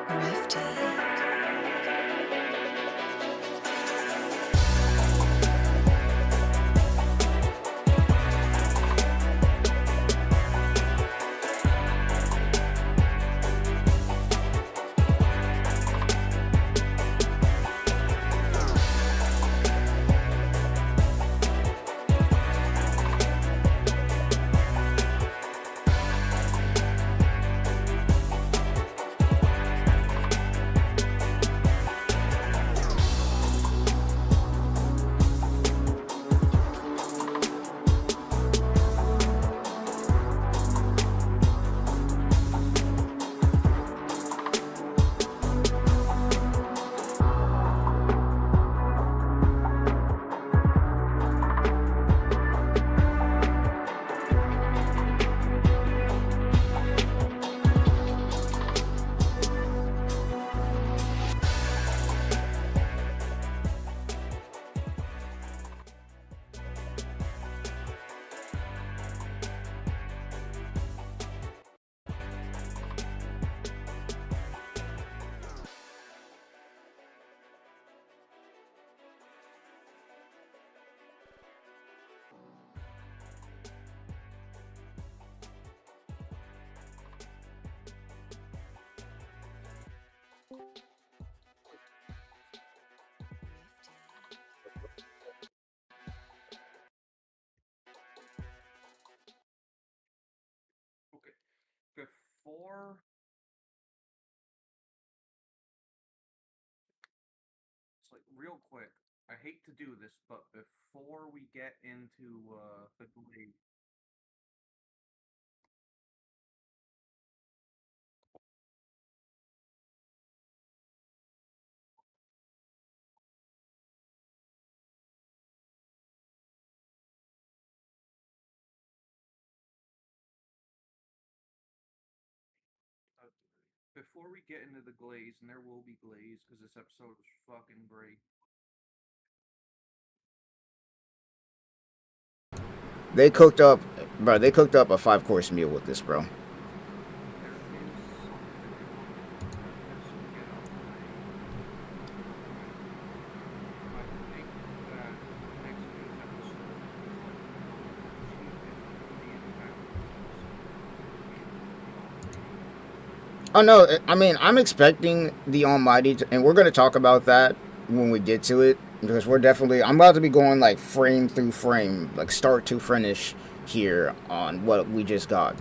Crafty. Okay, before it's like real quick, I hate to do this, but before we get into the glade, uh, before we get into the glaze, and there will be glaze because this episode was fucking great. They cooked up, bro. They cooked up a 5 course meal with this, bro. There is something I want to just get out of the way. I think that next week's episode is like going to achieve the impact of this episode being the Almighty. Oh no, I mean I'm expecting the Almighty, and we're gonna talk about that when we get to it because we're definitely. I'm about to be going like frame through frame, like start to finish here on what we just got.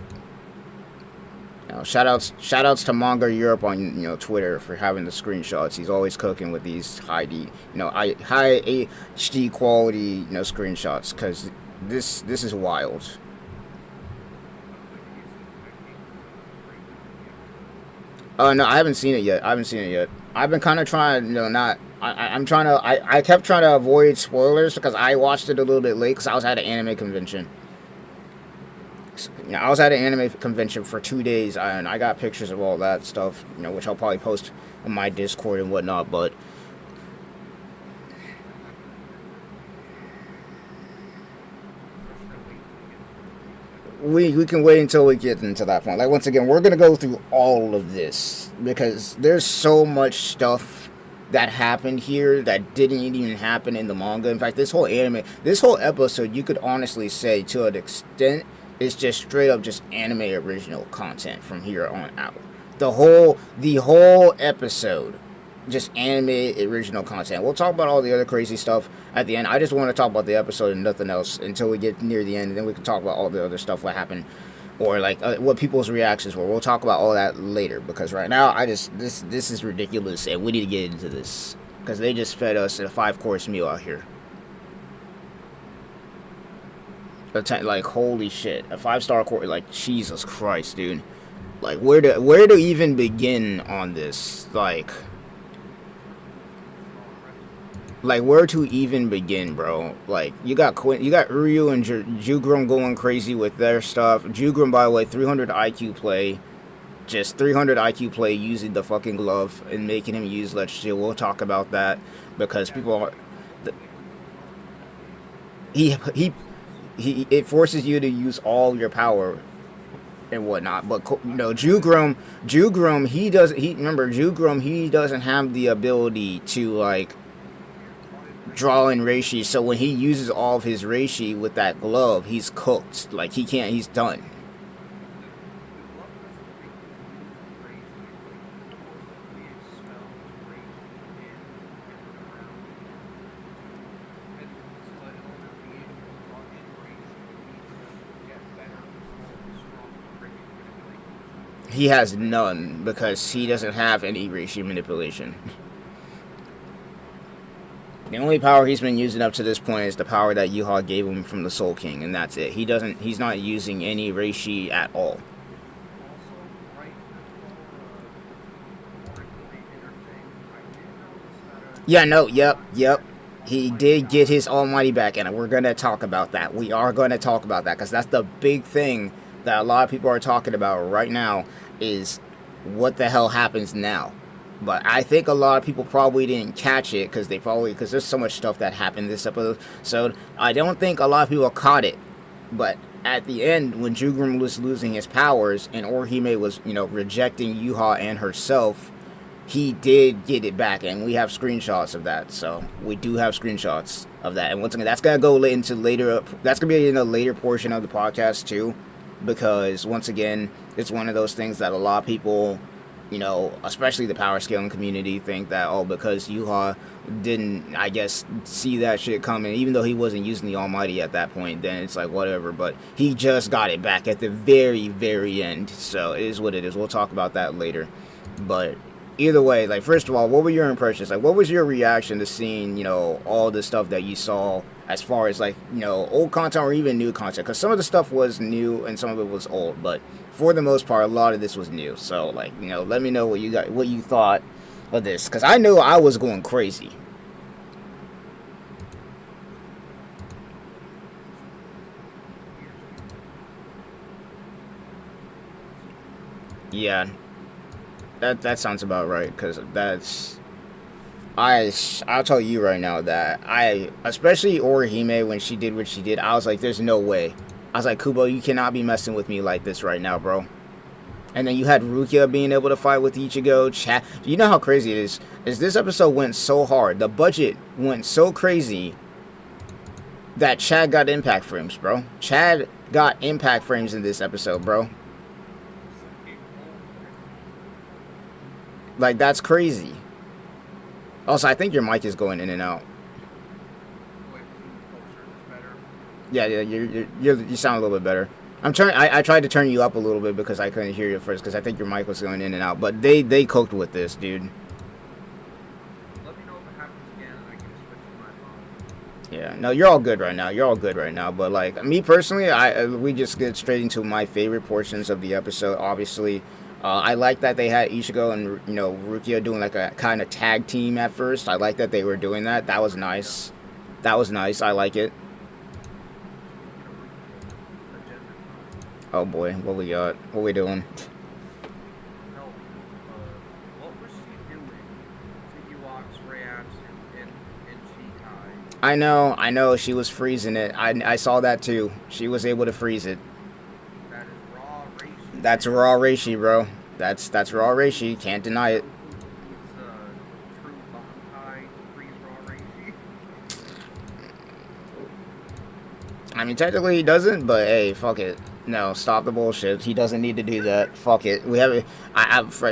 Shout outs to Manga Europe on Twitter for having the screenshots. He's always cooking with these high HD quality screenshots because this is wild. By the way, he's expecting to break down the episode. No, I haven't seen it yet. I haven't seen it yet. I've been kind of trying, not. I'm trying to. I kept trying to avoid spoilers because I watched it a little bit late because I was at an anime convention. I was at an anime convention for 2 days, and I got pictures of all that stuff, which I'll probably post on my Discord and whatnot. But Or should I wait till we get to the glaze? I don't know. we can wait until we get into that point. Like once again, we're gonna go through all of this because there's so much stuff that happened here that didn't even happen in the manga. In fact, this whole episode, you could honestly say to an extent, is just straight up just anime original content from here on out. The whole episode, just anime original content. We'll talk about all the other crazy stuff at the end. I just want to talk about the episode and nothing else until we get near the end, and then we can talk about all the other stuff what happened or like what people's reactions were. We'll talk about all that later because right now this is ridiculous and we need to get into this because they just fed us a 5 course meal out here. Like holy shit, a 5 star course, like Jesus Christ, dude. Like where to even begin on this? Like where to even begin, bro? Like you got Ryu and Jugrum going crazy with their stuff. Jugrum, by the way, 300 IQ play, just 300 IQ play using the fucking glove and making him use Let's Chill. We'll talk about that because Yeah, people are. we'll get into that later. He he it forces you to use all your power. and whatnot. But Jugrum, he does. He remember Jugrum, he doesn't have the ability to like draw in reishi. So when he uses all of his reishi with that glove, he's cooked. Like he can't. He's done. He has none because he doesn't have any reishi manipulation. The only power he's been using up to this point is the power that Yuha gave him from the Soul King, and that's it. He doesn't. He's not using any reishi at all. Yeah. No. Yep. He did get his almighty back, and we're gonna talk about that. We are gonna talk about that because that's the big thing that a lot of people are talking about right now. Is what the hell happens now? But I think a lot of people probably didn't catch it because there's so much stuff that happened this episode. I don't think a lot of people caught it. But at the end, when Jugrum was losing his powers and Orihime was, rejecting Yuha and herself, he did get it back, and we have screenshots of that. So we do have screenshots of that. And once again, that's gonna go into later. That's gonna be in a later portion of the podcast too, because once again, it's one of those things that a lot of people, especially the power scaling community, think that, because Yuha didn't, I guess, see that shit coming, even though he wasn't using the Almighty at that point, then it's like, whatever, but he just got it back at the very, very end, so it is what it is. We'll talk about that later, but either way, like, first of all, what were your impressions? Like, what was your reaction to seeing, all the stuff that you saw as far as, like, old content or even new content? Because some of the stuff was new and some of it was old, but for the most part, a lot of this was new. So, like, let me know what you thought of this, because I know I was going crazy. Yeah, that sounds about right, because I'll tell you right now that especially Orihime, when she did what she did, I was like, there's no way. I was like, Kubo, you cannot be messing with me like this right now, bro. And then you had Rukia being able to fight with Ichigo. Chad, you know how crazy it is? This episode went so hard. The budget went so crazy that Chad got impact frames, bro. Chad got impact frames in this episode, bro. Like, that's crazy. Also, I think your mic is going in and out. Yeah, you sound a little bit better. I tried to turn you up a little bit because I couldn't hear you at first because I think your mic was going in and out. But they cooked with this, dude. Let me know if it happens again and I can switch to my phone. Yeah, no, you're all good right now. You're all good right now. But like me personally, we just get straight into my favorite portions of the episode. Obviously, I like that they had Ichigo and Rukia doing like a kind of tag team at first. I like that they were doing that. That was nice. That was nice. I like it. Oh boy, what we got? What we doing? What was she doing to Yuak's reaction in Shikai? I know, she was freezing it. I saw that too. She was able to freeze it. That is raw reishi. That's raw reishi, bro. That's raw reishi. Can't deny it. It's true Bankai to freeze raw reishi. I mean, technically he doesn't, but hey, fuck it. No, stop the bullshit. He doesn't need to do that. Fuck it. We have it.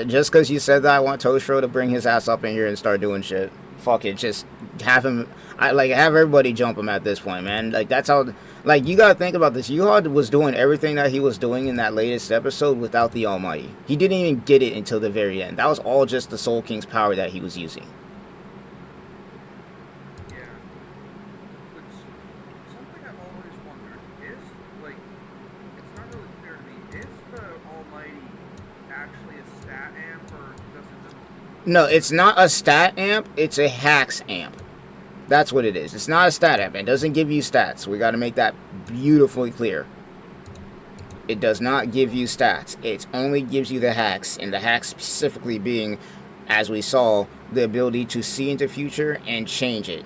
Just because you said that, I want Toshiro to bring his ass up in here and start doing shit. Fuck it. Just have him. Have everybody jump him at this point, man. Like, that's how. Like, you gotta think about this. Yuha was doing everything that he was doing in that latest episode without the Almighty. He didn't even get it until the very end. That was all just the Soul King's power that he was using. No, it's not a stat amp, it's a hacks amp. That's what it is. It's not a stat amp. It doesn't give you stats. We gotta make that beautifully clear. It does not give you stats. It only gives you the hacks, and the hacks specifically being, as we saw, the ability to see into future and change it.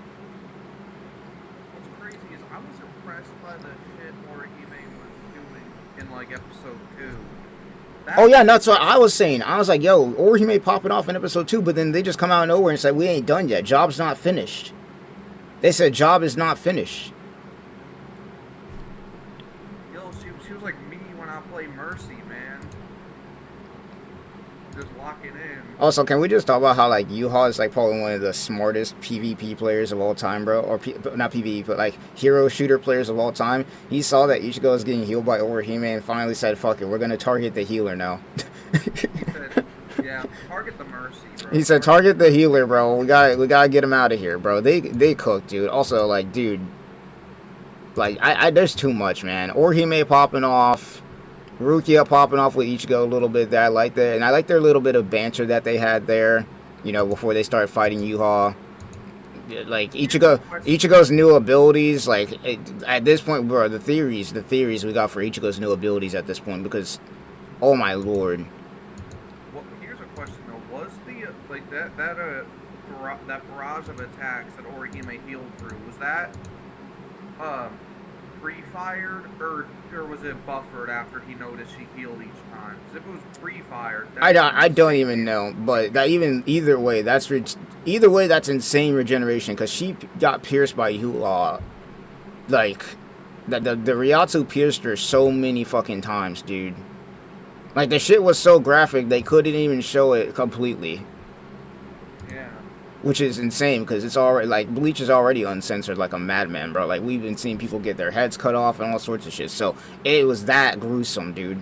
What's crazy is I was impressed by the shit Orihime was doing in, like, episode 2. Oh yeah, that's what I was saying. I was like, yo, Orihime popping off in episode 2, but then they just come out of nowhere and say we ain't done yet. Job's not finished. They said job is not finished. Yo, she was like me when I play Mercy, man. Just lock it in. Also, can we just talk about how like Yuha is like probably one of the smartest PvP players of all time, bro? Or not PvP, but like hero shooter players of all time. He saw that Ichigo was getting healed by Orihime and finally said, "Fuck it, we're gonna target the healer now." He said, yeah, target the Mercy, bro. He said, "Target the healer, bro. We gotta get him out of here, bro." They cooked, dude. Also, like, dude, like I there's too much, man. Orihime popping off. Rukia popping off with Ichigo a little bit. That I like that, and I like their little bit of banter that they had there. You know, before they started fighting Yuha. Like Ichigo's new abilities. Like at this point, bro, the theories we got for Ichigo's new abilities at this point, because, oh my lord. Well, here's a question though: was the like that barrage of attacks that Orihime healed through, was that pre-fired or was it buffered after he noticed she healed each time? Because if it was pre-fired, I don't even know, but that either way that's insane regeneration, because she got pierced by Yuha. Like the Ryatsu pierced her so many fucking times, dude. Like the shit was so graphic they couldn't even show it completely. Yeah. Which is insane, because it's already, like, Bleach is already uncensored like a madman, bro. Like, we've been seeing people get their heads cut off and all sorts of shit. So, it was that gruesome, dude.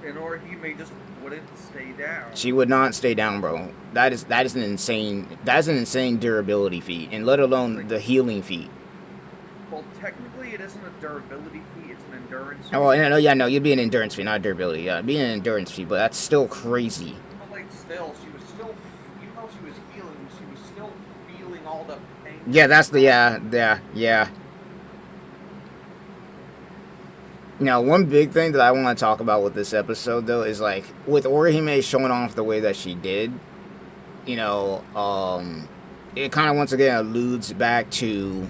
And Orihime just wouldn't stay down. She would not stay down, bro. That is an insane durability feat, and let alone like, the healing feat. Well, technically it isn't a durability feat, it's an endurance feat. Oh, no, you'd be an endurance feat, not durability. Yeah, be an endurance feat, but that's still crazy. But, like, still, she was still, even though she was healing, she was still feeling all the pain. Yeah, that's the, yeah. Now, one big thing that I want to talk about with this episode, though, is, like, with Orihime showing off the way that she did, you know, it kind of once again alludes back to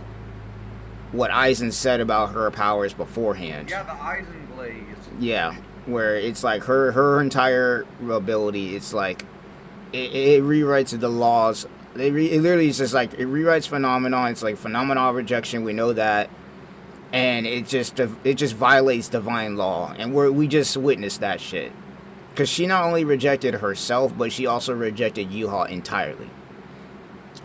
what Aizen said about her powers beforehand. Yeah, the Aizen Blaze. Yeah, where it's like her entire ability, it's like, it rewrites the laws. It literally is just like, it rewrites phenomenon. It's like phenomenon rejection, we know that. And it just violates divine law, and we just witnessed that shit. Because she not only rejected herself, but she also rejected Yuha entirely.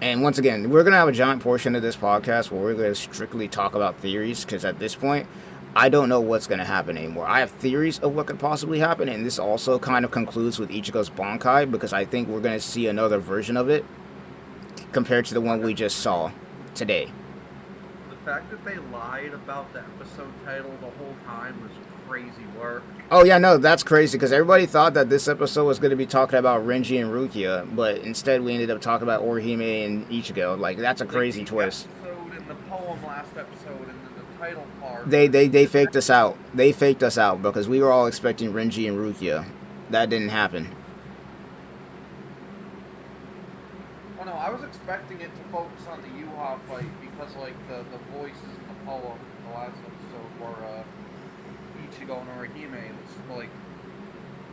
And once again, we're going to have a giant portion of this podcast where we're going to strictly talk about theories, because at this point, I don't know what's going to happen anymore. I have theories of what could possibly happen, and this also kind of concludes with Ichigo's Bankai, because I think we're going to see another version of it compared to the one we just saw today. The fact that they lied about the episode title the whole time was crazy work. Oh yeah, no, that's crazy, because everybody thought that this episode was going to be talking about Renji and Rukia, but instead we ended up talking about Orihime and Ichigo. Like, that's a crazy twist. Episode in the poem last episode and then the title card. They faked us out. They faked us out because we were all expecting Renji and Rukia. That didn't happen. Well, no, I was expecting it to focus on the Yuha fight because, like, the voices in the poem, the last episode, were Ichigo and Orihime. It's like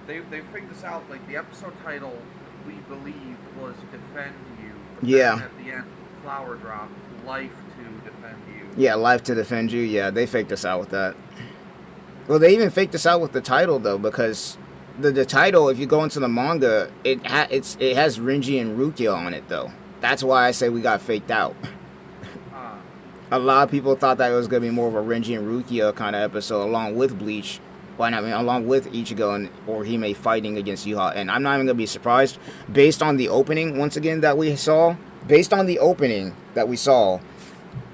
they figured this out. Like, the episode title we believed was "Defend You." But yeah. Then at the end, flower drop, "Life to defend you." Yeah, life to defend you. Yeah, they faked us out with that. Well, they even faked us out with the title though, because the title, if you go into the manga, it has Renji and Rukia on it though. That's why I say we got faked out. A lot of people thought that it was going to be more of a Renji and Rukia kind of episode along with Bleach. Well, I mean, along with Ichigo and Orihime fighting against Yuha. And I'm not even going to be surprised. Based on the opening, once again, that we saw.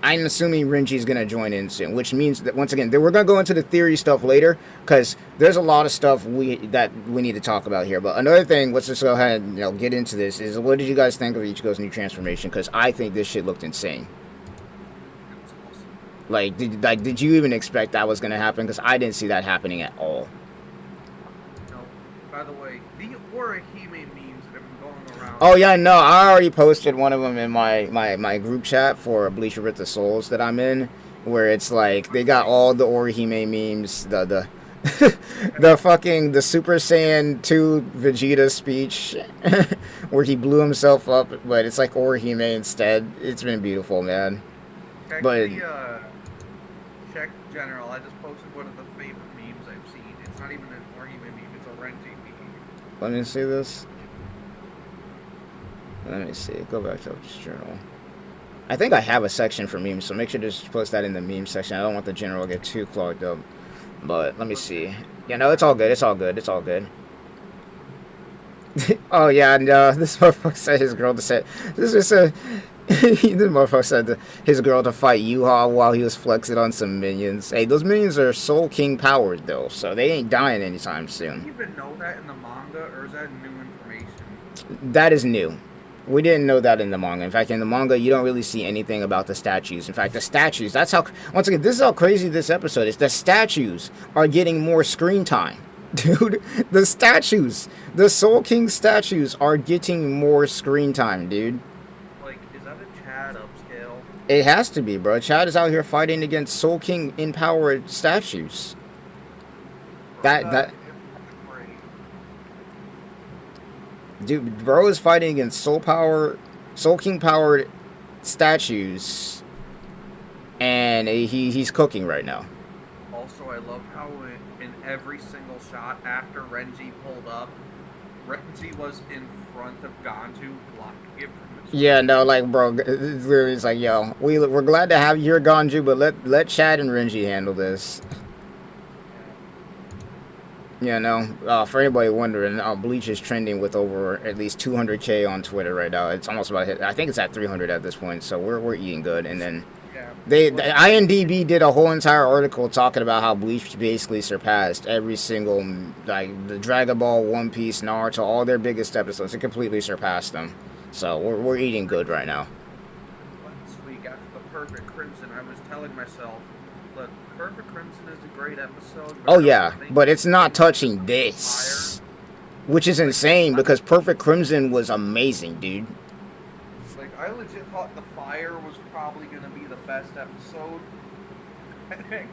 I'm assuming Renji's going to join in soon. Which means that, once again, we're going to go into the theory stuff later. Because there's a lot of stuff that we need to talk about here. But another thing, let's just go ahead and get into this. Is what did you guys think of Ichigo's new transformation? Because I think this shit looked insane. Like, did you even expect that was going to happen? Because I didn't see that happening at all. No. By the way, the Orihime memes that have been going around... Oh, yeah, no, I already posted one of them in my group chat for Bleach with the Souls that I'm in, where it's like, they got all the Orihime memes, the the Super Saiyan 2 Vegeta speech where he blew himself up, but it's like Orihime instead. It's been beautiful, man. Check But the, check general. I just posted one of the favorite memes I've seen. It's not even an Orihime meme, it's a Renji meme. let me see this. Let me see. Go back to this journal. I think I have a section for memes, so make sure to just post that in the meme section. I don't want the general to get too clogged up. But let me see. Yeah, no, it's all good. It's all good. It's all good. Oh yeah, and this motherfucker said his girl to say this is a this motherfucker said his girl to fight Yuha while he was flexing on some minions. Hey, those minions are Soul King powered though, so they ain't dying anytime Do soon. you even know that in the manga, or is that new information? That is new. We didn't know that in the manga. In fact, in the manga, you don't really see anything about the statues. In fact, the statues, that's how, once again, this is how crazy this episode is. The statues are getting more screen time. Dude, the statues, the Soul King statues are getting more screen time, dude. Like, is that a Chad upscale? It has to be, bro. Chad is out here fighting against Soul King empowered statues. That dude, bro is fighting against Soul King powered statues, and he's cooking right now. Also, I love how in every single shot after Renji pulled up, Renji was in front of Ganju blocking him from the Yeah, no, like, bro, it's like, yo, we're glad to have you here, Ganju, but let Chad and Renji handle this. Yeah, no. For anybody wondering, Bleach is trending with over at least 200K on Twitter right now. It's almost about hit. I think it's at 300 at this point. So we're eating good. And then the INDB did a whole entire article talking about how Bleach basically surpassed every single, like, the Dragon Ball, One Piece, Naruto, all their biggest episodes. It completely surpassed them. So we're eating good right now. Last week after the Perfect Crimson, I was telling myself, look, Perfect Crimson is a great episode. Oh yeah, but it's not touching this, which is insane because Perfect Crimson was amazing, dude. Like, I legit thought the Fire was probably gonna be the best episode. And then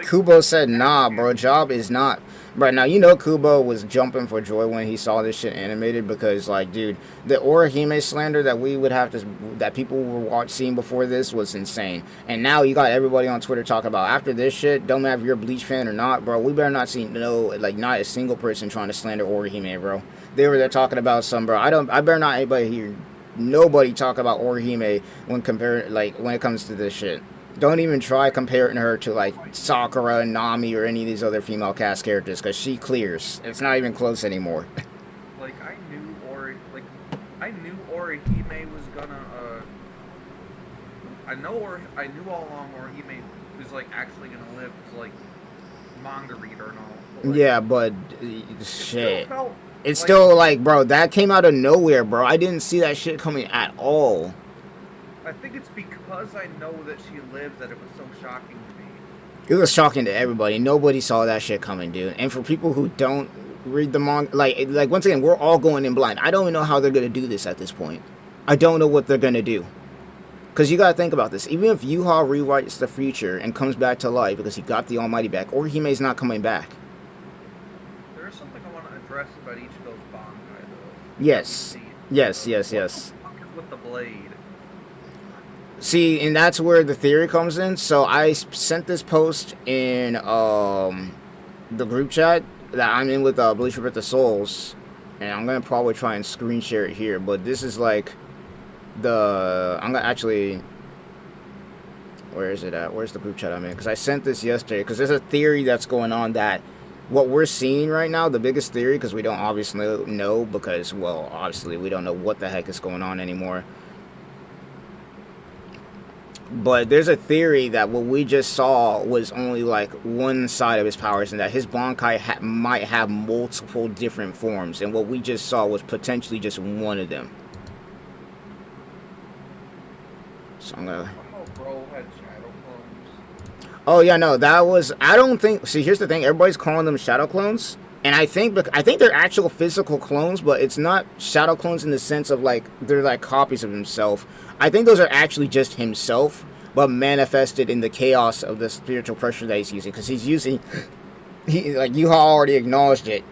Kubo said, nah, bro, Job is not. Right now, you know Kubo was jumping for joy when he saw this shit animated because, like, dude, the Orihime slander that people were seeing before this was insane. And now you got everybody on Twitter talking about, after this shit, don't matter if you're a Bleach fan or not, bro, we better not see, not a single person trying to slander Orihime, bro. They were there talking about some, bro. I better not anybody hear nobody talk about Orihime when it comes to this shit. Don't even try comparing her to, like, Sakura and Nami or any of these other female cast characters, because she clears. It's not even close anymore. Like, I knew Orihime was gonna, I knew all along Orihime was, like, actually gonna live as, like, manga reader and all. But, like, yeah, but, shit. It's like, still, like, bro, that came out of nowhere, bro. I didn't see that shit coming at all. I think it's because I know that she lives that it was so shocking to me. It was shocking to everybody. Nobody saw that shit coming, dude. And for people who don't read the manga, like once again, we're all going in blind. I don't even know how they're gonna do this at this point. I don't know what they're gonna do. Because you gotta think about this. Even if Yuha rewrites the future and comes back to life because he got the Almighty back, Orihime's not coming back. There is something I want to address about each of those Bankai, though. Yes. Yes. What the fuck is with the blade? See, and that's where the theory comes in. So I sent this post in the group chat that I'm in with Bleach with the Souls, and I'm gonna probably try and screen share it here. But this is like I'm gonna actually. Where is it at? Where's the group chat I'm in? Because I sent this yesterday. Because there's a theory that's going on that what we're seeing right now, the biggest theory, because we don't obviously know, because, well, obviously we don't know what the heck is going on anymore. But there's a theory that what we just saw was only like one side of his powers, and that his Bankai might have multiple different forms, and what we just saw was potentially just one of them. So I'm gonna. Oh, bro had shadow clones. Oh yeah, no, that was. I don't think. See, here's the thing. Everybody's calling them shadow clones, and I think they're actual physical clones, but it's not shadow clones in the sense of like they're like copies of himself. I think those are actually just himself, but manifested in the chaos of the spiritual pressure that he's using, because he's using he like you already acknowledged it,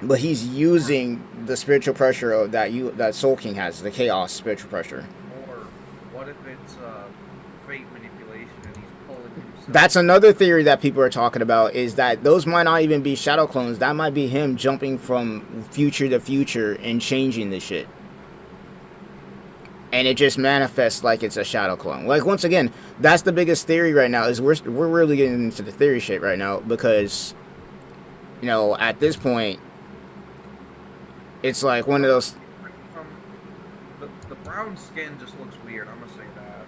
but he's using the spiritual pressure of that Soul King has, the chaos spiritual pressure. Or what if it's fate manipulation and he's pulling himself? That's another theory that people are talking about, is that those might not even be shadow clones. That might be him jumping from future to future and changing the shit. And it just manifests like it's a shadow clone. Like, once again, that's the biggest theory right now, is we're really getting into the theory shit right now, because, you know, at this point, it's like one of those... The brown skin just looks weird, I'm gonna say that.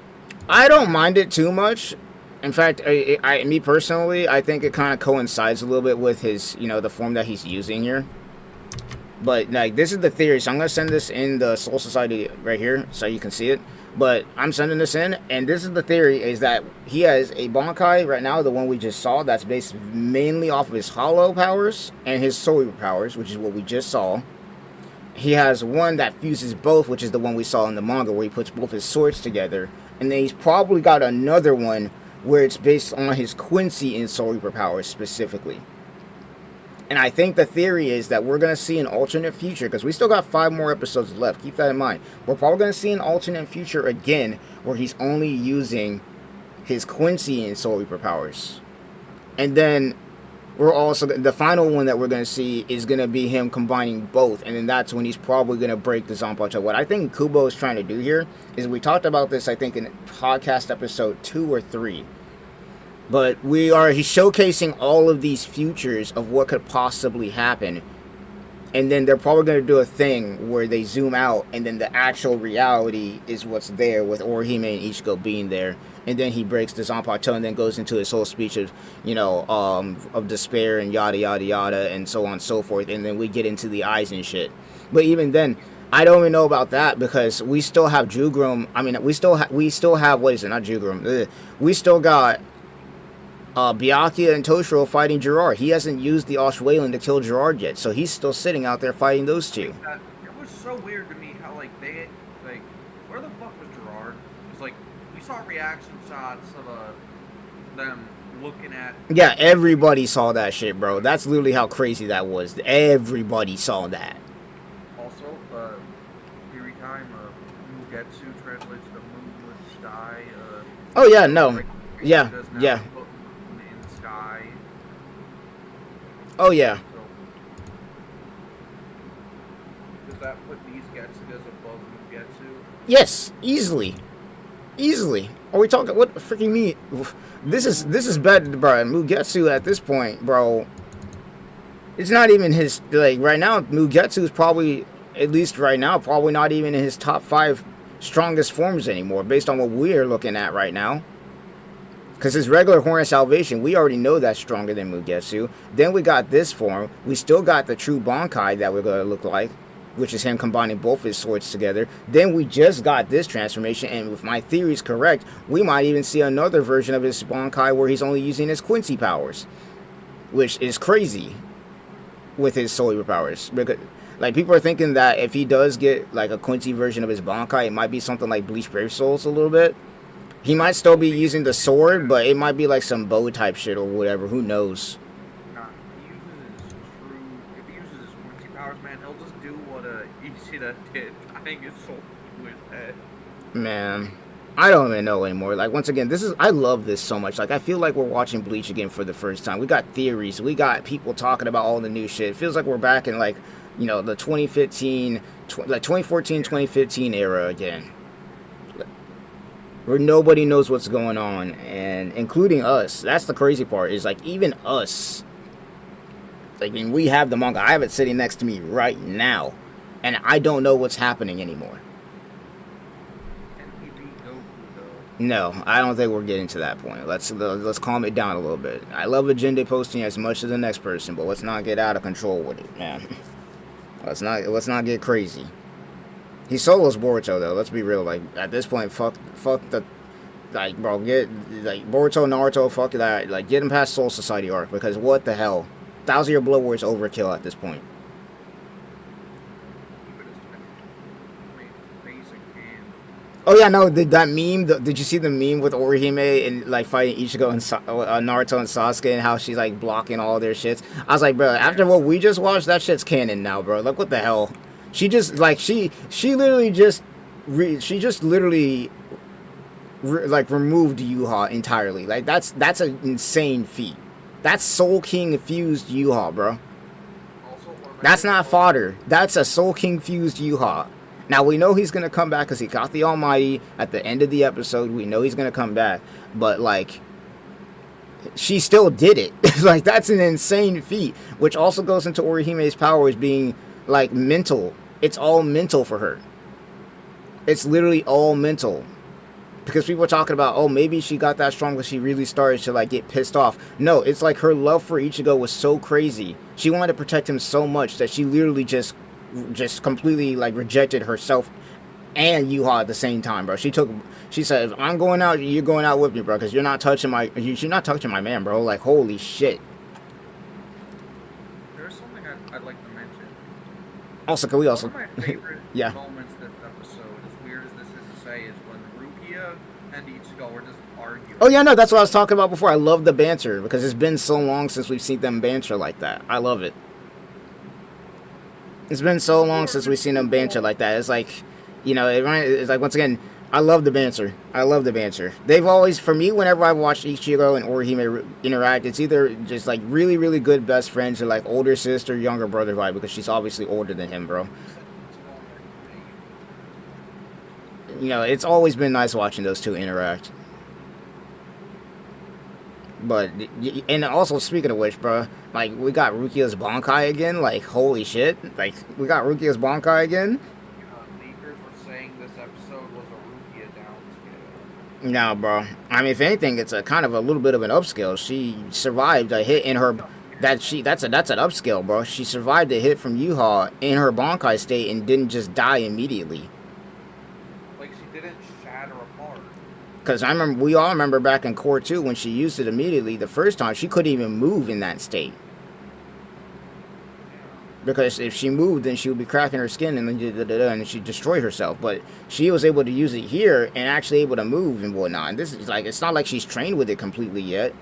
I don't mind it too much. In fact, me personally, I think it kind of coincides a little bit with his, you know, the form that he's using here. But, like, this is the theory, so I'm going to send this in the Soul Society right here, so you can see it. But I'm sending this in, and this is the theory, is that he has a Bankai right now, the one we just saw, that's based mainly off of his hollow powers and his soul powers, which is what we just saw. He has one that fuses both, which is the one we saw in the manga, where he puts both his swords together. And then he's probably got another one where it's based on his Quincy and soul reaper powers specifically. And I think the theory is that we're going to see an alternate future, because we still got 5 more episodes left. Keep that in mind. We're probably going to see an alternate future again, where he's only using his Quincy and soul reaper powers. And then we're also, the final one that we're going to see is going to be him combining both. And then that's when he's probably going to break the Zanpakuto. What I think Kubo is trying to do here is, we talked about this, I think, in podcast episode 2 or 3. But he's showcasing all of these futures of what could possibly happen. And then they're probably going to do a thing where they zoom out, and then the actual reality is what's there, with Orihime and Ichigo being there. And then he breaks the Zanpakuto and then goes into his whole speech of, you know, of despair and yada yada yada and so on and so forth. And then we get into the eyes and shit. But even then, I don't even know about that, because we still have Jugrum. I mean, we still have, what is it? Not Jugrum. We still got Byakuya and Toshiro fighting Gerard. He hasn't used the Ashwayland to kill Gerard yet, so he's still sitting out there fighting those two. It was so weird to me how, like, where the fuck was Gerard? Because, like, we saw reaction shots of them looking at... Yeah, everybody saw that shit, bro. That's literally how crazy that was. Everybody saw that. Also, theory time, Mugetsu translates to moonless sky. Oh, yeah, no. Yeah. Oh, yeah. So, does that put these Getsugas above Mugetsu? Yes, easily. Are we talking, what freaking me? This is bad, bro. Mugetsu at this point, bro. It's not even his, like, right now, Mugetsu is probably, at least right now, probably not even in his top 5 strongest forms anymore, based on what we're looking at right now. Because his regular Horn of Salvation, we already know that's stronger than Mugetsu. Then we got this form. We still got the true Bankai that we're going to look like, which is him combining both his swords together. Then we just got this transformation, and if my theory is correct, we might even see another version of his Bankai where he's only using his Quincy powers, which is crazy with his Soul Reaper powers. Because, like, people are thinking that if he does get, like, a Quincy version of his Bankai, it might be something like Bleach Brave Souls a little bit. He might still be using the sword, but it might be like some bow type shit or whatever. Who knows? Nah, if he uses his Quincy powers, man, he'll just do what Ishida did, tying his sword to his head. Man, I don't even know anymore. Like, once again, I love this so much. Like, I feel like we're watching Bleach again for the first time. We got theories. We got people talking about all the new shit. It feels like we're back in, like, you know, the 2014, 2015 era again. Where nobody knows what's going on, and including us. That's the crazy part, is, like, even us. Like, I mean, we have the manga. I have it sitting next to me right now, and I don't know what's happening anymore. Can he beat Goku, though? No, I don't think we're getting to that point. Let's calm it down a little bit. I love agenda posting as much as the next person, but let's not get out of control with it, man. Let's not get crazy. He solos Boruto, though. Let's be real. Like, at this point, fuck the, like, bro, get, like, Boruto, Naruto, fuck that. Like, get him past Soul Society arc, because what the hell? 1,000 Year Blood War is overkill at this point. Oh yeah, no, that meme. Did you see the meme with Orihime and like fighting Ichigo and Naruto and Sasuke and how she's like blocking all their shits? I was like, bro, after what we just watched, that shit's canon now, bro. Like, what the hell? She just like she literally just she just literally like removed Yuha entirely. Like that's an insane feat. That's Soul King fused Yuha, bro. That's not fodder. That's a Soul King fused Yuha. Now we know he's gonna come back because he got the Almighty at the end of the episode. We know he's gonna come back, but like, she still did it. Like that's an insane feat, which also goes into Orihime's powers being like mental. It's all mental for her. It's literally all mental. Because people are talking about, oh, maybe she got that strong because she really started to like get pissed off. No, it's like her love for Ichigo was so crazy. She wanted to protect him so much that she literally just completely like rejected herself and Yuha at the same time, bro. She said, if I'm going out, you're going out with me, bro, because you're not touching my man, bro. Like, holy shit. There's something I'd like to mention. Also, can we also... One of my favorite yeah. moments this episode, as weird as this is to say, is when Rukia and Ichigo were just arguing. Oh yeah, no, that's what I was talking about before. I love the banter because it's been so long since we've seen them banter like that. I love it. It's been so long since we've seen them banter like that. It's like, you know, it's like, once again, I love the banter. I love the banter. They've always, for me, whenever I've watched Ichigo and Orihime interact, it's either just like really, really good best friends or like older sister, younger brother vibe, because she's obviously older than him, bro. You know, it's always been nice watching those two interact. But, and also, speaking of which, bro, like, we got Rukia's Bankai again. Like, holy shit. Like, we got Rukia's Bankai again. Leakers were saying this episode was a Rukia downscale. No, bro. I mean, if anything, it's a kind of a little bit of an upscale. She survived a hit in her... That's an upscale, bro. She survived a hit from Yuha in her Bankai state and didn't just die immediately. Like, she didn't shatter apart. Because we all remember back in Core 2 when she used it immediately the first time, she couldn't even move in that state. Because if she moved, then she would be cracking her skin and she'd destroy herself. But she was able to use it here and actually able to move and whatnot. And this is like, it's not like she's trained with it completely yet.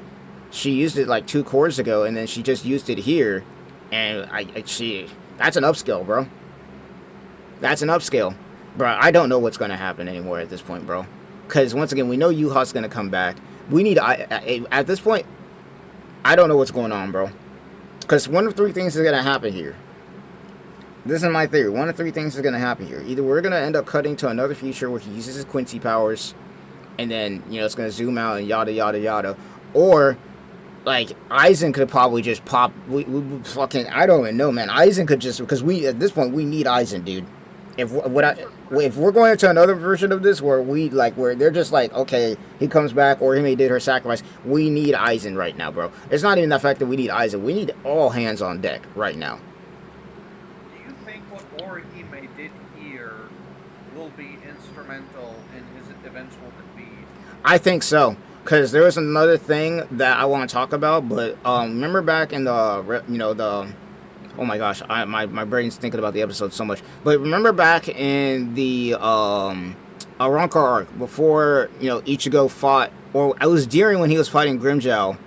She used it like 2 cores ago and then she just used it here. And that's an upscale, bro. That's an upscale. Bro, I don't know what's going to happen anymore at this point, bro. Because, once again, we know Yuha's going to come back. We need... at this point, I don't know what's going on, bro. Because one of 3 things is going to happen here. This is my theory. One of 3 things is going to happen here. Either we're going to end up cutting to another future where he uses his Quincy powers, and then, you know, it's going to zoom out and yada, yada, yada. Or, like, Aizen could probably just pop... We fucking... I don't even know, man. Aizen could just... Because at this point, we need Aizen, dude. If we're going into another version of this where where they're just like, okay, he comes back or he did her sacrifice, we need Aizen right now, bro. It's not even the fact that we need Aizen. We need all hands on deck right now. Do you think what Orihime did here will be instrumental in his eventual defeat? I think so. Because there was another thing that I want to talk about, but remember back in oh my gosh, my brain's thinking about the episode so much. But remember back in the Arrancar arc, before, you know, Ichigo fought, or it was during when he was fighting Grimmjow,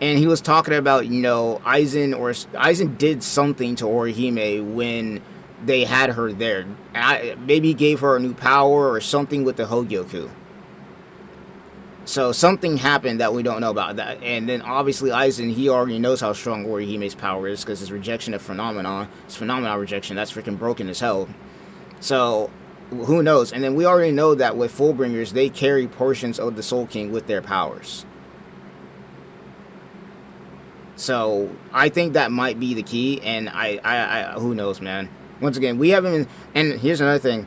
and he was talking about, you know, Aizen did something to Orihime when they had her there. Maybe he gave her a new power or something with the Hogyoku. So something happened that we don't know about that. And then obviously Aizen, he already knows how strong Orihime's power is because his rejection of Phenomenon, his Phenomenon rejection, that's freaking broken as hell. So who knows? And then we already know that with Fullbringers, they carry portions of the Soul King with their powers. So I think that might be the key. And I who knows, man. Once again, we haven't been, and here's another thing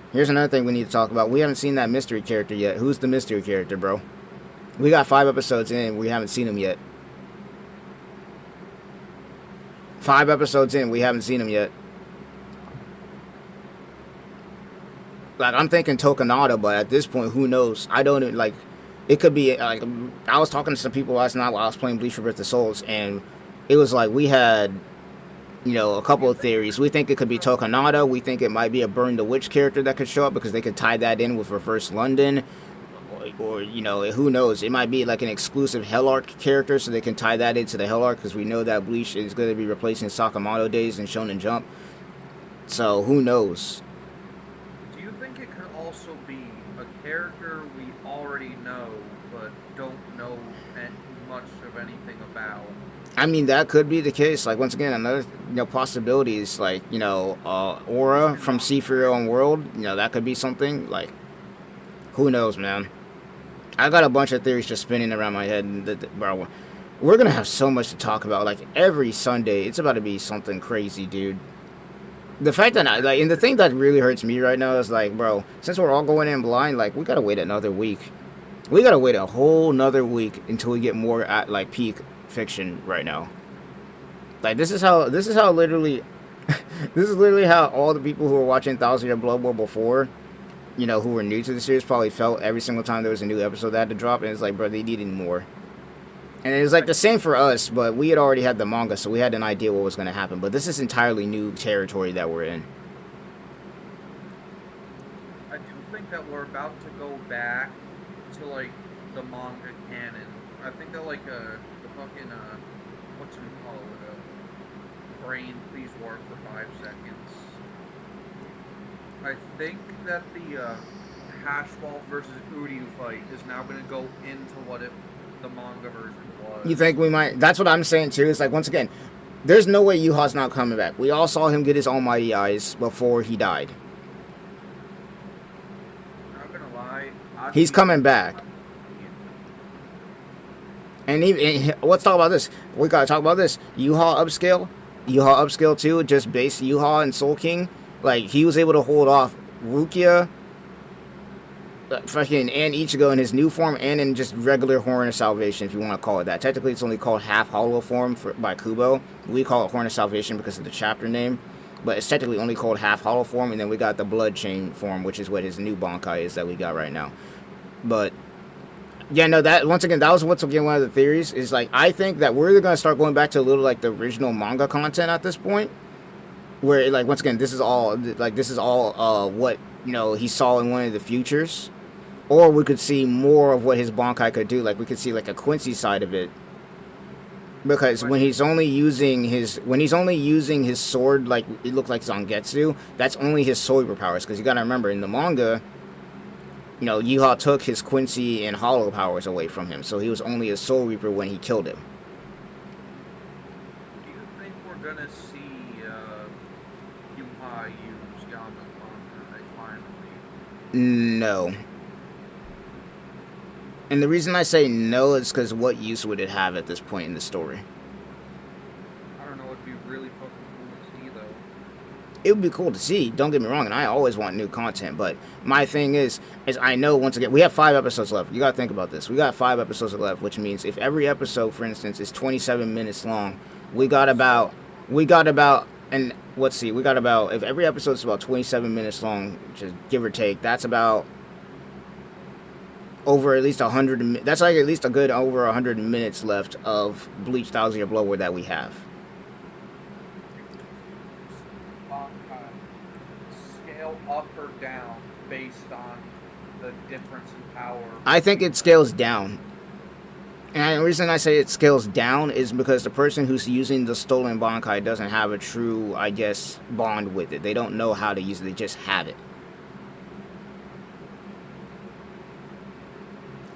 we need to talk about. We haven't seen that mystery character yet. Who's the mystery character, bro? We got 5 episodes in, we haven't seen him yet. 5 episodes in, we haven't seen him yet. Like, I'm thinking Tokonada, but at this point, who knows? I don't even, like, it could be, like, I was talking to some people last night while I was playing Bleach Rebirth of Souls, and it was like we had you know, a couple of theories. We think it could be Tokonada. We think it might be a Burn the Witch character that could show up because they could tie that in with Reverse London. Or you know, who knows? It might be like an exclusive Hell Arc character, so they can tie that into the Hell Arc because we know that Bleach is going to be replacing Sakamoto Days and Shonen Jump. So who knows? Do you think it could also be a character we already know but don't know much of anything about? I mean, that could be the case. Like, once again, another possibility is like, Aura from See For Your Own World. You know, that could be something. Like, who knows, man? I got a bunch of theories just spinning around my head, and bro, we're gonna have so much to talk about. Like, every Sunday, it's about to be something crazy, dude. The fact that and the thing that really hurts me right now is like, bro, since we're all going in blind, like, we gotta wait another week. We gotta wait a whole nother week until we get more at like peak fiction right now. Like, this is how literally this is literally how all the people who were watching Thousand Year Blood War before, you know, who were new to the series, probably felt every single time there was a new episode that had to drop. And it's like, bro, they needed more. And it was like the same for us, but we had already had the manga, so we had an idea what was going to happen. But this is entirely new territory that we're in. I do think that we're about to go back to like the manga canon. I think that like the fucking what's it called? Brain, please work for 5 seconds. I think that the Hashball versus Uryu fight is now going to go into what the manga version was. You think we might? That's what I'm saying too. It's like, once again, there's no way Yuha's not coming back. We all saw him get his almighty eyes before he died. Not gonna lie, he's coming back. And even, let's talk about this. We gotta talk about this. Yuha upscale too. Just base Yuha and Soul King. Like, he was able to hold off Rukia, fucking, and Ichigo in his new form, and in just regular Horn of Salvation, if you want to call it that. Technically, it's only called Half Hollow form by Kubo. We call it Horn of Salvation because of the chapter name, but it's technically only called Half Hollow form. And then we got the Blood Chain form, which is what his new Bankai is that we got right now. But yeah, no, that once again, one of the theories is like, I think that we're gonna start going back to a little like the original manga content at this point. Where, like, once again, this is all what, you know, he saw in one of the futures. Or we could see more of what his Bankai could do. Like, we could see, like, a Quincy side of it. Because when he's only using his sword, like, it looked like Zangetsu, that's only his Soul Reaper powers. Because you gotta remember, in the manga, you know, Yuha took his Quincy and Hollow powers away from him. So he was only a Soul Reaper when he killed him. Do you think we're gonna see use Yama's Bankai finally? No. And the reason I say no is because what use would it have at this point in the story? I don't know, it'd be really fucking cool to see, though. It would be cool to see, don't get me wrong, and I always want new content, but my thing is I know, once again, we have 5 episodes left. You gotta think about this. We got 5 episodes left, which means if every episode, for instance, is 27 minutes long, we got about, and let's see, if every episode is about 27 minutes long, just give or take, that's about over at least 100, that's like at least a good over 100 minutes left of Bleach Thousand Year Blood War that we have. Scale up or down based on the difference in power? I think it scales down. And the reason I say it scales down is because the person who's using the stolen Bankai doesn't have a true, I guess, bond with it. They don't know how to use it, they just have it.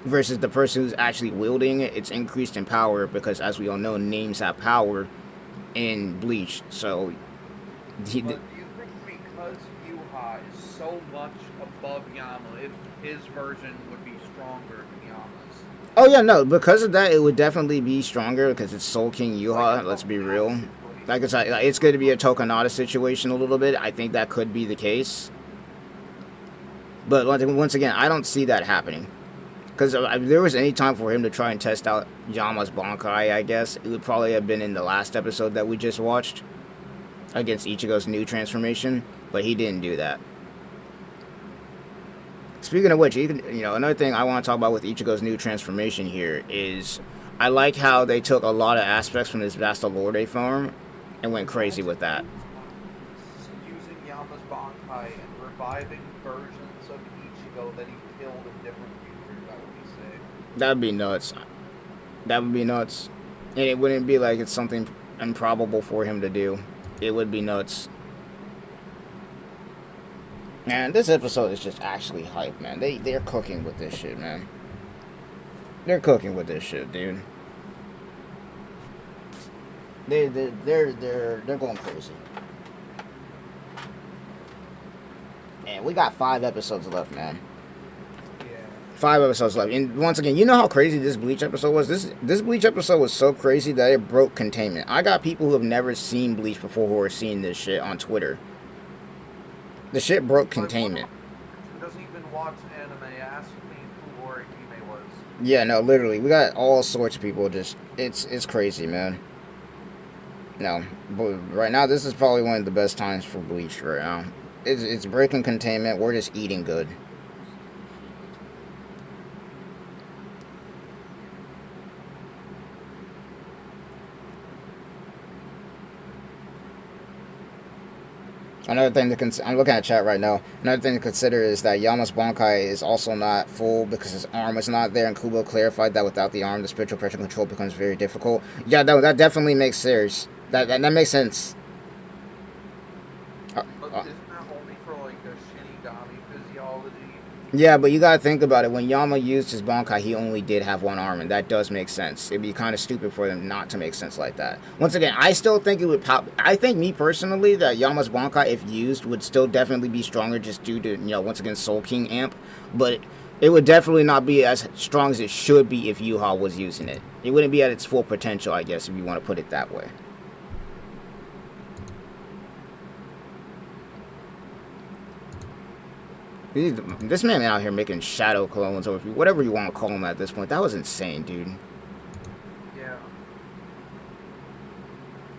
Versus the person who's actually wielding it, it's increased in power because, as we all know, names have power in Bleach. So, but do you think because Yuha is so much above Yama, if his version would be stronger than Yama's? Oh yeah, no. Because of that, it would definitely be stronger because it's Soul King Yuha. Let's be real. Like it's going to be a Tokonada situation a little bit. I think that could be the case. But once again, I don't see that happening. Because if there was any time for him to try and test out Yama's Bankai, I guess, it would probably have been in the last episode that we just watched against Ichigo's new transformation, but he didn't do that. Speaking of which, another thing I want to talk about with Ichigo's new transformation here is I like how they took a lot of aspects from his Basta Lorde form and went crazy with that. Using Yama's Bankai and reviving versions of Ichigo that he killed in different futures, that would be sick. That'd be nuts. That would be nuts. And it wouldn't be like it's something improbable for him to do. It would be nuts. Man, this episode is just actually hype, man. They're cooking with this shit, man. They're cooking with this shit, dude. They're going crazy. And we got 5 episodes left, man. 5 episodes left. And once again, you know how crazy this Bleach episode was? This Bleach episode was so crazy that it broke containment. I got people who have never seen Bleach before who are seeing this shit on Twitter. The shit broke containment. Who doesn't even watch anime asked me who Orihime was. Yeah, no, literally. We got all sorts of people just... It's crazy, man. No, but right now, this is probably one of the best times for Bleach right now. It's breaking containment. We're just eating good. Another thing I'm looking at chat right now. Another thing to consider is that Yama's Bankai is also not full because his arm is not there, and Kubo clarified that without the arm, the spiritual pressure control becomes very difficult. Yeah, that definitely makes sense. That makes sense. But isn't that only for like a Shinigami physiology? Yeah, but you gotta think about it. When Yama used his Bankai, he only did have one arm, and that does make sense. It'd be kind of stupid for them not to make sense like that. Once again, I still think it would pop. I think, me personally, that Yama's Bankai, if used, would still definitely be stronger just due to, once again, Soul King amp. But it would definitely not be as strong as it should be if Yuha was using it. It wouldn't be at its full potential, I guess, if you want to put it that way. This man out here making shadow clones, or whatever you want to call them at this point. That was insane, dude. Yeah.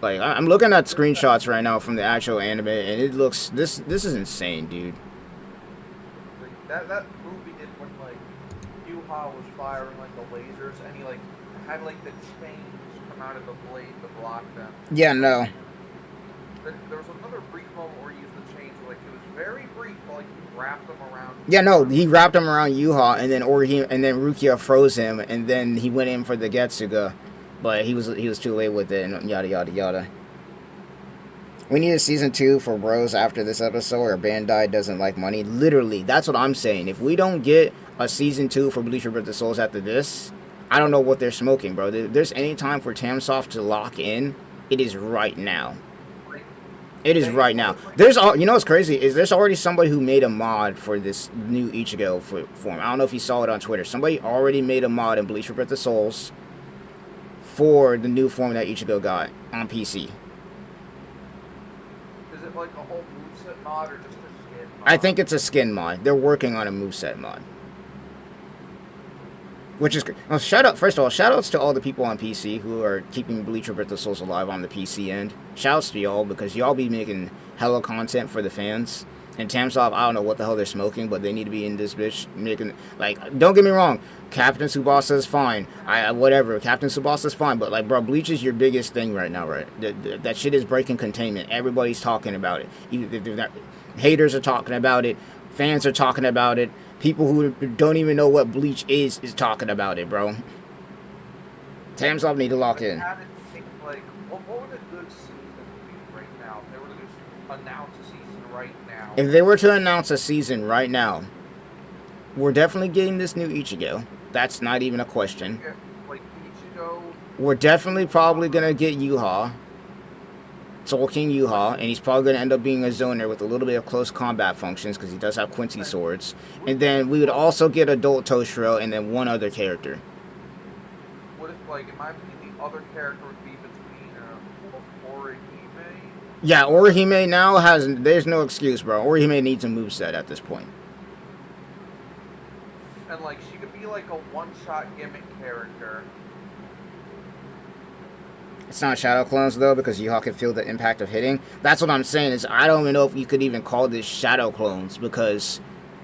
Like, I'm looking at screenshots right now from the actual anime, and it looks... This is insane, dude. Like, that movie did when, like, Yuha was firing, like, the lasers, and he, like, had, like, the chains come out of the blade to block them. Yeah, no. There was another brief moment where he used the chains, like, it was very brief, but, like, he wrapped them around... Yeah, no, he wrapped him around Yuha, and then Rukia froze him, and then he went in for the Getsuga, but he was too late with it, and yada yada yada. We need a season 2 for bros after this episode, or Bandai doesn't like money. Literally, that's what I'm saying. If we don't get a season 2 for Bleach Rebirth of the Souls after this, I don't know what they're smoking, bro. If there's any time for Tamsoft to lock in, it is right now. It is right now. You know what's crazy is there's already somebody who made a mod for this new Ichigo form. I don't know if you saw it on Twitter. Somebody already made a mod in Bleach Rebirth of the Souls for the new form that Ichigo got on PC. Is it like a whole moveset mod or just a skin mod? I think it's a skin mod. They're working on a moveset mod. Which is... Well, first of all, shoutouts to all the people on PC who are keeping Bleach Rebirth of the Souls alive on the PC end. Shoutouts to y'all, because y'all be making hella content for the fans. And Tamsoft, I don't know what the hell they're smoking, but they need to be in this bitch making... Like, don't get me wrong. Captain Tsubasa is fine. Whatever. Captain Tsubasa is fine. But, like, bro, Bleach is your biggest thing right now, right? That shit is breaking containment. Everybody's talking about it. Even if they're not, haters are talking about it. Fans are talking about it. People who don't even know what Bleach is talking about it, bro. Tamsoft need to lock in. Like, what would a good season be right now? If they were to just announce a season right now. If they were to announce a season right now, we're definitely getting this new Ichigo. That's not even a question. Like, Ichigo... We're definitely probably going to get Yuha. Soul King Yuha, and he's probably going to end up being a zoner with a little bit of close combat functions because he does have Quincy swords. And then we would also get Adult Toshiro and then one other character. What if, like, in my opinion, the other character would be between Orihime? Yeah, Orihime now there's no excuse, bro. Orihime needs a moveset at this point. And, like, she could be, like, a one-shot gimmick character. It's not Shadow Clones, though, because Yuha can feel the impact of hitting. That's what I'm saying, is I don't even know if you could even call this Shadow Clones, because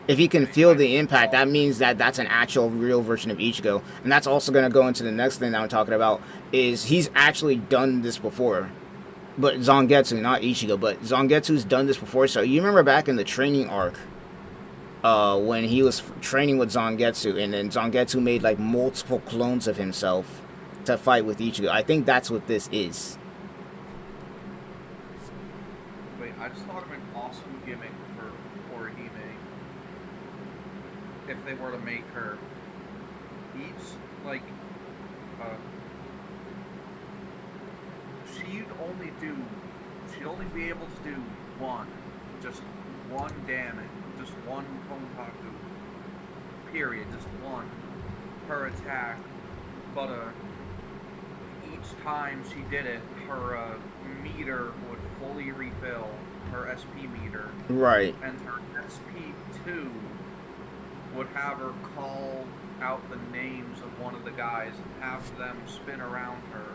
if he can feel the impact, that means that that's an actual real version of Ichigo. And that's also going to go into the next thing that I'm talking about, is he's actually done this before. But Zangetsu, not Ichigo, but Zangetsu's done this before. So you remember back in the training arc, when he was training with Zangetsu, and then Zangetsu made like multiple clones of himself to fight with Ichigo. I think that's what this is. Wait, I just thought of an awesome gimmick for Orihime. If they were to make her each, like, she'd only be able to do just one damage, just one Konpaku, period, just one, per attack, but, each time she did it, her, meter would fully refill, her SP meter. Right. And her SP2 would have her call out the names of one of the guys and have them spin around her.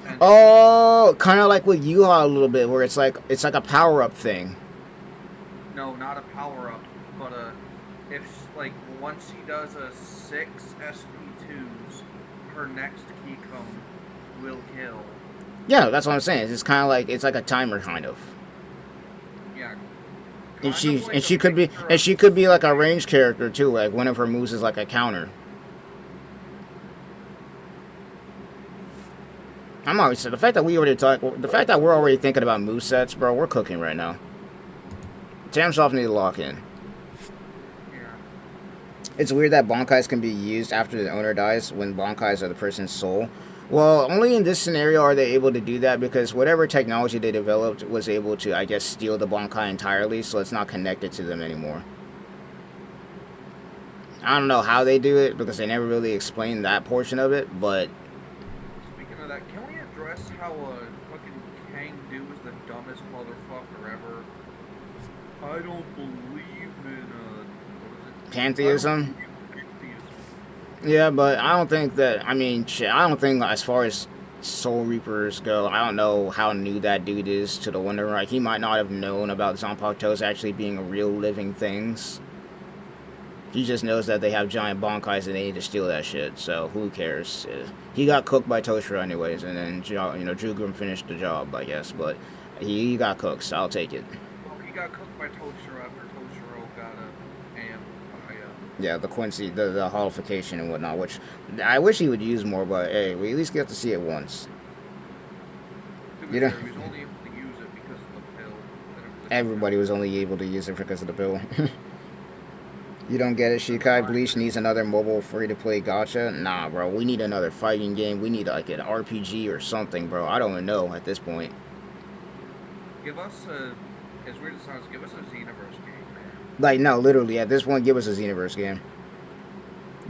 And oh, kind of like with Yuha a little bit, where it's like a power up thing. No, not a power up, but if like once she does a 6 SP2s, her next key cone will kill. Yeah, that's what I'm saying. It's kind of like a timer, kind of. Yeah. And she could be like a ranged character too. Like one of her moves is like a counter. I'm always the fact that we're already thinking about movesets, bro. We're cooking right now. Tamsoft need to lock in. Yeah. It's weird that Bankais can be used after the owner dies when Bankais are the person's soul. Well, only in this scenario are they able to do that because whatever technology they developed was able to, I guess, steal the Bankai entirely, so it's not connected to them anymore. I don't know how they do it because they never really explained that portion of it, but... Speaking of that, can we address how fucking Kang-Do is the dumbest motherfucker ever? I don't believe in, what is it? Pantheism? Yeah, but I don't think that, I mean, shit, I don't think as far as Soul Reapers go, I don't know how new that dude is to the Wonder. Like, he might not have known about Zanpakutos actually being real living things. He just knows that they have giant Bankais and they need to steal that shit, so who cares? He got cooked by Toshiro anyways, and then, Jugrim finished the job, I guess, but he got cooked, so I'll take it. Well, he got cooked by Toshiro after Toshiro got amped by, yeah, the Quincy, the holification and whatnot, which I wish he would use more, but hey, we at least get to see it once. He was only able to use it because of the pill. Everybody was only able to use it because of the pill. You don't get it, Shikai? Bleach needs another mobile free-to-play gacha? Nah, bro, we need another fighting game. We need like an RPG or something, bro. I don't even know at this point. Give us as weird as it sounds, give us a Xenoverse game, man. Like, no, literally, at this point, give us a Xenoverse game.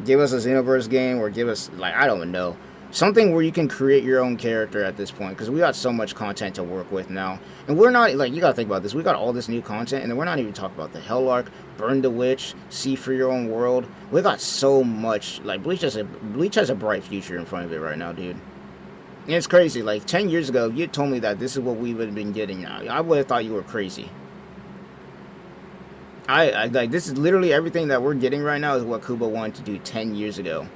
Give us a Xenoverse game, or give us, like, I don't even know. Something where you can create your own character at this point, because we got so much content to work with now. And we're not, like, you gotta think about this. We got all this new content, and then we're not even talking about the Hell Arc, Burn the Witch, See for Your Own World. We got so much, like, Bleach has a bright future in front of it right now, dude. And it's crazy. Like, 10 years ago, you told me that this is what we would have been getting now. I would have thought you were crazy. I like, this is literally everything that we're getting right now is what Kubo wanted to do 10 years ago.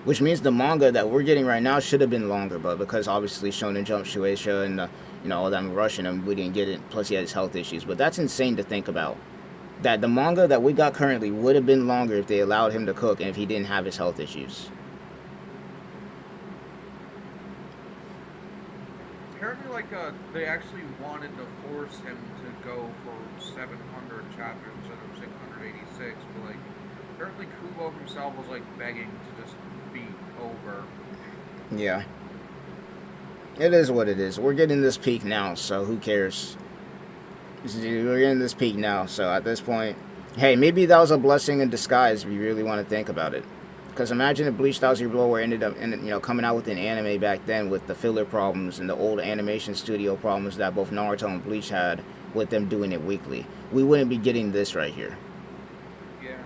Which means the manga that we're getting right now should have been longer, but because obviously Shonen Jump, Shueisha, and all them rushing him, we didn't get it. Plus he had his health issues. But that's insane to think about. That the manga that we got currently would have been longer if they allowed him to cook and if he didn't have his health issues. Apparently, like, they actually wanted to force him to go for 700 chapters instead of 686, but, like, apparently Kubo himself was, like, begging to just be over. Yeah. It is what it is. We're getting this peak now, so who cares? We're getting this peak now, so at this point, hey, maybe that was a blessing in disguise if you really want to think about it. Because imagine if Bleach Thousand Year Blood ended up coming out with an anime back then with the filler problems and the old animation studio problems that both Naruto and Bleach had with them doing it weekly. We wouldn't be getting this right here. Yeah.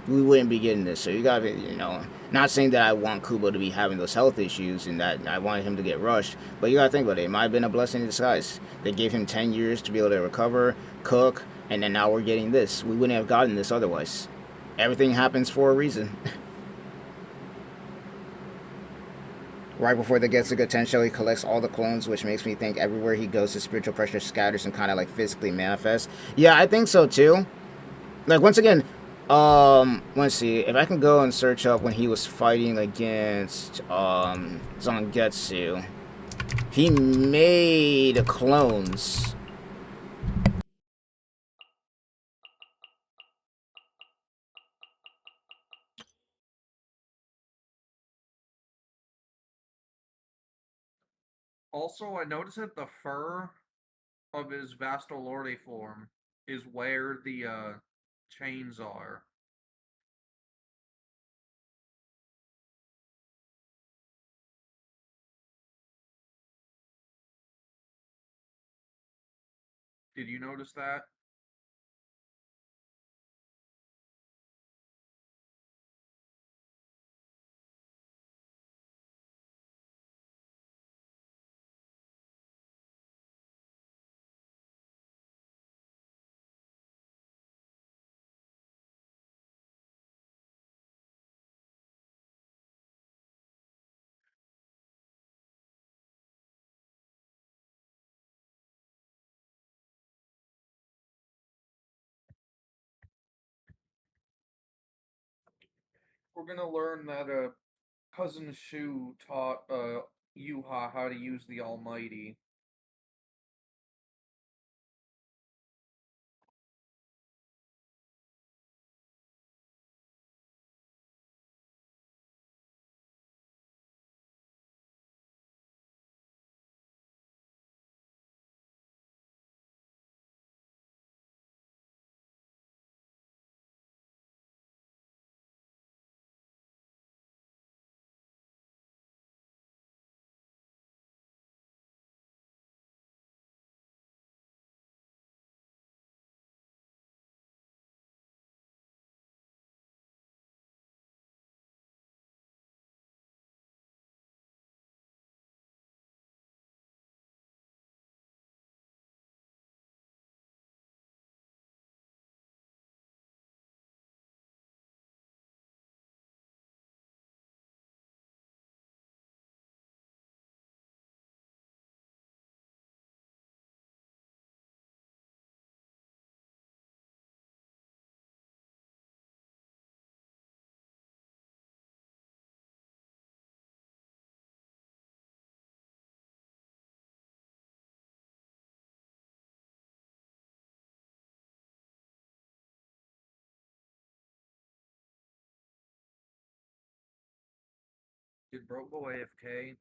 We wouldn't be getting this. So you gotta, not saying that I want Kubo to be having those health issues and that I wanted him to get rushed, but you gotta think about it. It might have been a blessing in disguise. They gave him 10 years to be able to recover, cook, and then now we're getting this. We wouldn't have gotten this otherwise. Everything happens for a reason. Right before the Getsuga Tensho, he collects all the clones, which makes me think everywhere he goes, the spiritual pressure scatters and kind of like physically manifests. Yeah, I think so too. Like once again, let's see if I can go and search up when he was fighting against Zangetsu. He made clones. Also, I noticed that the fur of his Vastolorde form is where the chains are. Did you notice that? We're gonna learn that cousin Shu taught Yuha how to use the Almighty. Did Bro go AFK?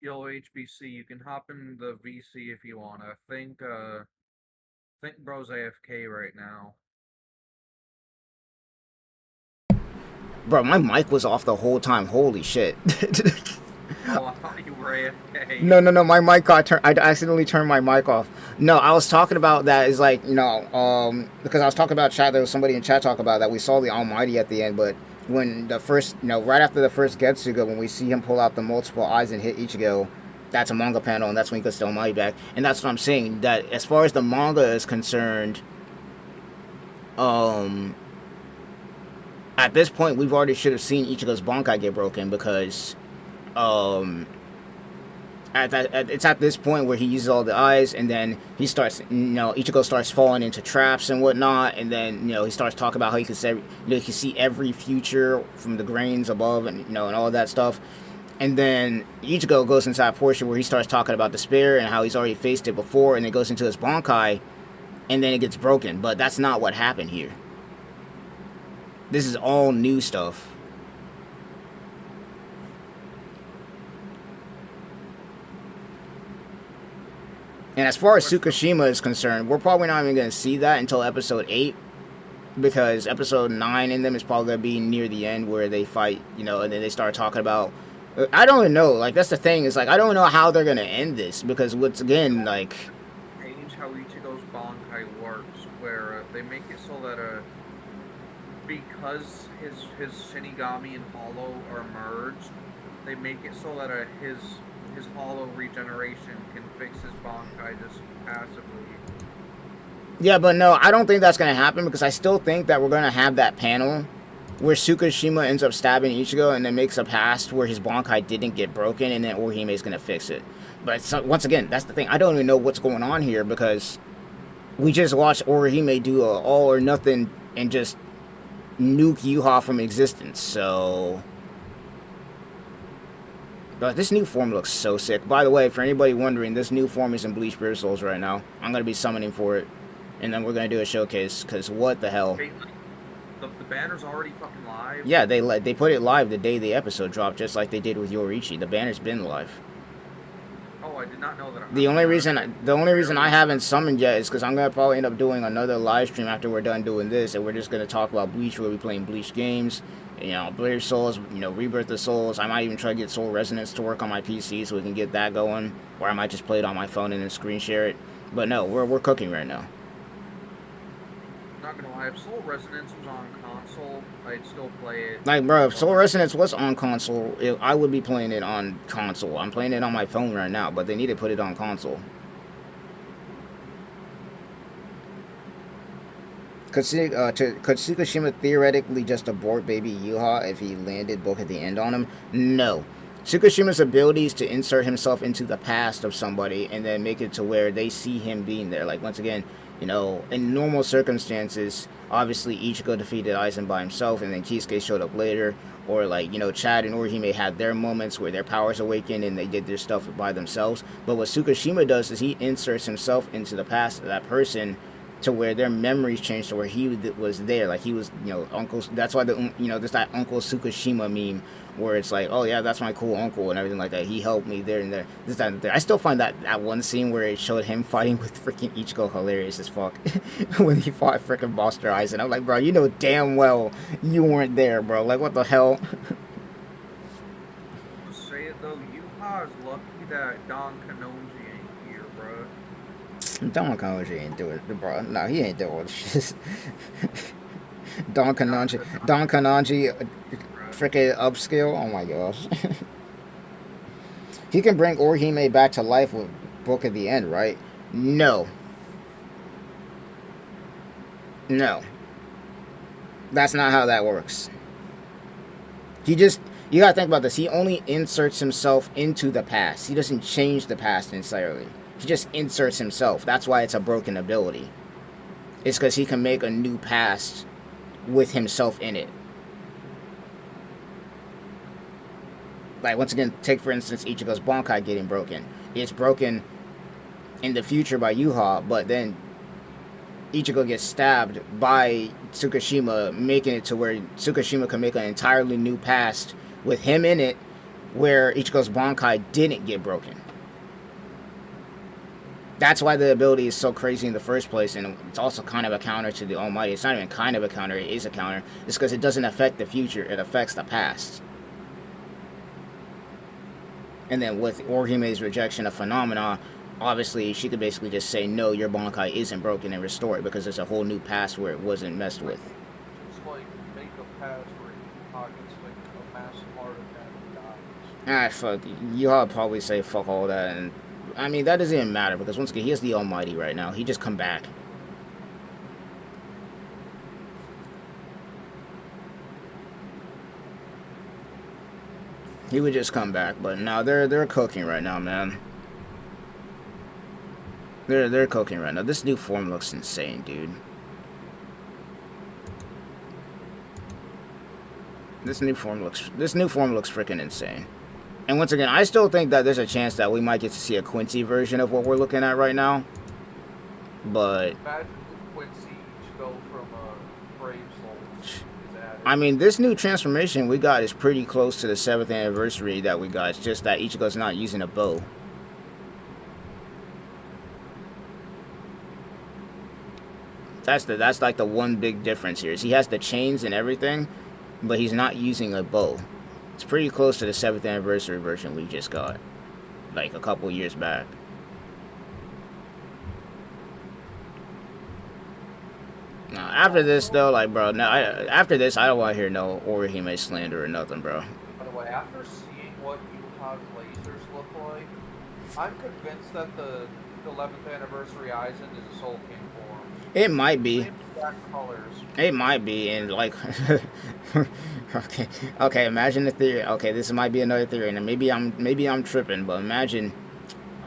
Yo, HBC, you can hop in the VC if you want. I think Bro's AFK right now. Bro, my mic was off the whole time. Holy shit. Oh, I thought you were AFK. No. My mic got turned. I accidentally turned my mic off. No, I was talking about that. Is like because I was talking about chat. There was somebody in chat talk about that. We saw the Almighty at the end, but when the first, right after the first Getsuga, when we see him pull out the multiple eyes and hit Ichigo, that's a manga panel, and that's when he gets the Almighty back. And that's what I'm saying. That as far as the manga is concerned, I at this point, we've already should have seen Ichigo's Bankai get broken because, um, it's at this point where he uses all the eyes, and then he starts, Ichigo starts falling into traps and whatnot, and then, he starts talking about how he can see, he can see every future from the grains above, and all of that stuff. And then Ichigo goes into that portion where he starts talking about despair and how he's already faced it before, and then goes into his Bankai, and then it gets broken. But that's not what happened here. This is all new stuff. And as far as Tsukishima is concerned, we're probably not even going to see that until episode 8. Because episode 9 in them is probably going to be near the end where they fight, and then they start talking about... I don't even know. Like, that's the thing. Is like, I don't know how they're going to end this. Because, once again, like... Change how Ichigo's Bankai works. Where they make it so that, because his Shinigami and Hollow are merged, they make it so that his Hollow regeneration can fix his Bankai just passively. Yeah, but no, I don't think that's going to happen because I still think that we're going to have that panel where Tsukishima ends up stabbing Ichigo and then makes a pass where his Bankai didn't get broken and then Orihime is going to fix it. But once again, that's the thing. I don't even know what's going on here because we just watched Orihime do a all or nothing and just nuke Yuha from existence, so... But this new form looks so sick. By the way, for anybody wondering, this new form is in Bleach Spirit Souls right now. I'm going to be summoning for it. And then we're going to do a showcase, because what the hell? The banner's already fucking live? Yeah, they put it live the day the episode dropped, just like they did with Yoriichi. The banner's been live. Oh, I did not know that. The only reason I haven't summoned yet is because I'm going to probably end up doing another live stream after we're done doing this, and we're just going to talk about Bleach. We'll be playing Bleach games. Bleach Souls, Rebirth of Souls. I might even try to get Soul Resonance to work on my PC so we can get that going. Or I might just play it on my phone and then screen share it. But no, we're cooking right now. Not gonna lie, if Soul Resonance was on console, I'd still play it. Like, bro, if Soul Resonance was on console, I would be playing it on console. I'm playing it on my phone right now, but they need to put it on console. Could Tsukishima theoretically just abort baby Yuha if he landed Book at the end on him? No. Tsukishima's ability is to insert himself into the past of somebody and then make it to where they see him being there. Like, once again, in normal circumstances, obviously Ichigo defeated Aizen by himself and then Kisuke showed up later. Or, like, Chad and Orihime had their moments where their powers awakened and they did their stuff by themselves. But what Tsukishima does is he inserts himself into the past of that person to where their memories changed to where he was there. Like, he was, uncle. That's why there's that Uncle Tsukishima meme where it's like, oh yeah, that's my cool uncle and everything like that. He helped me there and there. This, that, and there. I still find that one scene where it showed him fighting with freaking Ichigo hilarious as fuck. When he fought freaking Buster Eyes, and I'm like, bro, damn well you weren't there, bro. Like, what the hell? Just say it though, Yuha is lucky that Don Kanonji ain't here, bro. Don Kanonji ain't doing it, bro. No, he ain't doing shit. Don Kanonji, freaking upscale. Oh my gosh. He can bring Orihime back to life with Book at the End, right? No. That's not how that works. You gotta think about this. He only inserts himself into the past. He doesn't change the past entirely. He just inserts himself. That's why it's a broken ability. It's because he can make a new past with himself in it. Like, once again, take for instance Ichigo's Bankai getting broken. It's broken in the future by Yuha, but then Ichigo gets stabbed by Tsukishima, making it to where Tsukishima can make an entirely new past with him in it, where Ichigo's Bankai didn't get broken. That's why the ability is so crazy in the first place, and it's also kind of a counter to the Almighty. It's not even kind of a counter, it is a counter. It's because it doesn't affect the future, it affects the past. And then with Orihime's rejection of Phenomena, obviously she could basically just say, no, your Bankai isn't broken and restore it, because there's a whole new past where it wasn't messed with. It's like, make a past where Yuha gets like a massive heart attack and dies. Fuck, Yuha would probably say fuck all that, and I mean, that doesn't even matter, because once again, he is the Almighty right now. He just come back. He would just come back, but now they're cooking right now, man. They're cooking right now. This new form looks insane, dude. This new form looks freaking insane. And once again, I still think that there's a chance that we might get to see a Quincy version of what we're looking at right now. But imagine Quincy go from Brave Souls. I mean, this new transformation we got is pretty close to the 7th anniversary that we got. It's just that Ichigo's not using a bow. That's like the one big difference here. Is he has the chains and everything, but he's not using a bow. It's pretty close to the 7th anniversary version we just got, like a couple years back. Now, after this though, like, bro, after this, I don't want to hear no Orihime slander or nothing, bro. By the way, after seeing what Yuha's lasers look like, I'm convinced that the 11th anniversary Aizen is a Soul King form. It might be. Same exact colors. It might be, and like, okay. Imagine the theory. Okay, this might be another theory, and maybe I'm tripping, but imagine,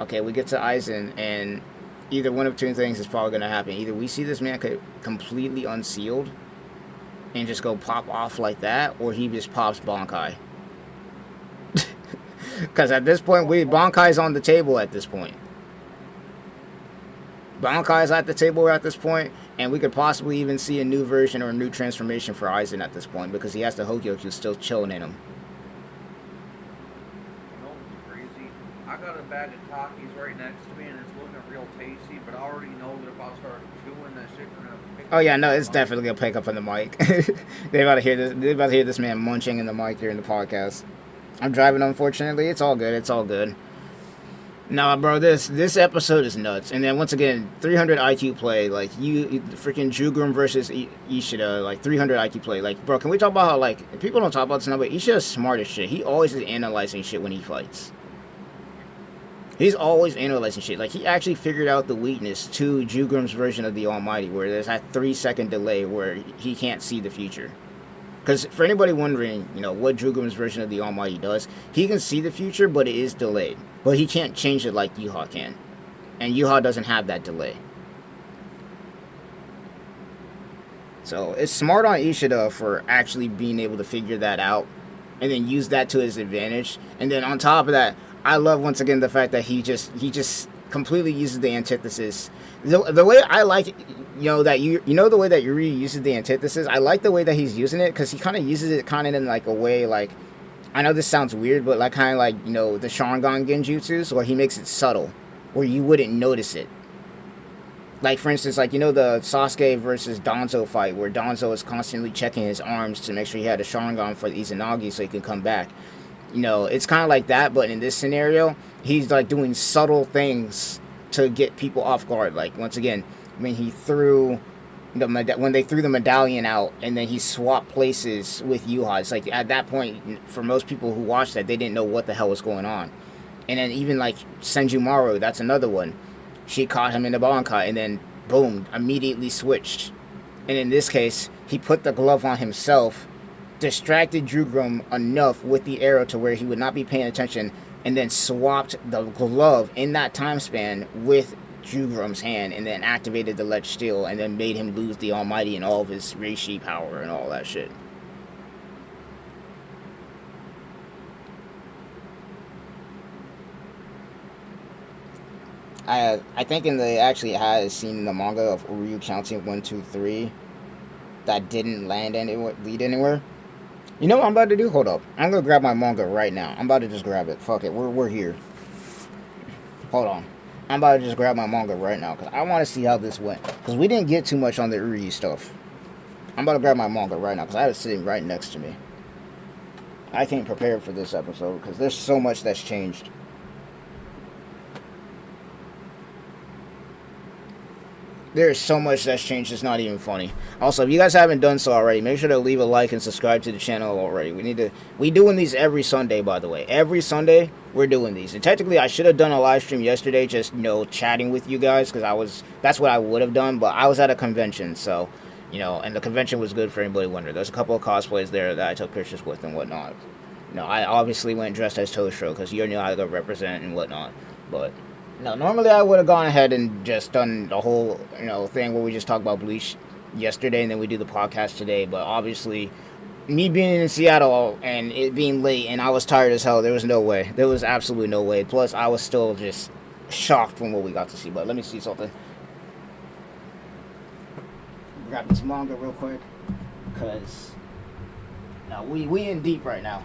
okay, we get to Aizen, and either one of two things is probably gonna happen. Either we see this man completely unsealed, and just go pop off like that, or he just pops Bankai. Because at this point, Bankai's on the table at this point. Bankai's at the table at this point, and we could possibly even see a new version or a new transformation for Aizen at this point, because he has the Hogyoku still chilling in him. You know what's crazy? I got a bag of Takis right next to me, and it's looking real tasty, but I already know that if I start chewing that shit, we're gonna pick Oh yeah, no, it's definitely gonna pick up on the mic. They about to hear this. They about to hear this man munching in the mic here in the podcast. I'm driving, unfortunately. It's all good. It's all good. Nah, bro, this episode is nuts. And then once again, 300 IQ play, like you freaking Jugrum versus Ishida, like 300 IQ play. Like, bro, can we talk about how, like, people don't talk about this now, but Ishida's smart as shit. He always is analyzing shit when he fights. He's always analyzing shit. Like, he actually figured out the weakness to Jugrum's version of the Almighty, where there's that 3-second delay where he can't see the future. Because for anybody wondering, you know, what Jugrum's version of the Almighty does, he can see the future, but it is delayed. But he can't change it like Yuha can. And Yuha doesn't have that delay. So it's smart on Ishida for actually being able to figure that out and then use that to his advantage. And then on top of that, I love once again the fact that he just completely uses the antithesis. The way I like, you know, that you know the way that Yuri uses the antithesis. I like the way that he's using it, because he kind of uses it kind of in like a way, like, I know this sounds weird, but like kind of like, you know, the Sharingan genjutsus, where he makes it subtle, where you wouldn't notice it. Like, for instance, like, you know, the Sasuke versus Danzo fight, where Danzo is constantly checking his arms to make sure he had a Sharingan for Izanagi so he can come back. You know, it's kind of like that, but in this scenario, he's like doing subtle things to get people off guard. Like, once again, when he threw when they threw the medallion out, and then he swapped places with Yuha, it's like at that point, for most people who watched that, they didn't know what the hell was going on. And then even like Senjumaru, that's another one. She caught him in the Bankai, and then boom, immediately switched. And in this case, he put the glove on himself, distracted Jugrum enough with the arrow to where he would not be paying attention, and then swapped the glove in that time span with Jugrum's hand, and then activated the Ledge Steel, and then made him lose the Almighty and all of his Reishi power and all that shit. I think they actually had a scene in the manga of Uryu counting 1, 2, 3 that didn't lead anywhere. You know what I'm about to do? Hold up. I'm gonna grab my manga right now. I'm about to just grab it. Fuck it. We're here. Hold on. I'm about to just grab my manga right now, because I want to see how this went. Because we didn't get too much on the Uryu stuff. I'm about to grab my manga right now, because I have it sitting right next to me. I came prepared for this episode, because there's so much that's changed. There's so much that's changed, it's not even funny. Also, if you guys haven't done so already, make sure to leave a like and subscribe to the channel already. We doing these every Sunday, by the way. Every Sunday, we're doing these. And technically, I should have done a live stream yesterday, just, you know, chatting with you guys, because that's what I would have done, but I was at a convention, so, you know, and the convention was good for anybody wondering. There's a couple of cosplays there that I took pictures with and whatnot. No, I obviously went dressed as Toshiro because you knew how to represent and whatnot. But no, normally I would have gone ahead and just done the whole thing where we just talk about Bleach yesterday and then we do the podcast today. But obviously, me being in Seattle and it being late and I was tired as hell, there was no way. There was absolutely no way. Plus, I was still just shocked from what we got to see. But let me see something. Grab this manga real quick because now we in deep right now.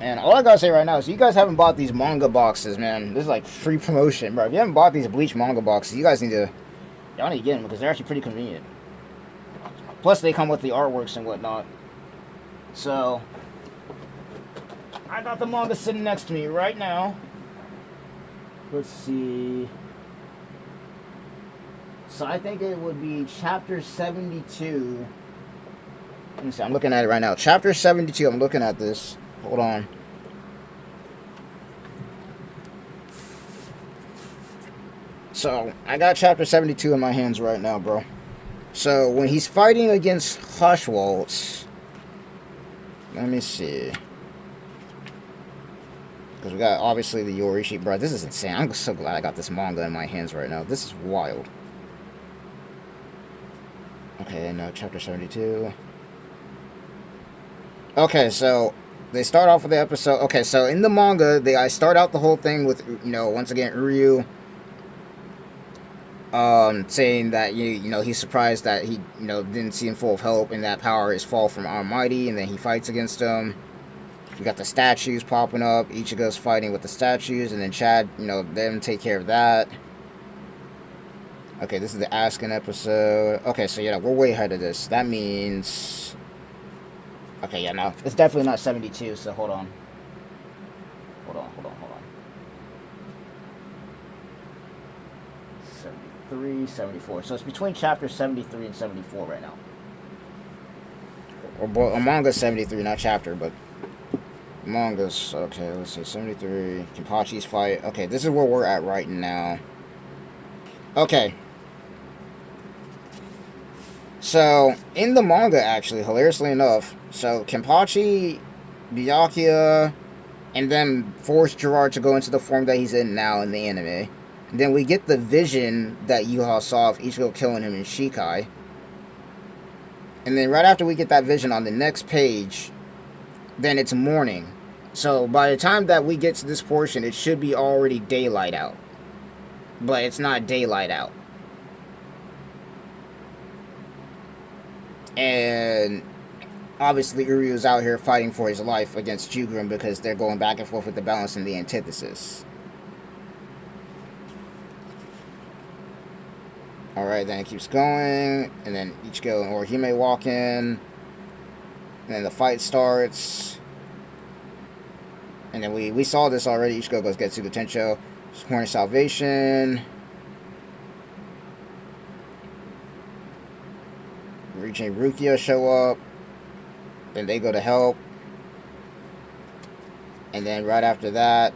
And all I gotta say right now is you guys haven't bought these manga boxes, man. This is like free promotion, bro. If you haven't bought these Bleach manga boxes, you guys need to get them because they're actually pretty convenient. Plus, they come with the artworks and whatnot. So, I got the manga sitting next to me right now. Let's see. So, I think it would be chapter 72. Let me see. I'm looking at it right now. Chapter 72. I'm looking at this. Hold on. So, I got chapter 72 in my hands right now, bro. So, when he's fighting against Hushwaltz, let me see. Because we got, obviously, the Yorishi. Bro, this is insane. I'm so glad I got this manga in my hands right now. This is wild. Okay, now chapter 72. Okay, so they start off with the episode. Okay, so in the manga, I start out the whole thing with, once again, Uryu saying that, he's surprised that he, didn't see him full of hope and that power is fall from Almighty, and then he fights against him. We got the statues popping up. Ichigo's fighting with the statues, and then Chad, them take care of that. Okay, this is the Askin episode. Okay, so yeah, we're way ahead of this. That means... Okay, yeah, no. It's definitely not 72, so hold on. Hold on. 73, 74. So it's between chapter 73 and 74 right now. Or manga 73, not chapter, but... Manga's... Okay, let's see. 73. Kenpachi's fight. Okay, this is where we're at right now. Okay. So, in the manga, actually, hilariously enough, so Kenpachi, Byakuya, and then force Gerard to go into the form that he's in now in the anime. And then we get the vision that Yuha saw of Ichigo killing him in Shikai. And then right after we get that vision on the next page, then it's morning. So, by the time that we get to this portion, it should be already daylight out. But it's not daylight out. And obviously Uryu's out here fighting for his life against Jugurun because they're going back and forth with the balance and the antithesis. Alright, then it keeps going, and then Ichigo and Orihime walk in, and then the fight starts. And then we saw this already. Ichigo goes Getsuga Tensho, Horn of Salvation. Richi and Rukia show up. Then they go to help. And then right after that,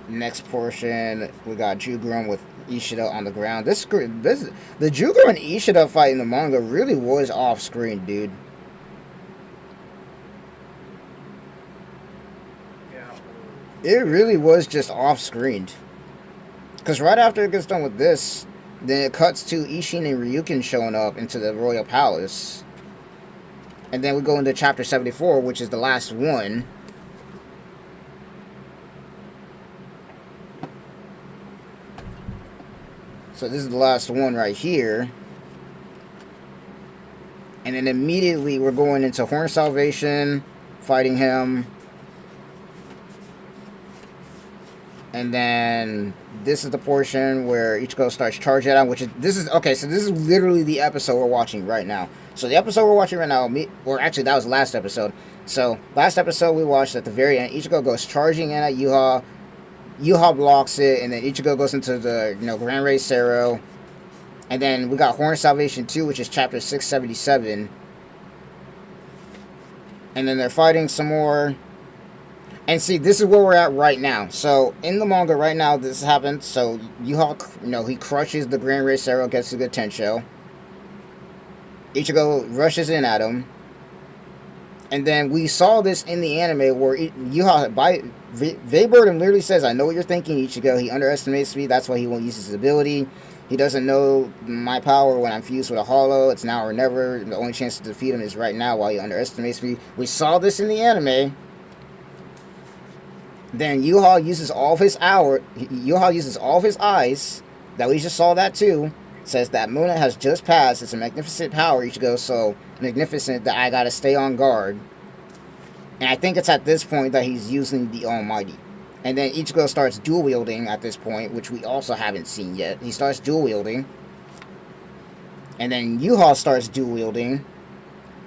next portion, we got Jugurun with Ishida on the ground. The Jugurun and Ishida fight in the manga really was off screen, dude. Yeah. It really was just off screened. Because right after it gets done with this, then it cuts to Ishin and Ryukin showing up into the Royal Palace. And then we go into chapter 74, which is the last one. So this is the last one right here. And then immediately we're going into Horn of Salvation, fighting him. And then this is the portion where Ichigo starts charging at him, which is this is literally the episode we're watching right now. So the episode we're watching right now, or actually that was the last episode. So last episode we watched at the very end, Ichigo goes charging in at Yuha. Yuha blocks it, and then Ichigo goes into the Grand Race Sero. And then we got Horn Salvation 2, which is chapter 677. And then they're fighting some more. And see, this is where we're at right now. So, in the manga right now, this happened. So, Yuha, he crushes the Grand Race Sero, gets to the Tensho. Ichigo rushes in at him. And then we saw this in the anime where Yuha, Vayburden literally says, I know what you're thinking, Ichigo. He underestimates me, that's why he won't use his ability. He doesn't know my power when I'm fused with a hollow. It's now or never. The only chance to defeat him is right now while he underestimates me. We saw this in the anime. Then Yuha uses all of his eyes. That we just saw that too. Says that Muna has just passed. It's a magnificent power, Ichigo, so magnificent that I gotta stay on guard. And I think it's at this point that he's using the Almighty. And then Ichigo starts dual wielding at this point, which we also haven't seen yet. He starts dual wielding. And then Yuha starts dual wielding.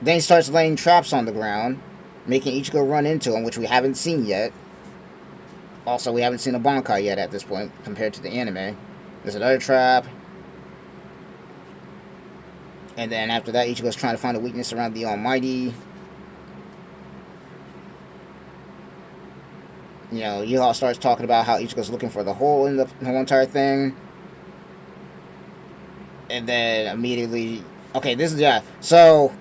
Then he starts laying traps on the ground, making Ichigo run into him, which we haven't seen yet. Also, we haven't seen a Bankai yet at this point, compared to the anime. There's another trap. And then after that, Ichigo's trying to find a weakness around the Almighty. Yuha starts talking about how Ichigo's looking for the hole in the whole entire thing. And then immediately... Okay, this is... Yeah. So...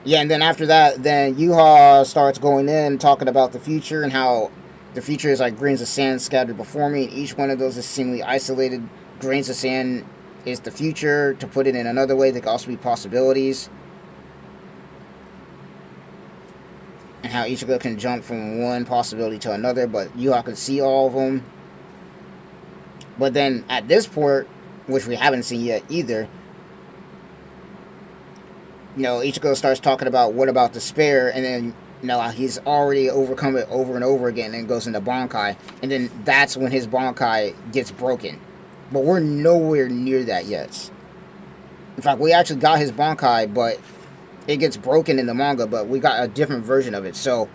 Yeah, and then after that, then Yuha starts going in, talking about the future and how the future is like grains of sand scattered before me, and each one of those is seemingly isolated. Grains of sand is the future. To put it in another way, they could also be possibilities. And how Ichigo can jump from one possibility to another, but Yuha can see all of them. But then at this point, which we haven't seen yet either, Ichigo starts talking about what about despair, and then he's already overcome it over and over again, and goes into Bankai, and then that's when his Bankai gets broken. But we're nowhere near that yet. In fact, we actually got his Bankai, but it gets broken in the manga, but we got a different version of it. So,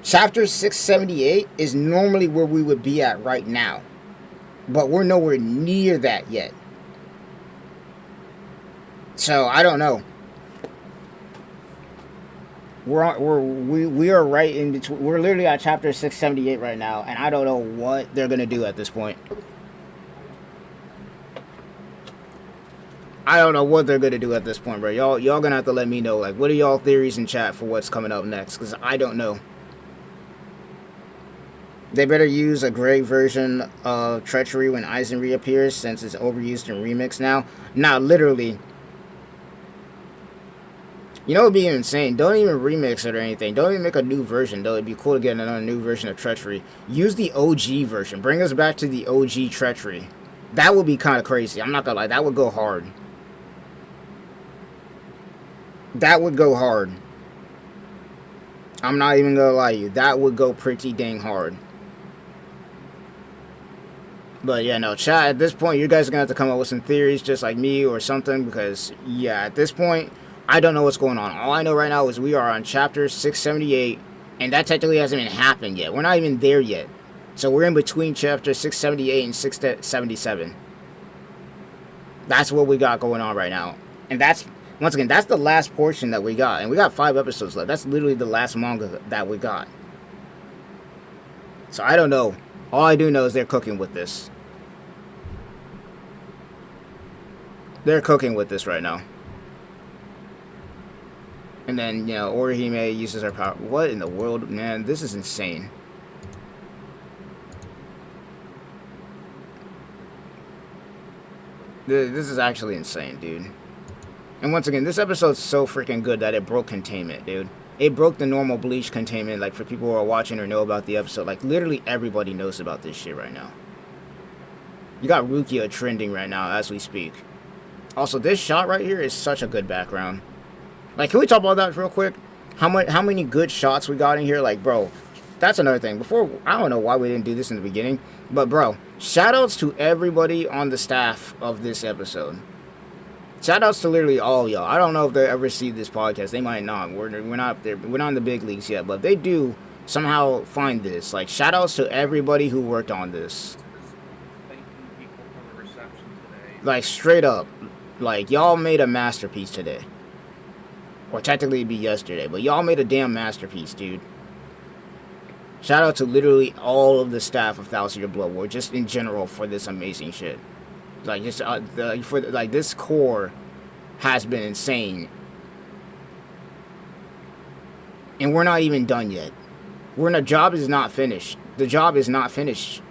chapter 678 is normally where we would be at right now. But we're nowhere near that yet. So, I don't know. We are right in between. We're literally at chapter 678 right now, and I don't know what they're gonna do at this point. I don't know what they're gonna do at this point, bro. Y'all gonna have to let me know. Like, what are y'all theories in chat for what's coming up next? Because I don't know. They better use a great version of Treachery when Aizen reappears, since it's overused in Remix now. Nah, literally. You know, it'd be insane. Don't even remix it or anything. Don't even make a new version, though. It'd be cool to get another new version of Treachery. Use the OG version. Bring us back to the OG Treachery. That would be kind of crazy. I'm not gonna lie. That would go hard. That would go hard. I'm not even gonna lie to you. That would go pretty dang hard. But yeah, no, chat, at this point, you guys are gonna have to come up with some theories just like me or something, because, yeah, at this point, I don't know what's going on. All I know right now is we are on chapter 678, and that technically hasn't even happened yet. We're not even there yet. So we're in between chapter 678 and 677. That's what we got going on right now. And that's, once again, that's the last portion that we got. And we got 5 episodes left. That's literally the last manga that we got. So I don't know. All I do know is they're cooking with this. They're cooking with this right now. And then, Orihime uses her power. What in the world? Man, this is insane. This is actually insane, dude. And once again, this episode's so freaking good that it broke containment, dude. It broke the normal Bleach containment, like, for people who are watching or know about the episode. Like, literally everybody knows about this shit right now. You got Rukia trending right now as we speak. Also, this shot right here is such a good background. Like, can we talk about that real quick? How many good shots we got in here? Like, bro, that's another thing. Before, I don't know why we didn't do this in the beginning, but bro, shoutouts to everybody on the staff of this episode. Shoutouts to literally all y'all. I don't know if they ever see this podcast. They might not. We're not there. We're not in the big leagues yet, but if they do somehow find this. Like, shoutouts to everybody who worked on this. Thanking people for the reception today. Like, straight up, like, y'all made a masterpiece today. Or technically it'd be yesterday, but y'all made a damn masterpiece, dude. Shout out to literally all of the staff of Thousand Year Blood War, just in general, for this amazing shit. Like, just this core has been insane, and we're not even done yet. The job is not finished. The job is not finished.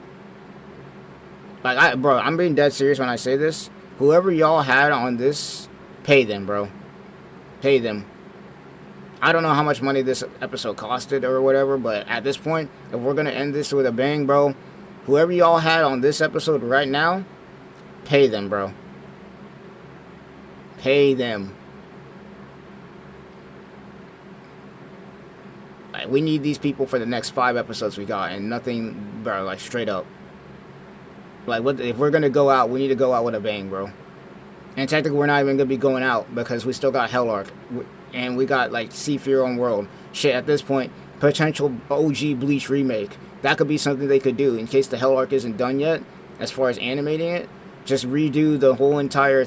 Like, bro, I'm being dead serious when I say this. Whoever y'all had on this, pay them, bro. Pay them. I don't know how much money this episode costed or whatever, but at this point, if we're gonna end this with a bang, bro, whoever y'all had on this episode right now, pay them, bro. Pay them. Like, we need these people for the next 5 episodes we got, and nothing, bro, like, straight up. Like, what if we're gonna go out, we need to go out with a bang, bro. And technically, we're not even gonna be going out because we still got Hell Arc, and we got like See For Your Own World. Shit, at this point, potential OG Bleach remake. That could be something they could do in case the Hell Arc isn't done yet. As far as animating it, just redo the whole entire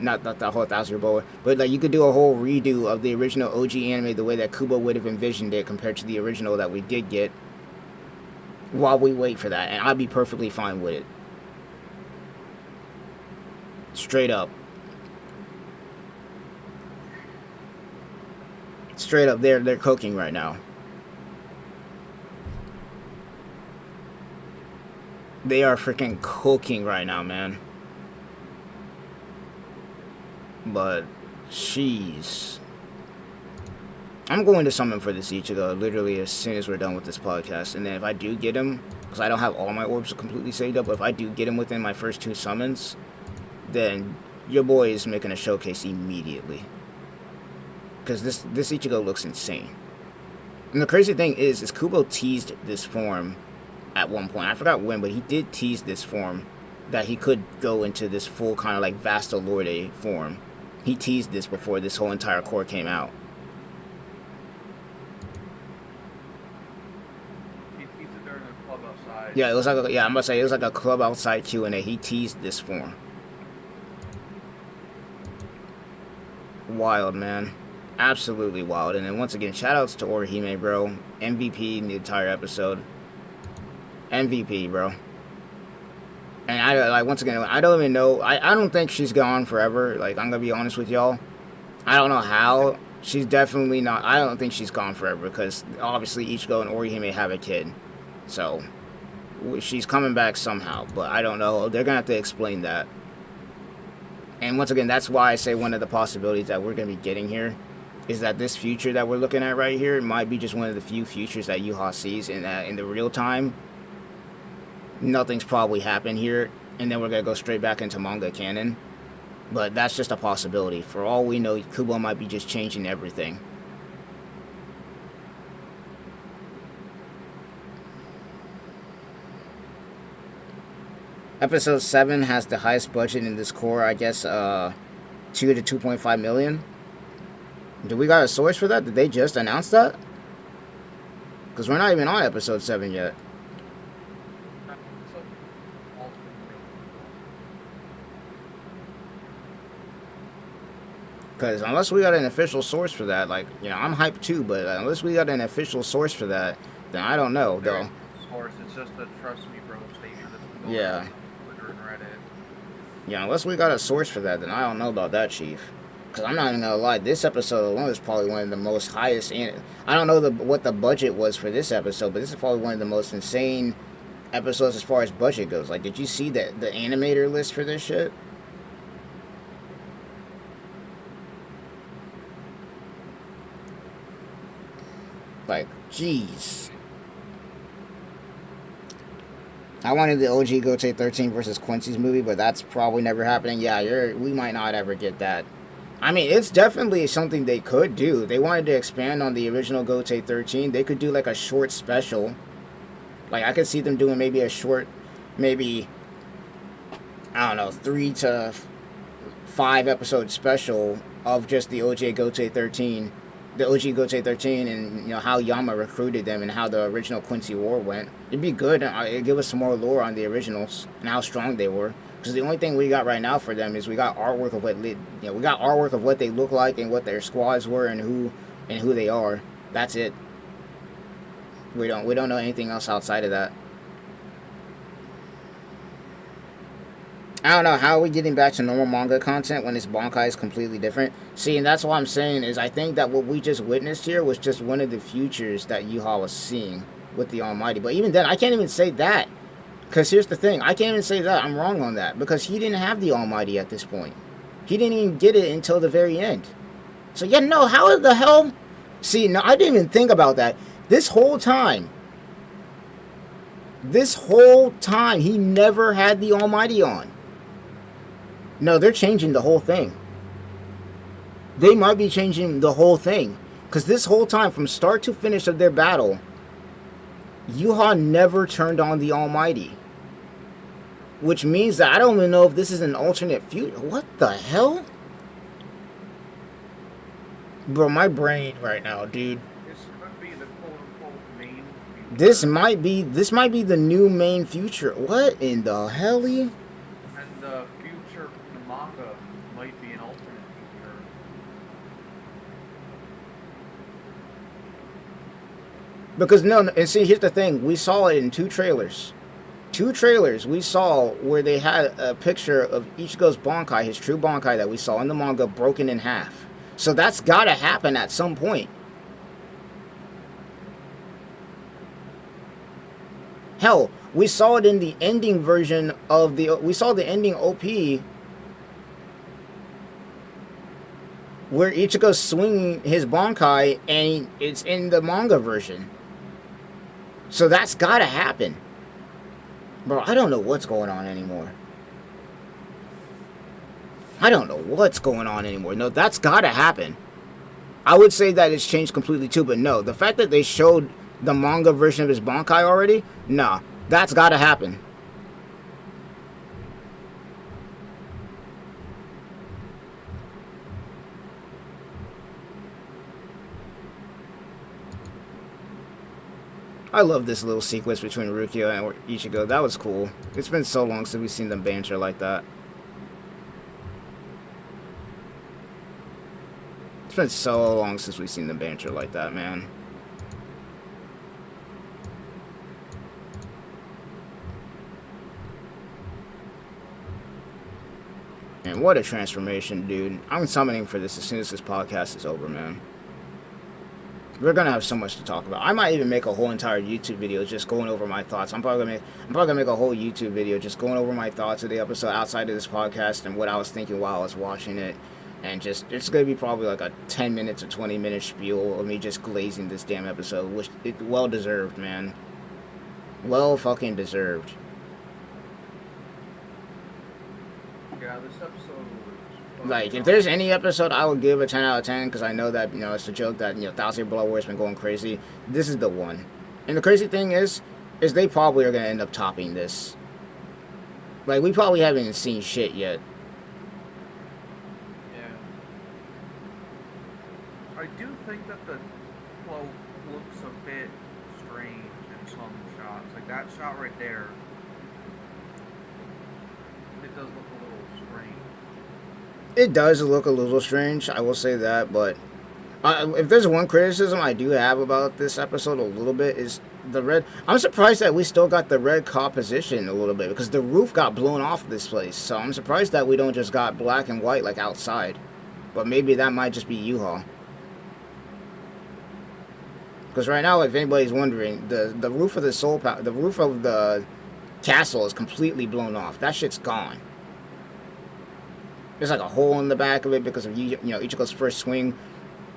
not the whole 1,000 Year Blood, but like you could do a whole redo of the original OG anime the way that Kubo would have envisioned it compared to the original that we did get. While we wait for that, and I'd be perfectly fine with it. Straight up. Straight up, they're cooking right now. They are freaking cooking right now, man. But, jeez. I'm going to summon for this Ichigo literally as soon as we're done with this podcast. And then if I do get him, because I don't have all my orbs completely saved up, but if I do get him within my first 2 summons, then your boy is making a showcase immediately. Because this Ichigo looks insane. And the crazy thing is Kubo teased this form at one point. I forgot when, but he did tease this form that he could go into this full kind of like Vasta Lorde form. He teased this before this whole entire core came out. He teased it during a club outside. Yeah, it was like I'm gonna say it was like a club outside Q&A. He teased this form. Wild, man. Absolutely wild. And then once again, shoutouts to Orihime, bro. MVP in the entire episode. MVP, bro. And I once again, I don't even know. I don't think she's gone forever. Like, I'm gonna be honest with y'all. I don't know how. She's definitely not. I don't think she's gone forever because obviously Ichigo and Orihime have a kid. So she's coming back somehow, but I don't know. They're gonna have to explain that. And once again, that's why I say one of the possibilities that we're gonna be getting here is that this future that we're looking at right here might be just one of the few futures that Yuha sees in the real time. Nothing's probably happened here, and then we're gonna go straight back into manga canon. But that's just a possibility. For all we know, Kubo might be just changing everything. Episode 7 has the highest budget in this core, I guess, 2 to 2.5 million. Do we got a source for that? Did they just announce that? Because we're not even on episode 7 yet. Because unless we got an official source for that, like, you know, I'm hyped too, but unless we got an official source for that, then I don't know, though. Source, it's just a trust me, bro statement that's been Yeah. on Twitter and Reddit. Yeah, unless we got a source for that, then I don't know about that, Chief. Because I'm not even gonna lie, this episode alone is probably one of the most highest. I don't know what the budget was for this episode, but this is probably one of the most insane episodes as far as budget goes. Like, did you see the animator list for this shit? Like, jeez. I wanted the OG Gote 13 versus Quincy's movie, but that's probably never happening. Yeah, we might not ever get that. I mean, it's definitely something they could do. They wanted to expand on the original Gote 13. They could do like a short special. Like, I could see them doing maybe a short, maybe, I don't know, 3 to 5 episode special of just the OG Gote 13. The OG Gote 13 and, you know, how Yama recruited them and how the original Quincy War went. It'd be good. It'd give us some more lore on the originals and how strong they were. Because the only thing we got right now for them is we got artwork of what they look like and what their squads were and who they are. That's it. We don't know anything else outside of that. I don't know how are we getting back to normal manga content when this Bankai is completely different. See, and that's what I'm saying is I think that what we just witnessed here was just one of the futures that Yuha was seeing with the Almighty. But even then, I can't even say that. Because here's the thing, I can't even say that. I'm wrong on that. Because he didn't have the Almighty at this point. He didn't even get it until the very end. So, yeah, no, how the hell? See, no, I didn't even think about that. This whole time, he never had the Almighty on. No, they're changing the whole thing. They might be changing the whole thing. Because this whole time, from start to finish of their battle, Yuha never turned on the Almighty. Which means that I don't even know if this is an alternate future. What the hell? Bro, my brain right now, dude. This could be the quote-unquote main future. This might be the new main future. What in the hell? And the future from the manga might be an alternate future. Because no, and see, here's the thing. We saw it in 2 trailers. 2 trailers we saw where they had a picture of Ichigo's Bankai, his true Bankai that we saw in the manga, broken in half. So that's gotta happen at some point. Hell, we saw it in the ending version of we saw the ending OP where Ichigo's swinging his Bankai and it's in the manga version. So that's gotta happen. Bro, I don't know what's going on anymore. No, that's gotta happen. I would say that it's changed completely too, but no. The fact that they showed the manga version of his Bankai already, nah, that's gotta happen. I love this little sequence between Rukia and Ichigo. That was cool. It's been so long since we've seen them banter like that. It's been so long since we've seen them banter like that, man. And what a transformation, dude. I'm summoning for this as soon as this podcast is over, man. We're gonna have so much to talk about. I might even make a whole entire YouTube video just going over my thoughts. I'm probably gonna make a whole YouTube video just going over my thoughts of the episode outside of this podcast and what I was thinking while I was watching it. And just, it's gonna be probably like a 10 minutes or 20 minute spiel of me just glazing this damn episode, which it well deserved, man. Well fucking deserved. Yeah, this episode was... Like, if there's any episode I would give a 10 out of 10, because I know that, you know, it's a joke that, you know, Thousand Blood War's been going crazy, this is the one. And the crazy thing is they probably are going to end up topping this. Like, we probably haven't even seen shit yet. Yeah. I do think that the cloak looks a bit strange in some shots. Like, that shot right there, it does look a little strange. It does look a little strange, I will say that, but if there's one criticism I do have about this episode a little bit is the red. I'm surprised that we still got the red composition a little bit, because the roof got blown off this place, so I'm surprised that we don't just got black and white like outside. But maybe that might just be Yuha. Because right now, if anybody's wondering, the roof of the roof of the castle is completely blown off. That shit's gone. There's like a hole in the back of it because of, you know, Ichigo's first swing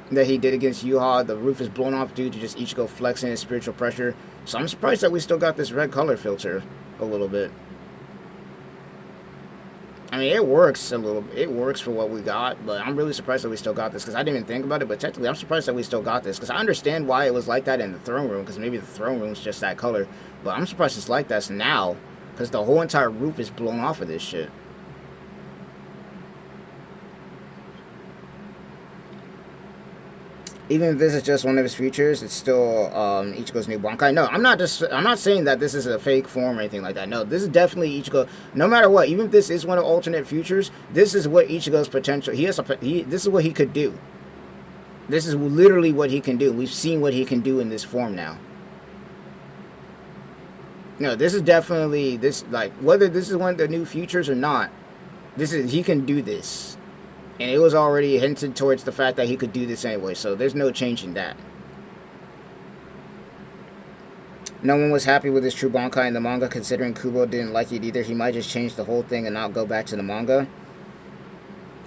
that he did against Yuha. The roof is blown off due to just Ichigo flexing his spiritual pressure. So I'm surprised that we still got this red color filter a little bit. I mean, it works a little. It works for what we got, but I'm really surprised that we still got this because I didn't even think about it. But technically, I'm surprised that we still got this because I understand why it was like that in the throne room because maybe the throne room's just that color. But I'm surprised it's like that now because the whole entire roof is blown off of this shit. Even if this is just one of his features, it's still Ichigo's new Bankai. No, I'm not saying that this is a fake form or anything like that. No, this is definitely Ichigo. No matter what, even if this is one of alternate futures, this is what Ichigo's potential. This is what he could do. This is literally what he can do. We've seen what he can do in this form now. No, this is definitely like whether this is one of the new futures or not. He can do this. And it was already hinted towards the fact that he could do this anyway, so there's no changing that. No one was happy with his true Bankai in the manga, considering Kubo didn't like it either. He might just change the whole thing and not go back to the manga.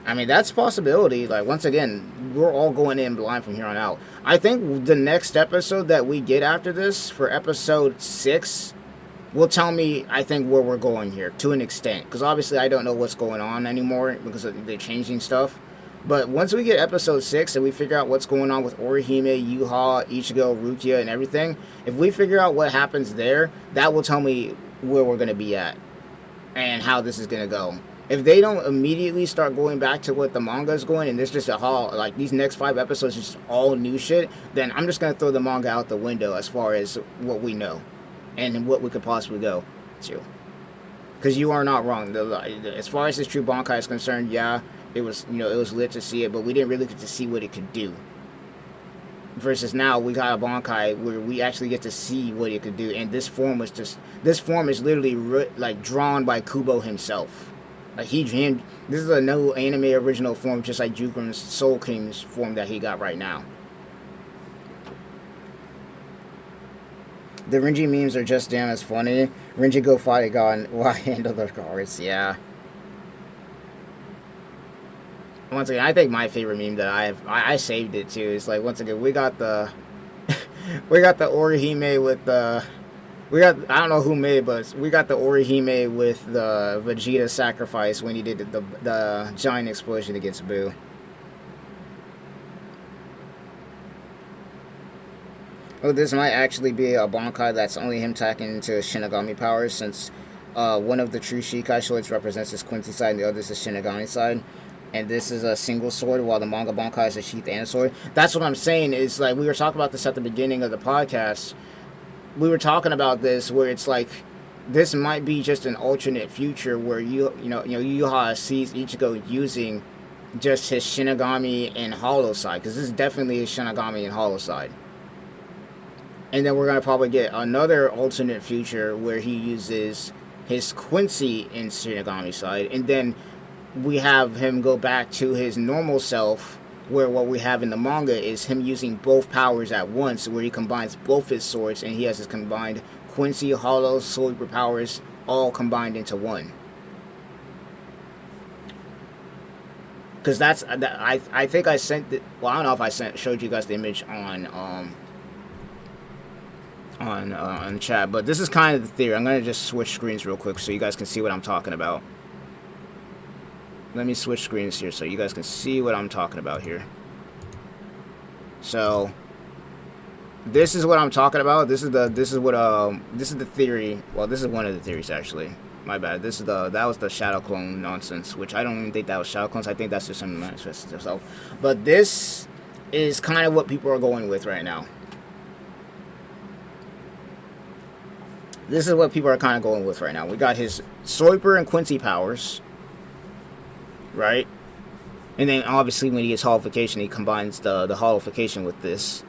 I mean, that's a possibility. Like, once again, we're all going in blind from here on out. I think the next episode that we get after this, for episode 6, will tell me, I think, where we're going here, to an extent. Because obviously I don't know what's going on anymore, because they're changing stuff. But once we get episode 6 and we figure out what's going on with Orihime, Yuha, Ichigo, Rukia, and everything, if we figure out what happens there, that will tell me where we're going to be at. And how this is going to go. If they don't immediately start going back to what the manga is going, and there's just like these next 5 episodes is just all new shit, then I'm just going to throw the manga out the window as far as what we know. And what we could possibly go to. Because you are not wrong. As far as his true Bankai is concerned, yeah, it was lit to see it, but we didn't really get to see what it could do. Versus now, we got a Bankai where we actually get to see what it could do, and this form is literally like drawn by Kubo himself. Like this is a no anime original form, just like Jukrum's Soul King's form that he got right now. The Renji memes are just damn as funny. Renji go fight God, why handle the cards? Yeah. Once again, I think my favorite meme that I saved it too. Is like, once again, we got the Orihime with the I don't know who made it, but we got the Orihime with the Vegeta sacrifice when he did the giant explosion against Boo. Oh, this might actually be a Bankai that's only him tapping into Shinigami powers, since one of the true Shikai swords represents his Quincy side and the other is his Shinigami side. And this is a single sword, while the manga Bankai is a sheath and a sword. That's what I'm saying, is like, we were talking about this at the beginning of the podcast. We were talking about this, where it's like, this might be just an alternate future where Yuha sees Ichigo using just his Shinigami and Hollow side, because this is definitely his Shinigami and Hollow side. And then we're going to probably get another alternate future where he uses his Quincy and Shinigami side. And then we have him go back to his normal self, where what we have in the manga is him using both powers at once, where he combines both his swords, and he has his combined Quincy, Hollow, Soul powers all combined into one. Because I think I sent it, well, I don't know if I showed you guys the image on chat, but this is kind of the theory. I'm going to just switch screens real quick so you guys can see what I'm talking about. Let me switch screens here so you guys can see what I'm talking about here. So this is what I'm talking about. This is the theory. Well, this is one of the theories, actually. My bad. That was the shadow clone nonsense, which I don't even think that was shadow clones. I think that's just something that manifests itself. But this is kind of what people are going with right now. This is what people are kind of going with right now. We got his Soiper and Quincy powers, right? And then obviously when he gets holification, he combines the holification with this.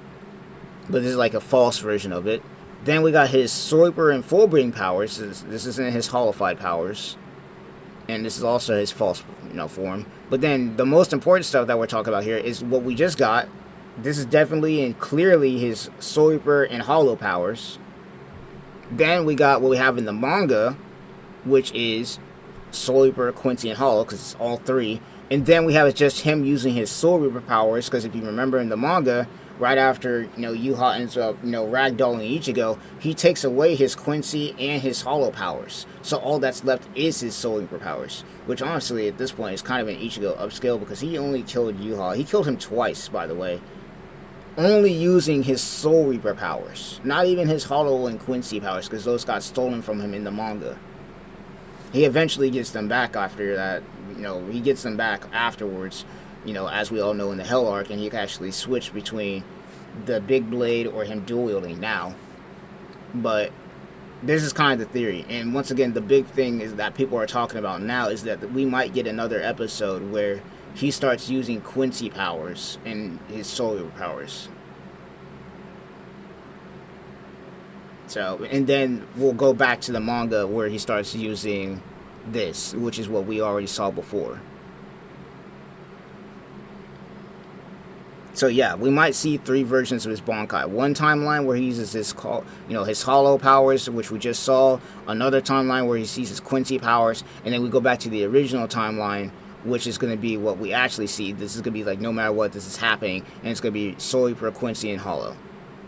But this is like a false version of it. Then we got his Soiper and Fullbring powers. This isn't his holified powers. And this is also his false, form. But then the most important stuff that we're talking about here is what we just got. This is definitely and clearly his Soiper and Hollow powers. Then we got what we have in the manga, which is Soiper, Quincy, and Hollow, because it's all three. And then we have just him using his Soul Reaper powers, because if you remember in the manga, right after, Yuha ends up, ragdolling Ichigo, he takes away his Quincy and his Hollow powers. So all that's left is his Soul Reaper powers, which honestly at this point is kind of an Ichigo upscale, because he only killed Yuha. He killed him twice, by the way. Only using his Soul Reaper powers. Not even his Hollow and Quincy powers, because those got stolen from him in the manga. He eventually gets them back after that. He gets them back afterwards, as we all know in the Hell arc, and he can actually switch between the big blade or him dual wielding now. But this is kind of the theory. And once again, the big thing is that people are talking about now is that we might get another episode where he starts using Quincy powers and his Soul powers. So, and then we'll go back to the manga where he starts using this, which is what we already saw before. So yeah, we might see 3 versions of his Bankai. One timeline where he uses his Hollow powers, which we just saw. Another timeline where he sees his Quincy powers, and then we go back to the original timeline, which is going to be what we actually see. This is going to be like, no matter what, this is happening, and it's going to be solely for Quincy and Hollow.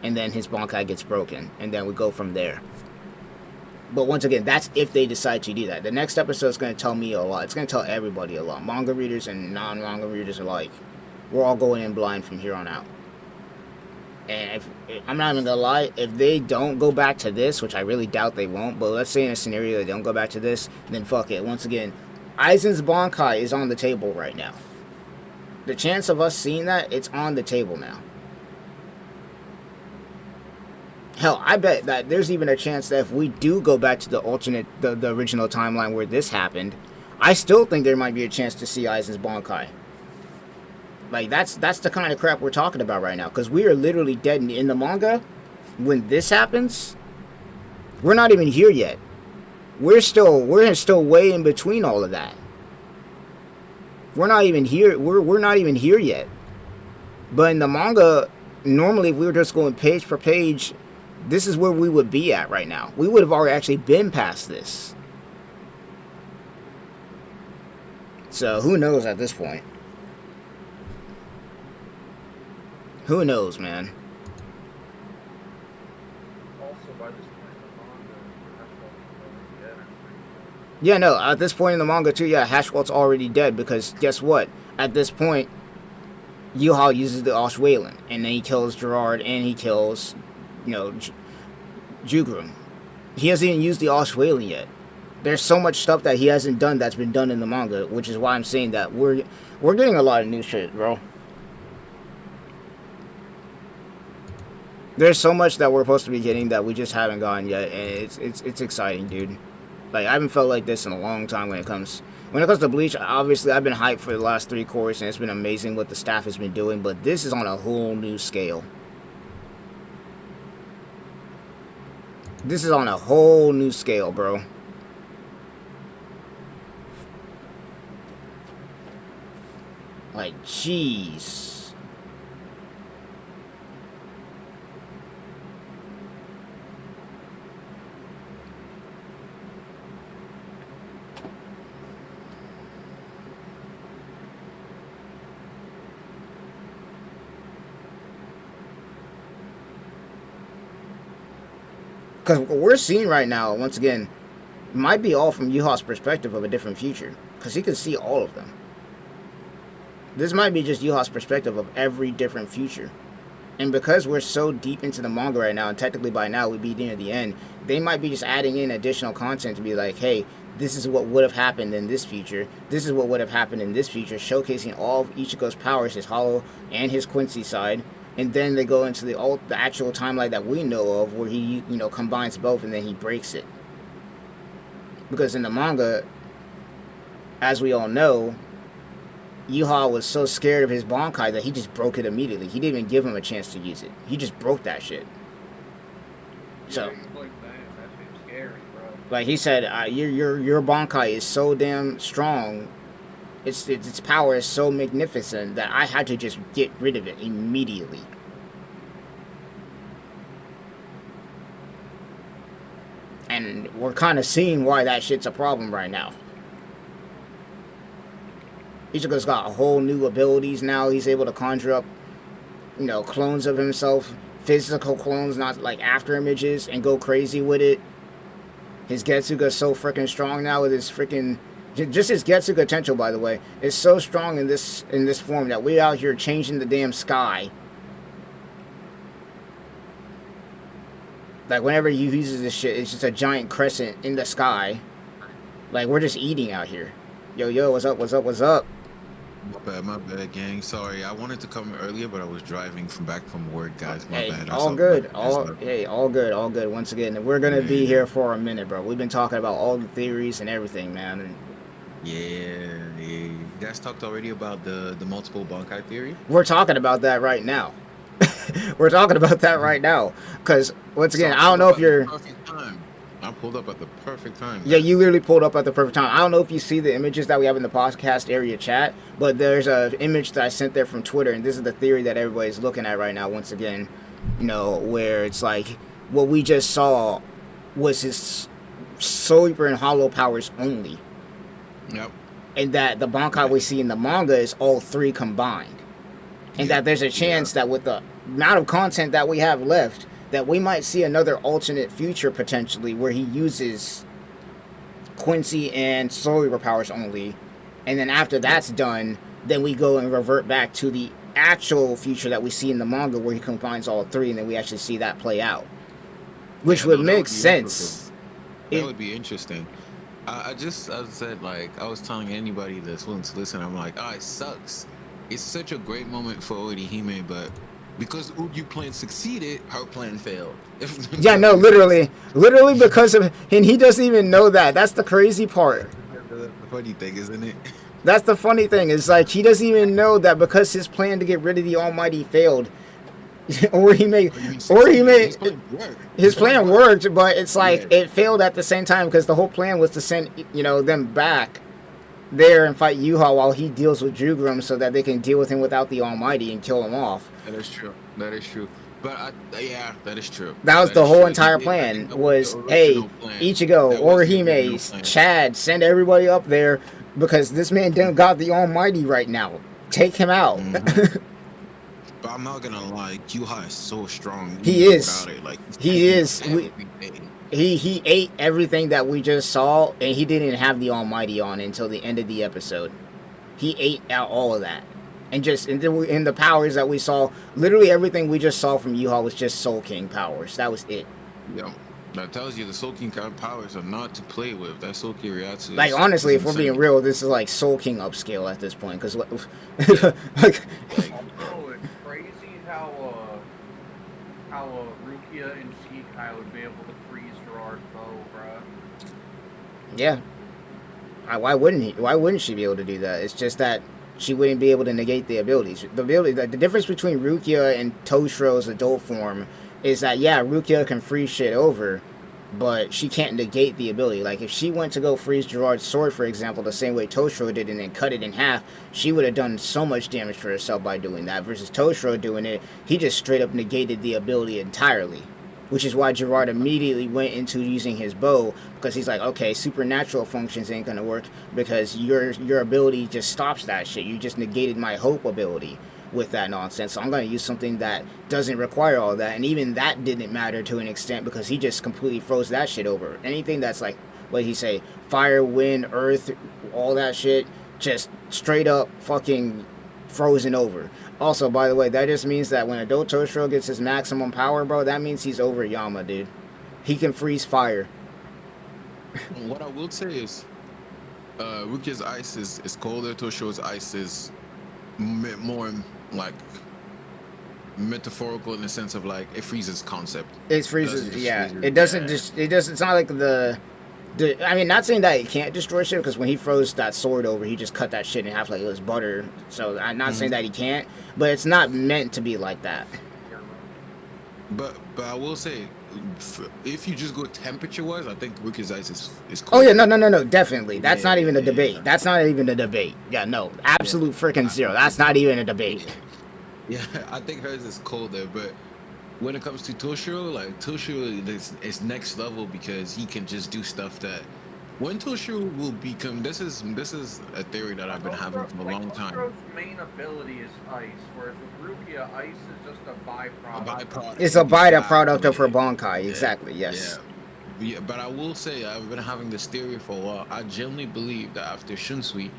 And then his Bankai gets broken, and then we go from there. But once again, that's if they decide to do that. The next episode is going to tell me a lot. It's going to tell everybody a lot. Manga readers and non-manga readers alike. We're all going in blind from here on out. And I'm not even going to lie, if they don't go back to this, which I really doubt they won't, but let's say in a scenario they don't go back to this, then fuck it. Once again, Aizen's Bankai is on the table right now. The chance of us seeing that, it's on the table now. Hell, I bet that there's even a chance that if we do go back to the original timeline where this happened, I still think there might be a chance to see Aizen's Bankai. Like, that's the kind of crap we're talking about right now. Because we are literally dead in the manga. When this happens, we're not even here yet. We're still way in between all of that. We're not even here. We're not even here yet. But in the manga, normally if we were just going page per page, this is where we would be at right now. We would have already actually been past this. So who knows at this point? Who knows, man? Also, by this point in the manga, Hashwell's already dead. Yeah, no, at this point in the manga too, yeah, Hashwell's already dead, because guess what? At this point, Yuha uses the Oshwaylan, and then he kills Gerard, and he kills, Jugrum. He hasn't even used the Oshwaylan yet. There's so much stuff that he hasn't done that's been done in the manga, which is why I'm saying that we're getting a lot of new shit, bro. There's so much that we're supposed to be getting that we just haven't gotten yet, and it's exciting, dude. Like, I haven't felt like this in a long time when it comes to Bleach. Obviously, I've been hyped for the last 3 courses, and it's been amazing what the staff has been doing, but this is on a whole new scale. This is on a whole new scale, bro. Like, jeez. Because what we're seeing right now, once again, might be all from Yuha's perspective of a different future. Because he can see all of them. This might be just Yuha's perspective of every different future. And because we're so deep into the manga right now, and technically by now we'd be near the end, they might be just adding in additional content to be like, hey, this is what would have happened in this future. This is what would have happened in this future, showcasing all of Ichigo's powers, his Hollow and his Quincy side. And then they go into the actual timeline that we know of, where he, combines both and then he breaks it. Because in the manga, as we all know, Yuha was so scared of his Bankai that he just broke it immediately. He didn't even give him a chance to use it. He just broke that shit. So, That's scary, bro. like he said, your Bankai is so damn strong. Its power is so magnificent that I had to just get rid of it immediately. And we're kind of seeing why that shit's a problem right now. Ichigo's got whole new abilities now. He's able to conjure up, clones of himself, physical clones, not like after images, and go crazy with it. His Getsuga's so freaking strong now with his freaking, just his Getsuga potential, by the way, is so strong in this form that we out here changing the damn sky. Like whenever he uses this shit, it's just a giant crescent in the sky. Like we're just eating out here. Yo, what's up? What's up? What's up? My bad, gang. Sorry, I wanted to come earlier, but I was driving back from work, guys. My Hey, bad. all good. All good. Once again, we're gonna be here for a minute, bro. We've been talking about all the theories and everything, man. And yeah. You guys talked already about the multiple Bankai theory? we're talking about that right now. We're talking about that right now, because once again, I don't know if you're. Perfect time. I pulled up at the perfect time. Yeah, you literally pulled up at the perfect time. I don't know if you see the images that we have in the podcast area chat, but there's an image that I sent there from Twitter, and this is the theory that everybody's looking at right now. Once again, where it's like what we just saw was his Super and Hollow powers only. Yep. And that the Bankai we see in the manga is all three combined. And that there's a chance that with the amount of content that we have left, that we might see another alternate future potentially where he uses Quincy and Solar powers only. And then after that's done, then we go and revert back to the actual future that we see in the manga where he combines all three, and then we actually see that play out. Which would make sense. That would be interesting. I just, as I said, like, I was telling anybody that's willing to listen, I'm like, it sucks. It's such a great moment for Orihime, but because Ugyu plan succeeded, her plan failed. Yeah, no, literally because of, and he doesn't even know that. That's the crazy part. The funny thing, isn't it? That's the funny thing. It's like he doesn't even know that because his plan to get rid of the Almighty failed. His plan worked, but it's like it failed at the same time because the whole plan was to send them back there and fight Yuha while he deals with Jugrum so that they can deal with him without the Almighty and kill him off. That is true. But that is true. That was the whole entire plan. Was hey, Ichigo, Orihime, Chad, send everybody up there because this man done got the Almighty right now. Take him out. Mm-hmm. But I'm not gonna lie, Yuha is so strong. He is. He is. He ate everything that we just saw, and he didn't have the Almighty on until the end of the episode. He ate out all of that. And just in the powers that we saw, literally everything we just saw from Yuha was just Soul King powers. That was it. Yeah. That tells you the Soul King powers are not to play with. That Soul King Ryatsu. Like, honestly, if we're being real, this is like Soul King upscale at this point. Because, like, it's crazy how Rukia and Shikai would be able to freeze Gerard's bow, bruh. Yeah. Why wouldn't she be able to do that? It's just that she wouldn't be able to negate the abilities. The difference between Rukia and Toshiro's adult form is that, yeah, Rukia can freeze shit over, but she can't negate the ability. Like, if she went to go freeze Gerard's sword, for example, the same way Toshiro did and then cut it in half, she would have done so much damage for herself by doing that. Versus Toshiro doing it, he just straight up negated the ability entirely. Which is why Gerard immediately went into using his bow, because he's like, okay, supernatural functions ain't gonna work because your ability just stops that shit. You just negated my hope ability with that nonsense. So I'm gonna use something that doesn't require all that, and even that didn't matter to an extent because he just completely froze that shit over. Anything that's like, what did he say, fire, wind, earth, all that shit, just straight up fucking frozen over. Also, by the way, that just means that when Adult Toshiro gets his maximum power, bro, that means he's over Yama, dude. He can freeze fire. What I will say is, Rukia's ice is colder. Toshiro's ice is more like metaphorical in the sense of like it freezes concept. It freezes, yeah. It doesn't just. It doesn't. It's not like I mean, not saying that it can't destroy shit, because when he froze that sword over, he just cut that shit in half like it was butter. So I'm not saying that he can't, but it's not meant to be like that. But I will say, if you just go temperature-wise, I think Rukia's ice is cold. Oh yeah, no, definitely. That's not even a debate. That's not even a debate. Yeah, no, absolute freaking zero. That's not even a debate. Yeah, I think hers is colder, but when it comes to Toshiro, like Toshiro is next level because he can just do stuff that when Toshiro will become, this is a theory that I've been having for a long time. Toshiro's main ability is ice, whereas with Rukia, ice is just a A byproduct. byproduct. It's a byproduct of her Exactly. Bankai. Yeah. Exactly. Yeah. Yes. Yeah, but I will say I've been having this theory for a while. I genuinely believe that after Shunsui,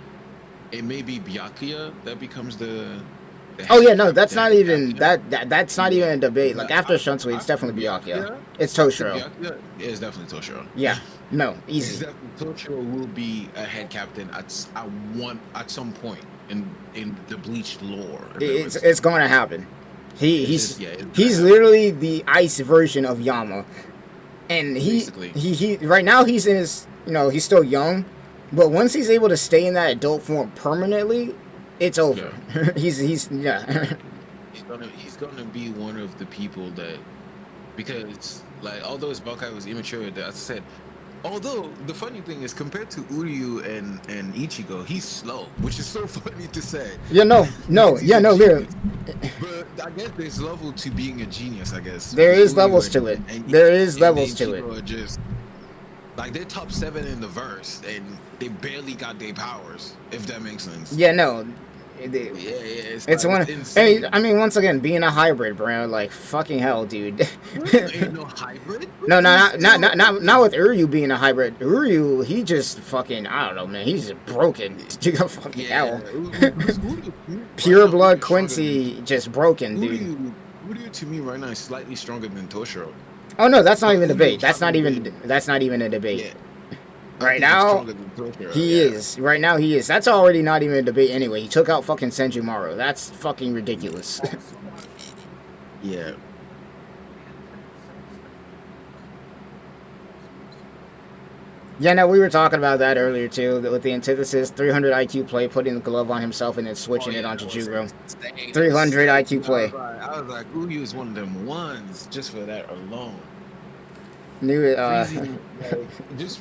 it may be Byakuya that becomes the Oh head yeah, no, that's the not head even captain. that's not even a debate. Like But after Shunsui, it's after definitely Byakuya. Byakuya, It's after Toshiro. Byakuya, it's definitely Toshiro. Yeah. No, It's easy. definitely Toshiro will be a head captain at some point in the Bleach lore. If it was, It's going to happen. it's just yeah, it's gonna He's happen. literally the ice version of Yama, and Basically. he right now he's in his he's still young, but once he's able to stay in that adult form permanently, it's over. Yeah. he's yeah. He's gonna be one of the people that, because like although his Bankai was immature, as I said, although the funny thing is compared to Uryu and Ichigo, he's slow, which is so funny to say. Yeah, no, Because he's yeah, a no, literally. genius. But I guess there's level to being a genius, I guess. There Because is levels Uryu to it. and There is and levels to Ichigo it. are just like they're top 7 in the verse, and they barely got their powers, if that makes sense. Yeah, no. Yeah, it's It's like one. it's Hey, insane. I mean, once again, being a hybrid, bro, like fucking hell, dude. Uryu ain't no hybrid. No, no, Uryu's still not with Uryu being a hybrid. Uryu, he just fucking, I don't know, man. He's just broken. Fucking yeah. hell. Because Uryu right Pure now blood Uryu's stronger than Quincy, just broken, dude. Uryu to me right now is slightly stronger than Toshiro. Oh no, that's not But even a Uryu debate. That's not haven't even. been. That's not even a debate. Yeah, I Right think he's now, stronger than Toshiro. he Yeah. is. Right now, he is. That's already not even a debate anyway. He took out fucking Senjumaru. That's fucking ridiculous. Yeah. Yeah, no, we were talking about that earlier too. With the antithesis, 300 IQ play, putting the glove on himself and then switching it onto That was Jugro. insane. 300 IQ play. I was like, Uryu is one of them ones just for that alone. New, Freezing, like, just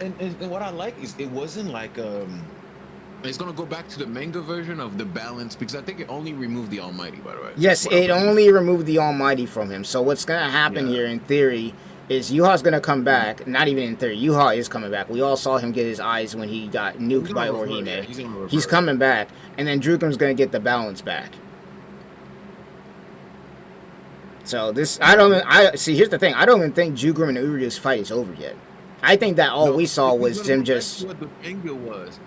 and what I like is it wasn't like it's gonna go back to the manga version of the balance, because I think it only removed the Almighty, by the way. yes, What I it believe. only removed the Almighty from him. So what's gonna happen Yeah. here, in theory, is Yuha's gonna come back. Not even in theory, Yuha is coming back. We all saw him get his eyes when he got He's nuked by gonna revert, yeah, Orihime. he's gonna revert. He's coming back, and then Drukim's gonna get the balance back. So this, I see. Here's the thing: I don't even think Jugrim and Uryu's fight is over yet. I think that all No, we saw he's was gonna them go back just. to what the manga was.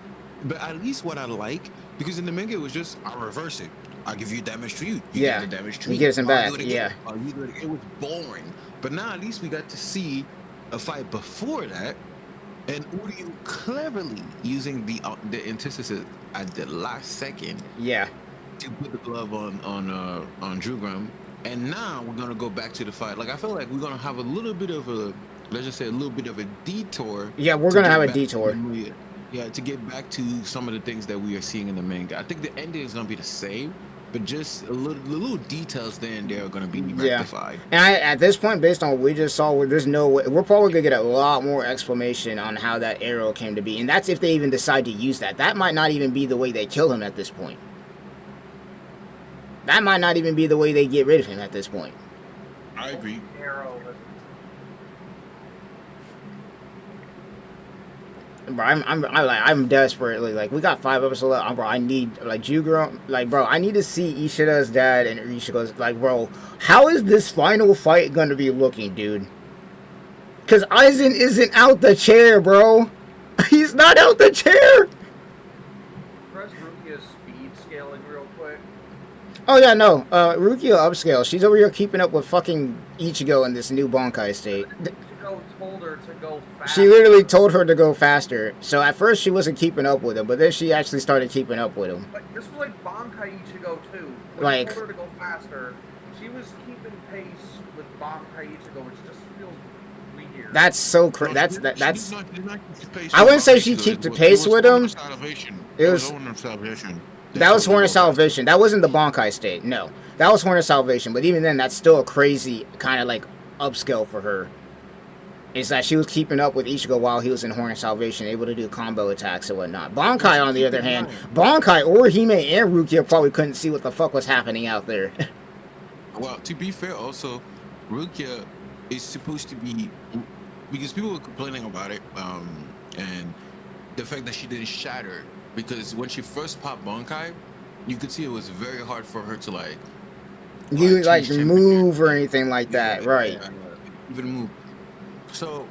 But at least what I like, because in the manga it was just, I'll reverse it. I'll give you damage to you. You Yeah, get the damage to he me. gives him I'll back, do it yeah. again. I'll do it again. It was boring. But now at least we got to see a fight before that, and Uryu cleverly using the antithesis at the last second Yeah, to put the glove on Drugrim. And now we're gonna go back to the fight. Like I feel like we're gonna have a little bit of a, let's just say a little bit of a detour. yeah, we're to gonna get have a back to detour. yeah, to get back to some of the things that we are seeing in the manga. I think the ending is gonna be the same, but just the little details there and there are gonna be Yeah. rectified. And at this point, based on what we just saw, there's no way we're probably gonna get a lot more explanation on how that arrow came to be, and that's if they even decide to use that. That might not even be the way they kill him at this point. That might not even be the way they get rid of him at this point. I agree. Arrow. Bro, I'm desperately like, we got 5 episodes left. Bro, I need like Jugro, like, bro, I need to see Ishida's dad and Ichigo's, like, bro, how is this final fight gonna be looking, dude? Cause Aizen isn't out the chair, bro. He's not out the chair. Press Rukia's speed scaling real quick. Oh yeah, no, Rukia upscale. She's over here keeping up with fucking Ichigo in this new Bankai state. Ichigo told her to go fast. She literally told her to go faster. So at first she wasn't keeping up with him, but then she actually started keeping up with him. But this was like Bankai Ichigo too. When Like- he told her to go faster, she was keeping pace with Bankai Ichigo, which just feels weird. That's so No, crazy. she did not keep the pace I with wouldn't say Bankai she Ichigo. kept the It pace was with Horn him. of Salvation. It It was- was Horn of Salvation. That was Horn of told her to go Salvation. That wasn't the Bankai state. No, that was Horn of Salvation. But even then, that's still a crazy kind of like upscale for her. Is that she was keeping up with Ichigo while he was in Horn of Salvation, able to do combo attacks and whatnot. Bankai, on the other hand, Bankai, Orihime, and Rukia probably couldn't see what the fuck was happening out there. Well, to be fair, also, Rukia is supposed to be, because people were complaining about it. and the fact that she didn't shatter, because when she first popped Bankai, you could see it was very hard for her to You like change temperature. move or anything like that, Yeah, right? yeah, even move. So,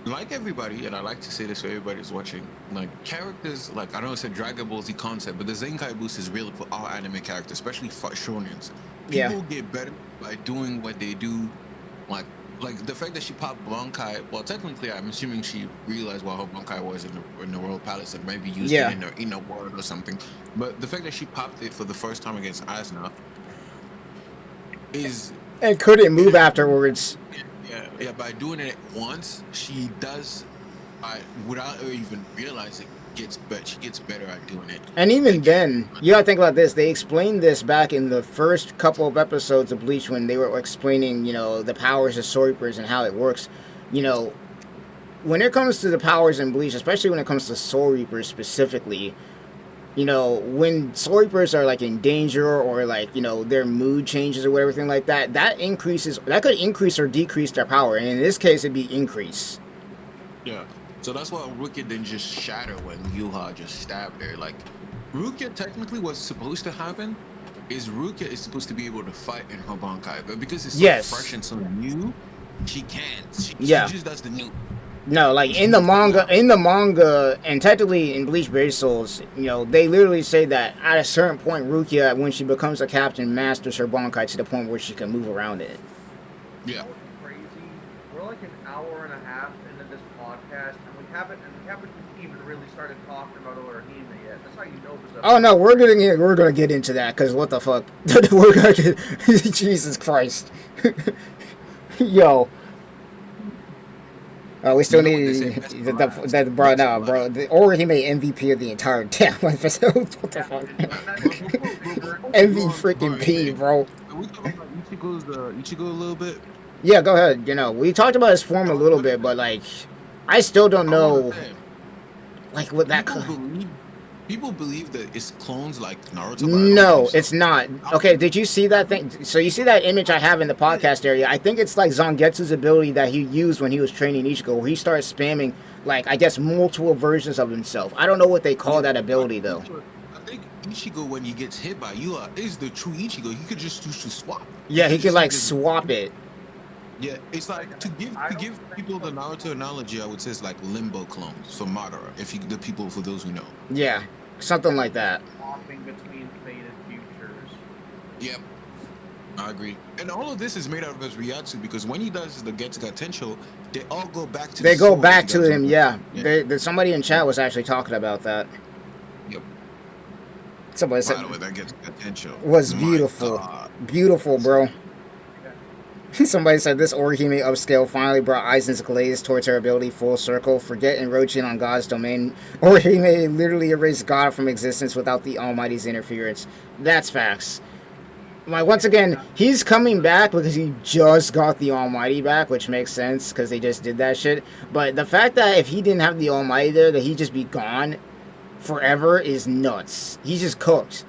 like everybody, and I like to say this for everybody who's watching, like characters, like I know it's a Dragon Ball Z concept, but the Zenkai boost is really for all anime characters, especially for shonens. Yeah. People get better by doing what they do, like like the fact that she popped Bankai. Well, technically, I'm assuming she realized what her Bankai was in the Royal Palace and maybe used Yeah. it in her inner world or something. But the fact that she popped it for the first time against Asuna is And couldn't move afterwards. yeah. By doing it once, she does, without her even realizing, gets better. She gets better at doing it. And even Like, then, you gotta think about this. They explained this back in the first couple of episodes of Bleach when they were explaining, the powers of Soul Reapers and how it works. You know, when it comes to the powers in Bleach, especially when it comes to Soul Reapers specifically, when Soul Reapers are like in danger or like, their mood changes or whatever thing like that, that could increase or decrease their power. And in this case, it'd be increase. yeah. So that's why Rukia didn't just shatter when Yuha just stabbed her. Like, Rukia technically what's supposed to happen is Rukia is supposed to be able to fight in her Bankai, but because it's so Yes. fresh and so new, she can't. She just does the new. No, like in the manga, and technically in Bleach Brave Souls, they literally say that at a certain point, Rukia, when she becomes a captain, masters her Bankai to the point where she can move around it. Yeah. Crazy. We're like an hour and a half into this podcast, and we haven't even really started talking about Orihime yet. That's how you know this. Oh no, we're gonna get into that because what the fuck, we're gonna get Jesus Christ, yo. We still need that, bro. No, bro. The Orihime MVP of the entire damn episode. What the fuck? MV freaking P, bro. Can we talk about Ichigo a little bit? Yeah, go ahead. We talked about his form a little bit, but like, I still don't know, like, what that. People believe that it's clones like Naruto. No, it's not. Okay, did you see that thing? So you see that image I have in the podcast area? I think it's like Zangetsu's ability that he used when he was training Ichigo, where he started spamming, like, I guess, multiple versions of himself. I don't know what they call that ability, though. I think Ichigo, when he gets hit by Yua, is the true Ichigo. He could just choose to swap. Yeah, he could, like, swap it. Yeah, it's like to give people the Naruto analogy. I would say it's like limbo clones for Madara. The people, for those who know. Yeah, something like that. Swapping between fate and futures. Yep, I agree. And all of this is made out of his Ryatsu because when he does the Getsuga Tensho, they all go back to. They go back to him. Yeah. Somebody in chat was actually talking about that. Yep. Somebody said by the way, that Getsuga Tensho was beautiful, beautiful, bro. Somebody said this Orihime upscale finally brought Aizen's glaze towards her ability full circle. Forget encroaching on God's domain. Orihime literally erased God from existence without the Almighty's interference. That's facts. Like, once again, he's coming back because he just got the Almighty back, which makes sense because they just did that shit. But the fact that if he didn't have the Almighty there, that he'd just be gone forever is nuts. He's just cooked.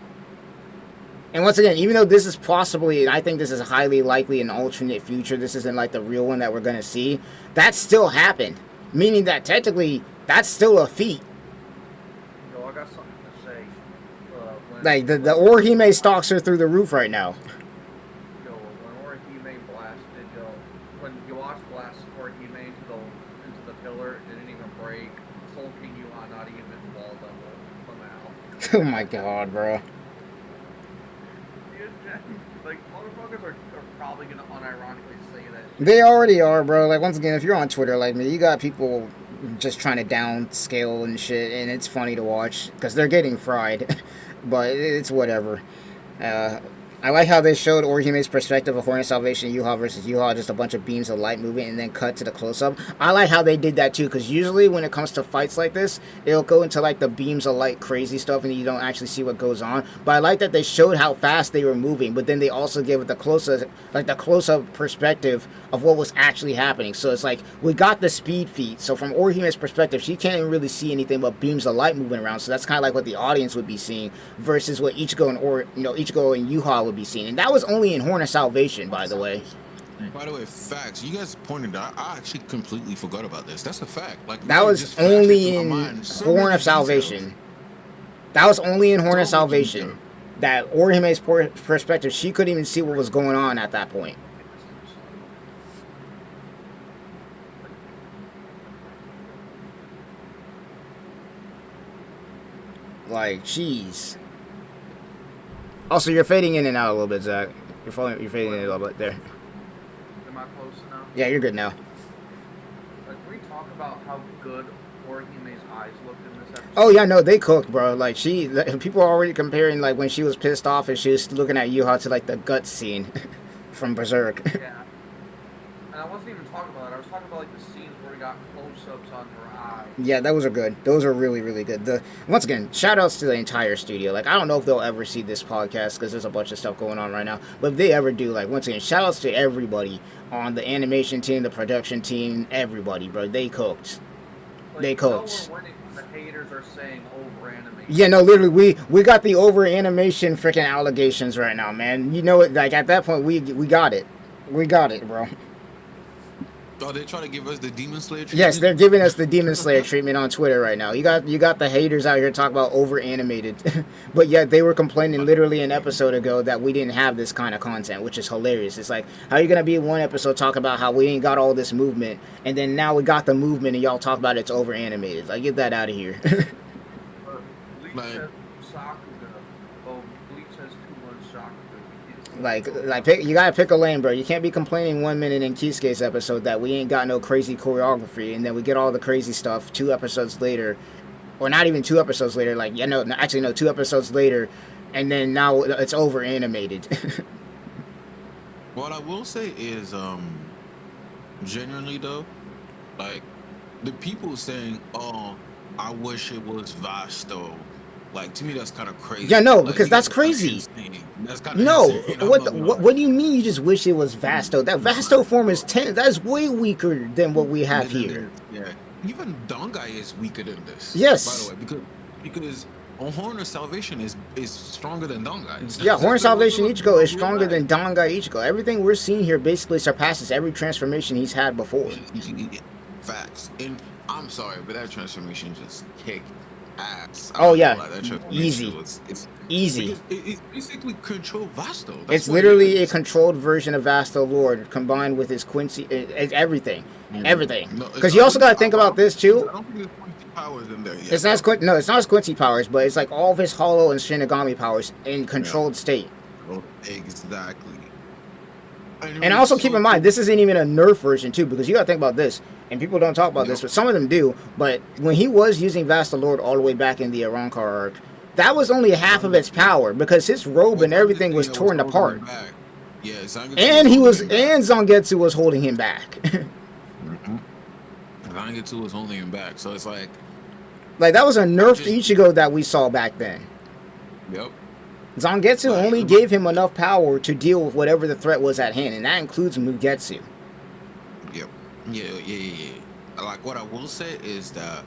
And once again, even though this is possibly, and I think this is highly likely an alternate future, this isn't like the real one that we're going to see, that still happened. Meaning that technically, that's still a feat. I got something to say. Like, the Orihime stalks her through the roof right now. When Orihime blasted, when Yoash blasted Orihime into the pillar, it didn't even break. Soul King Yuha not even wall double come out. Oh my god, bro. Like, motherfuckers are probably gonna unironically say that shit. They already are, bro. Like, once again, if you're on Twitter like me, you got people just trying to downscale and shit, and it's funny to watch because they're getting fried. But it's whatever. I like how they showed Orihime's perspective of Hornet Salvation, Yuha versus Yuha, just a bunch of beams of light movement and then cut to the close-up. I like how they did that too, because usually when it comes to fights like this, it'll go into like the beams of light crazy stuff and you don't actually see what goes on. But I like that they showed how fast they were moving, but then they also gave it the close-up perspective of what was actually happening. So it's like, we got the speed feat. So from Orihime's perspective, she can't even really see anything but beams of light moving around. So that's kind of like what the audience would be seeing versus what Ichigo and Yuha would be seeing. And that was only in Horn of Salvation, by the way. By the way, facts. You guys pointed out. I actually completely forgot about this. That's a fact. Like That it was just flashed only into my in mind. So Horn many of Salvation. details. That was only in Horn of So much Salvation. detail. That Orihime's perspective, she couldn't even see what was going on at that point. Like, jeez. Also, you're fading in and out a little bit, Zach. You're fading in a little bit there. Am I close enough? Yeah, you're good now. Like, can we talk about how good Orihime's eyes looked in this episode? Oh yeah, no, they cooked, bro. Like people are already comparing like when she was pissed off and she was looking at Yuha to like the gut scene from Berserk. Yeah. And I wasn't even talking about it. I was talking about like the scenes where we got close-ups on her eyes. Yeah, those are good. Those are really, really good. Once again, shout outs to the entire studio. Like, I don't know if they'll ever see this podcast because there's a bunch of stuff going on right now. But if they ever do, like, once again, shout outs to everybody on the animation team, the production team, everybody, bro. They cooked. Like, They cooked. We're winning when the haters are saying over animation. Yeah, no, literally, we got the over animation freaking allegations right now, man. You know it. Like at that point, we got it. We got it, bro. Oh, they try to give us the Demon Slayer treatment? Yes, they're giving us the Demon Slayer treatment on Twitter right now. You got the haters out here talking about over animated, but yet they were complaining literally an episode ago that we didn't have this kind of content, which is hilarious. It's like, how are you gonna be in one episode talking about how we ain't got all this movement, and then now we got the movement and y'all talk about it's over animated? Like, get that out of here. Bleach Like- has Sakuga. Oh, Bleach has too much Sakuga. You gotta pick a lane, bro. You can't be complaining 1 minute in Kisuke's episode that we ain't got no crazy choreography, and then we get all the crazy stuff 2 episodes later, or not even 2 episodes later. Like, yeah, no, actually no, 2 episodes later, and then now it's over animated. What I will say is, genuinely though, like the people saying, "Oh, I wish it was Vasto." Like, to me, that's kind of crazy. Yeah, no, Like, because that's crazy. insane. That's kind of No, insane. I'm what not gonna what do you mean? You just wish it was Vasto? That Vasto form is 10. That's way weaker than what we have lie. here. Yeah, even Bankai is weaker than this. Yes. By the way, because Horn of Salvation is stronger than Bankai. Yeah, Horn Salvation Ichigo is stronger than Dangai Ichigo. Everything we're seeing here basically surpasses every transformation he's had before. Facts. And I'm sorry, but that transformation just kicked ass. Oh, yeah. That transformation Easy. it's Easy. because it basically control Vasto. That's It's what it literally a is. controlled version of Vasto Lord combined with his Quincy. It's everything. Everything. No, Because you also got to think about this too. I don't think there's Quincy powers in there yet. It's not no, it's not his Quincy powers, but it's like all of his Hollow and Shinigami powers in controlled state. Oh, exactly. And also keep in mind, this isn't even a nerf version too, because you gotta think about this, and people don't talk about this, but some of them do. But when he was using Vasto Lord all the way back in the Arankar arc, that was only half of its power because his robe and everything was torn apart, Yeah, and Zangetsu was holding him back. Zangetsu was holding him back, so it's like, Like that was a nerfed Ichigo that we saw back then. yep. Zangetsu only gave him enough power to deal with whatever the threat was at hand, and that includes Mugetsu. Yep. Yeah. Like, what I will say is that,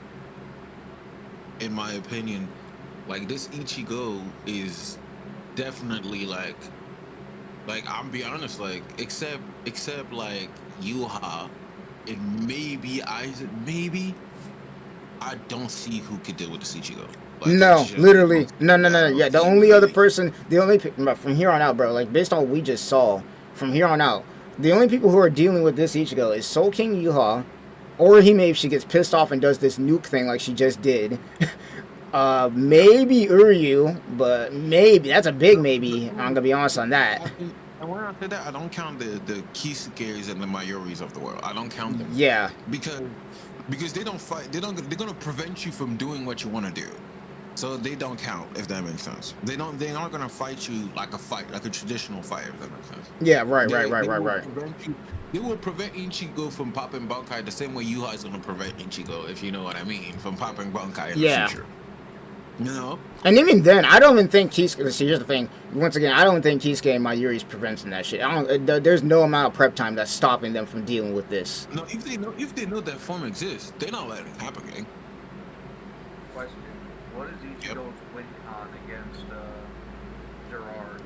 in my opinion, like, this Ichigo is definitely like I'm be honest, like, except like Yuha and maybe Isaac, maybe I don't see who could deal with this Ichigo. Like, No, it's just- literally. No. Yeah, the only other person, from here on out, bro, like, based on what we just saw, from here on out, the only people who are dealing with this Ichigo is Soul King Yuha, or if she gets pissed off and does this nuke thing like she just did. Maybe Uryu, but maybe, that's a big maybe, I'm gonna be honest on that. And when I say that, I don't count the Kisuke's and the Mayoris of the world. I don't count them. Yeah. Because they don't fight. They're gonna prevent you from doing what you want to do. So they don't count, if that makes sense. They're not gonna fight you like a traditional fight, if that makes sense. Yeah, right. They will prevent Ichigo from popping Bankai the same way Yuha is gonna prevent Ichigo, if you know what I mean, from popping Bankai in the future. You know? And even then, I don't even think Kisuke. See, here's the thing. Once again, I don't think Kisuke and Mayuri's preventing that shit. There's no amount of prep time that's stopping them from dealing with this. No, if they know that form exists, they're not letting it happen, gang. Question: what is Ichigo's win con against Gerard?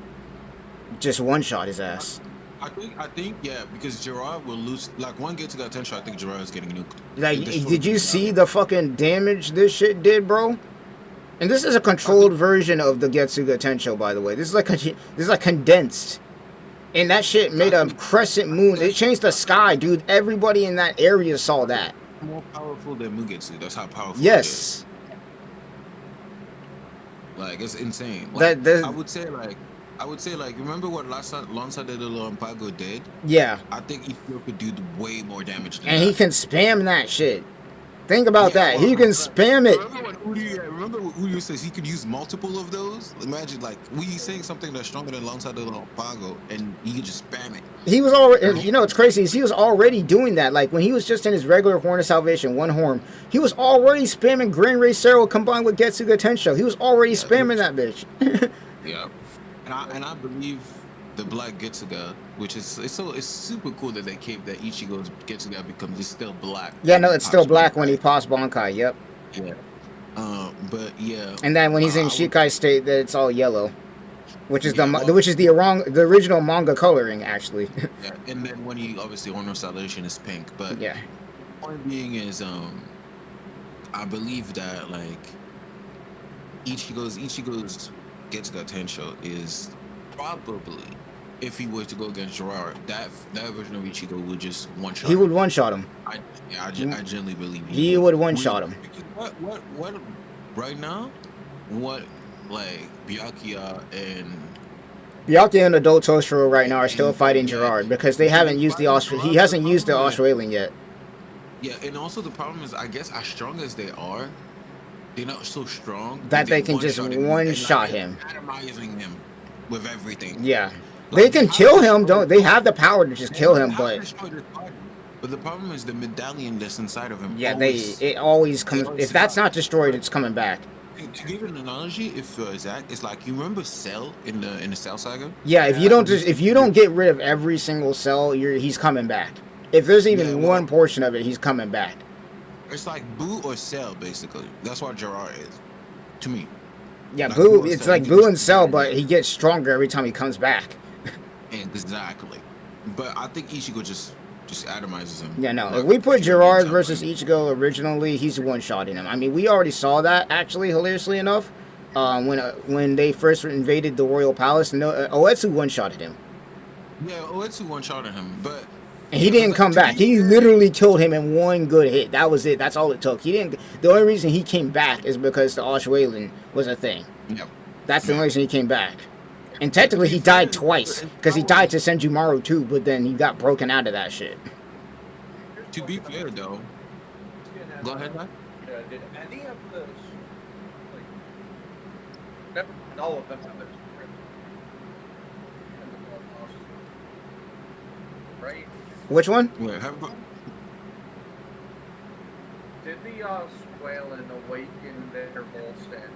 Just one shot his ass. I think, yeah, because Gerard will lose. Like one gets got attention. I think Gerard is getting nuked. Like, It destroyed did you the see Valley. the fucking damage this shit did, bro? And this is a I controlled think version of the Getsuga Tensho, by the way. This is like condensed. And that shit I made a think crescent moon. It changed the sky, dude. Everybody in that area saw that. more powerful than Mugetsu. That's how powerful it is. Yes. Like it's insane. Like That I would say like remember what Lonsa de Lampago did? yeah. I think Ichiro could do way more damage than And that. he can spam that shit. Think about Yeah, that. well, He can spam it. remember what Uri says he could use multiple of those? Imagine like we saying something that's stronger than Lonsa de Lampago and he could just spam it. He was already, you know, it's crazy. Is he was already doing that. Like when he was just in his regular Horn of Salvation, one horn, he was already spamming Grand Ray Zero combined with Getsuga Tensho. He was already Yeah, spamming that bitch. yeah. And I believe the Black Getsuga, which is it's super cool that they keep that Ichigo's Getsuga becomes it's still black. Yeah, no, it's still Pops black when he Bankai. pops Bankai. Yep. Yeah. But yeah. And then when he's in I would, Shikai state, that it's all yellow, which is yeah, well, the original manga coloring actually. yeah. And then when he obviously Honor Salvation is pink, but Yeah. point being is I believe that like Ichigo's Getsuga Tensho is probably if he were to go against Jiraiya, that version of Ichigo would just one shot. He would one shot him. I genuinely believe He would one shot him. Because what right now? What like Byakuya and Byakuya and Adult Toshiro right now are still fighting Gerard because they haven't used he hasn't used the Australian yet. yeah, and also the problem is I guess as strong as they are, they're not so strong That they can just one-shot him one and, shot like, him. atomizing him with everything. Yeah. Like, They can how kill does him, this don't work? they have the power to just kill him, How but destroy this body? But the problem is the medallion that's inside of him. yeah, always, it always comes always if that's not survives. destroyed, it's coming back. To give an analogy, if Zach, it's like you remember Cell in the Cell saga. Yeah, if you don't get rid of every single cell, he's coming back. If there's even Yeah, well, one portion of it, he's coming back. It's like Boo or Cell, basically. That's what Jiraiya is, to me. Yeah, Like Boo, Boo it's said, like he Boo was- and Cell, but he gets stronger every time he comes back. Exactly. But I think Ichigo just atomizes him. Yeah, no. Like, If we put Ichigo Gerard beats up versus him. Ichigo originally, he's one-shotting him. I mean, we already saw that, actually, hilariously enough. When they first invaded the Royal Palace, Oetsu one-shotted him. Yeah, Oetsu one-shotted him, but And he didn't come back. He literally killed him in one good hit. That was it. That's all it took. He didn't. The only reason he came back is because the Australian was a thing. Yeah. That's the only reason he came back. And technically, he died twice because he died to Senjumaru too. But then he got broken out of that shit. To be fair, though, go ahead, man. Did any of this, like, never all of them have it, right? Which one? Wait, Did the Squalin awaken their wall standing?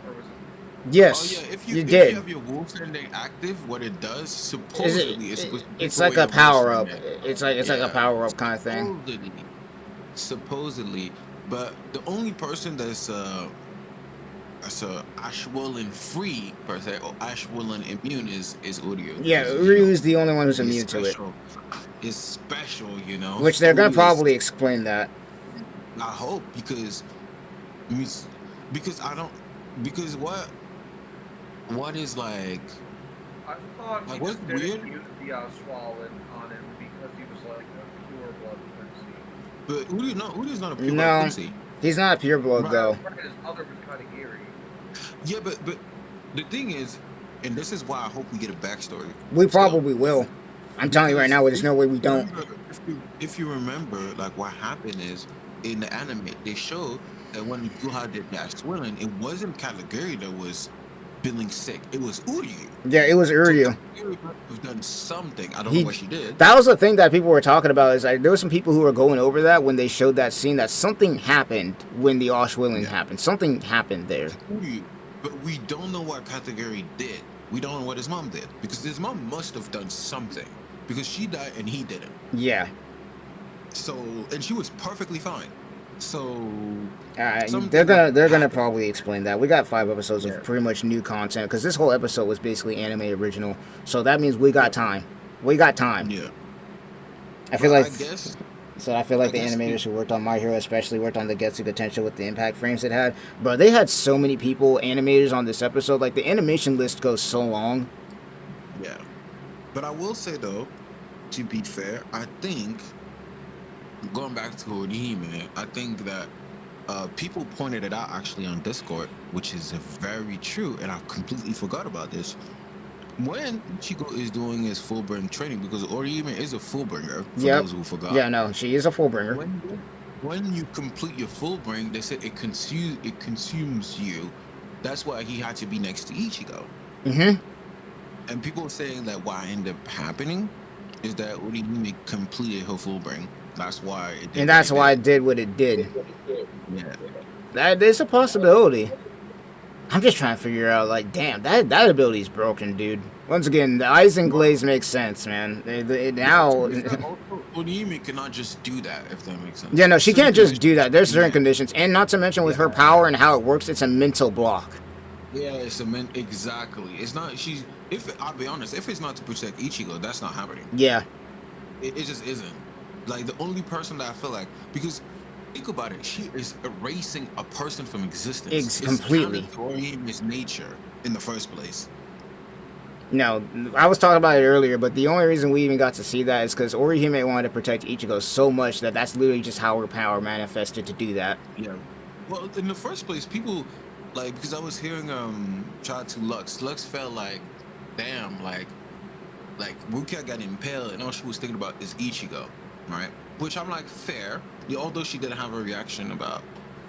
Or was it Yes, oh yeah, if you you did. have your wolf standing active, what it does Is supposedly it, is supposed to it's take like away a your power wolf up. standing. It's like a Yeah, power up kind of thing. supposedly, but the only person that's Ashwollen free per se or Ashwollen immune is Uryu. Yeah, Because, Ryu's the only one who's he's immune to it. special. It's special, you know. Which they're gonna Uryu is- probably explain that. I hope because I don't because what is like I thought he Like, what's just didn't weird- use the Squalin on him because he was like a pure blood prince. but Uryu's not a pure No. Quincy. He's not pure blood Right. though. His other was kind of eerie. Yeah, but the thing is, and this is why I hope we get a backstory. We So, probably will. I'm telling you right now, there's no way we don't. If you remember, like what happened is in the anime, they showed that when Yuha did that swelling, it wasn't Katagiri that was feeling sick. It was Uryu. Yeah, it was Uryu. So Uryu must have done something. I don't He- know what she did. That was the thing that people were talking about. Is like there were some people who were going over that when they showed that scene that something happened when the Auschwilling happened. Something happened there. Uryu. But we don't know what Katagiri did. We don't know what his mom did because his mom must have done something because she died and he didn't. Yeah. So and she was perfectly fine. So They're Something gonna happened. probably explain that. We got 5 episodes Yeah. of pretty much new content because this whole episode was basically anime original. So that means we got time. We got time. Yeah. I feel Well, like I guess I feel like I the guess animators who worked on My Hero especially worked on the Getsu potential with the impact frames it had. Bro, they had so many people, animators on this episode. Like the animation list goes so long. yeah. But I will say though, to be fair, I think going back to Orihime, I think that people pointed it out actually on Discord, which is very true, and I completely forgot about this. When Ichigo is doing his full burn training, because Orihime is a full burner, for Yep. those who forgot. Yeah, no, she is a full bringer. When you complete your full burn, they said it consumes you. That's why he had to be next to Ichigo. Mm-hmm. And people saying that what ended up happening is that Orihime completed her full burn. That's why it did. And that's why it did what it did. Yeah. That is a possibility. I'm just trying to figure out, like, damn, that ability's broken, dude. Once again, the eyes and glaze makes sense, man. Now, Orihime cannot just do that, if that makes sense. yeah, no, she can't just do that. There's certain conditions, and not to mention with her power and how it works, it's a mental block. Yeah, it's exactly. It's not. I'll be honest, if it's not to protect Ichigo, that's not happening. Yeah. It just isn't. Like the only person that I feel like, because think about it, she is erasing a person from existence. It's completely. Orihime's nature in the first place. No, I was talking about it earlier, but the only reason we even got to see that is because Orihime wanted to protect Ichigo so much that that's literally just how her power manifested to do that. Yeah. Well, in the first place, people like, because I was hearing shout out to Lux. Lux felt like, damn, like Rukia got impaled and all she was thinking about is Ichigo, right? Which I'm like, fair. Yeah, although she didn't have a reaction about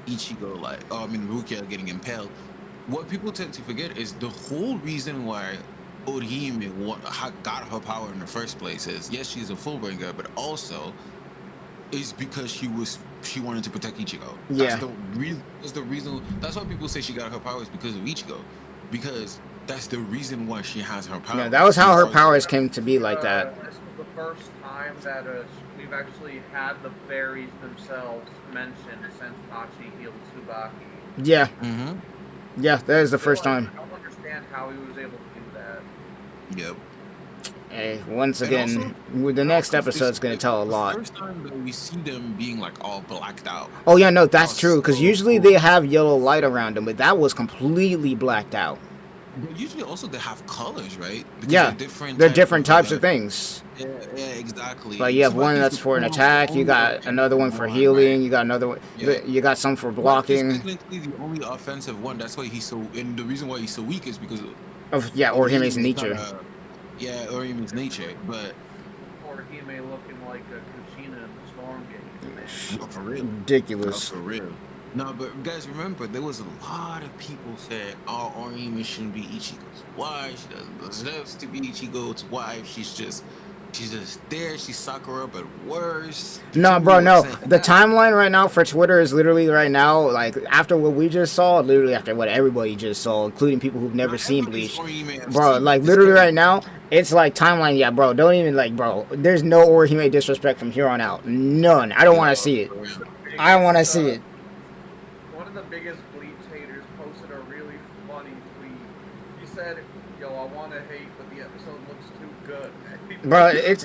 Ichigo, like, Rukia getting impaled. What people tend to forget is the whole reason why Orihime got her power in the first place is, yes, she's a full bringer, but also is because she wanted to protect Ichigo. Yeah. That's the reason. That's why people say she got her powers because of Ichigo, because that's the reason why she has her power. Yeah, that was how her powers came to be like that. This was the first time that we've actually had the fairies themselves mentioned since Hachi healed Tsubaki. Yeah. Mm-hmm. Yeah, that is the first time. I don't understand how he was able to do that. Yep. Hey, once again, the next episode's going to tell a lot. First time that we see them being like all blacked out. Oh yeah, no, that's true, because usually they have yellow light around them, but that was completely blacked out. But usually also they have colors, right? Because Yeah, they're different types of things. Yeah, exactly. Like you have So one I think that's for an attack, you got another one for healing, you got another one, you got some for blocking. He's technically the only offensive one. That's why he's so, and the reason why he's so weak is because of Orihime's nature. Orihime's nature, but Orihime looking like a Kushina in the Storm Gate. not for real. Ridiculous. Not for real. No, but guys, remember there was a lot of people saying, "Oh, Orihime shouldn't be Ichigo's wife. She doesn't deserve to be Ichigo's wife. She's just there. She's Sakura, but worse." No, bro, no. The timeline right now for Twitter is literally right now, like, after what we just saw, literally after what everybody just saw, including people who've never seen Bleach. Bro, like, literally right now, it's like timeline, yeah, bro, don't even, like, bro, there's no Orihime disrespect from here on out. None. I don't want to see it. I don't want to see it. One of the biggest Bleach haters posted a really funny tweet. He said, "Yo, I want to hate, but the episode looks too good." Bro, it's